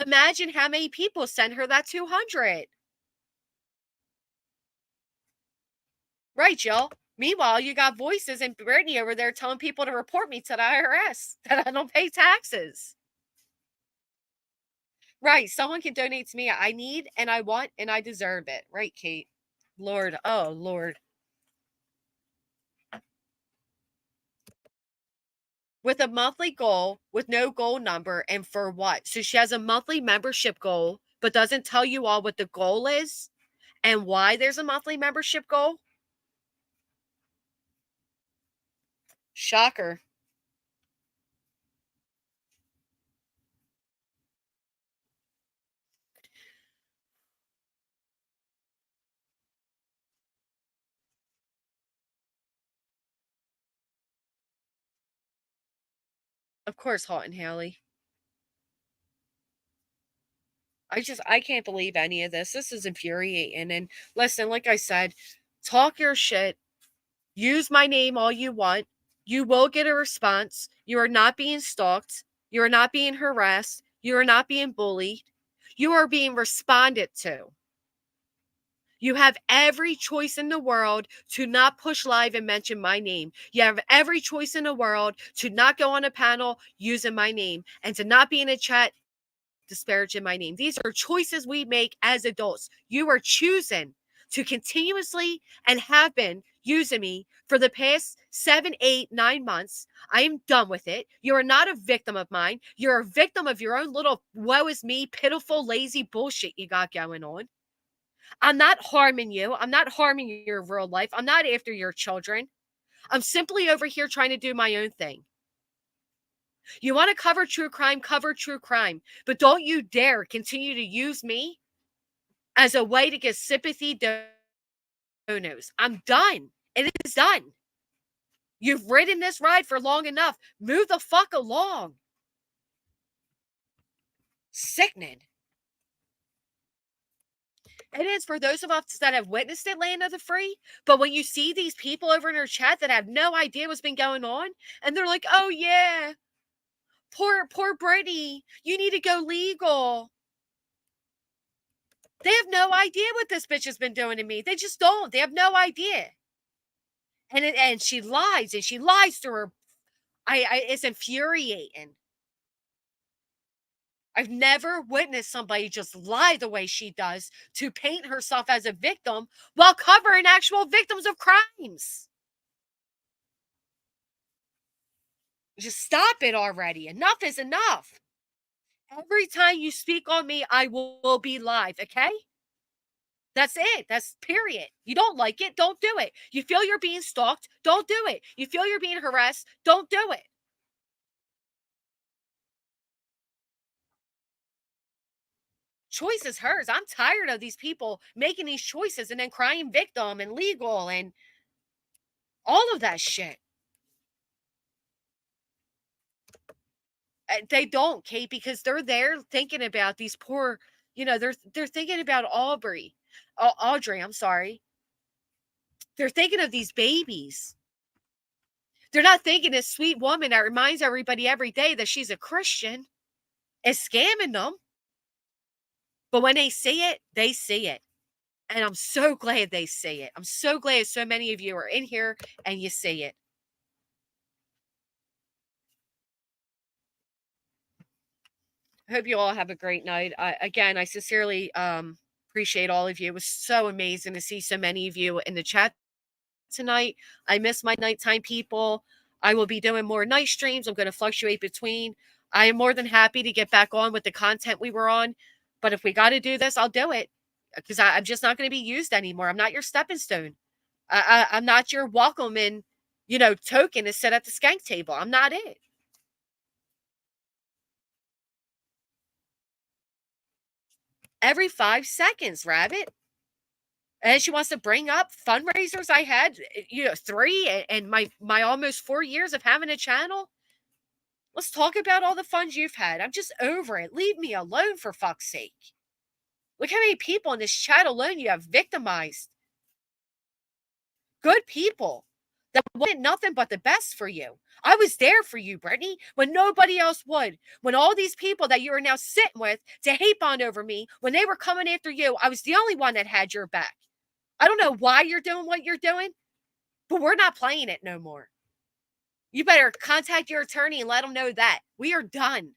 Imagine how many people send her that 200. Right, y'all. Meanwhile, you got Voices and Brittany over there telling people to report me to the IRS that I don't pay taxes. Right. Someone can donate to me. I need and I want and I deserve it. Right, Kate? Lord. Oh, Lord. With a monthly goal with no goal number and for what? So she has a monthly membership goal but doesn't tell you all what the goal is and why there's a monthly membership goal? Shocker. Of course, Haught and Haley. I can't believe any of this. This is infuriating. And listen, like I said, talk your shit. Use my name all you want. You will get a response. You are not being stalked. You are not being harassed. You are not being bullied. You are being responded to. You have every choice in the world to not push live and mention my name. You have every choice in the world to not go on a panel using my name and to not be in a chat disparaging my name. These are choices we make as adults. You are choosing to continuously and have been using me for the past 7, 8, 9 months. I am done with it. You are not a victim of mine. You're a victim of your own little woe is me, pitiful, lazy bullshit you got going on. I'm not harming you. I'm not harming your real life. I'm not after your children. I'm simply over here trying to do my own thing. You want to cover true crime, but don't you dare continue to use me as a way to get sympathy donos. I'm done. It is done. You've ridden this ride for long enough. Move the fuck along. Sickening. It is for those of us that have witnessed it, land of the free. But when you see these people over in our chat that have no idea what's been going on, and they're like, "Oh yeah, poor Brittany, you need to go legal." They have no idea what this bitch has been doing to me. They just don't. They have no idea. And she lies and she lies to her. It's infuriating. I've never witnessed somebody just lie the way she does to paint herself as a victim while covering actual victims of crimes. Just stop it already. Enough is enough. Every time you speak on me, I will be live, okay? That's it. That's period. You don't like it, don't do it. You feel you're being stalked, don't do it. You feel you're being harassed, don't do it. Choice is hers. I'm tired of these people making these choices and then crying victim and legal and all of that shit. They don't, Kate, because they're there thinking about these poor, they're thinking about Audrey, I'm sorry. They're thinking of these babies. They're not thinking this sweet woman that reminds everybody every day that she's a Christian is scamming them. But when they see it, they see it. And I'm so glad they see it. I'm so glad so many of you are in here and you see it. I hope you all have a great night. I sincerely appreciate all of you. It was so amazing to see so many of you in the chat tonight. I miss my nighttime people. I will be doing more night streams. I'm going to fluctuate between. I am more than happy to get back on with the content we were on. But if we got to do this, I'll do it because I'm just not going to be used anymore. I'm not your stepping stone. I'm not your welcome and, token to sit at the skank table. I'm not it. Every 5 seconds, Rabbit. And she wants to bring up fundraisers I had, 3 and my almost 4 years of having a channel. Let's talk about all the funds you've had. I'm just over it. Leave me alone, for fuck's sake. Look how many people in this chat alone you have victimized. Good people that wanted nothing but the best for you. I was there for you, Brittany, when nobody else would. When all these people that you are now sitting with to hate bond over me, when they were coming after you, I was the only one that had your back. I don't know why you're doing what you're doing, but we're not playing it no more. You better contact your attorney and let them know that. We are done.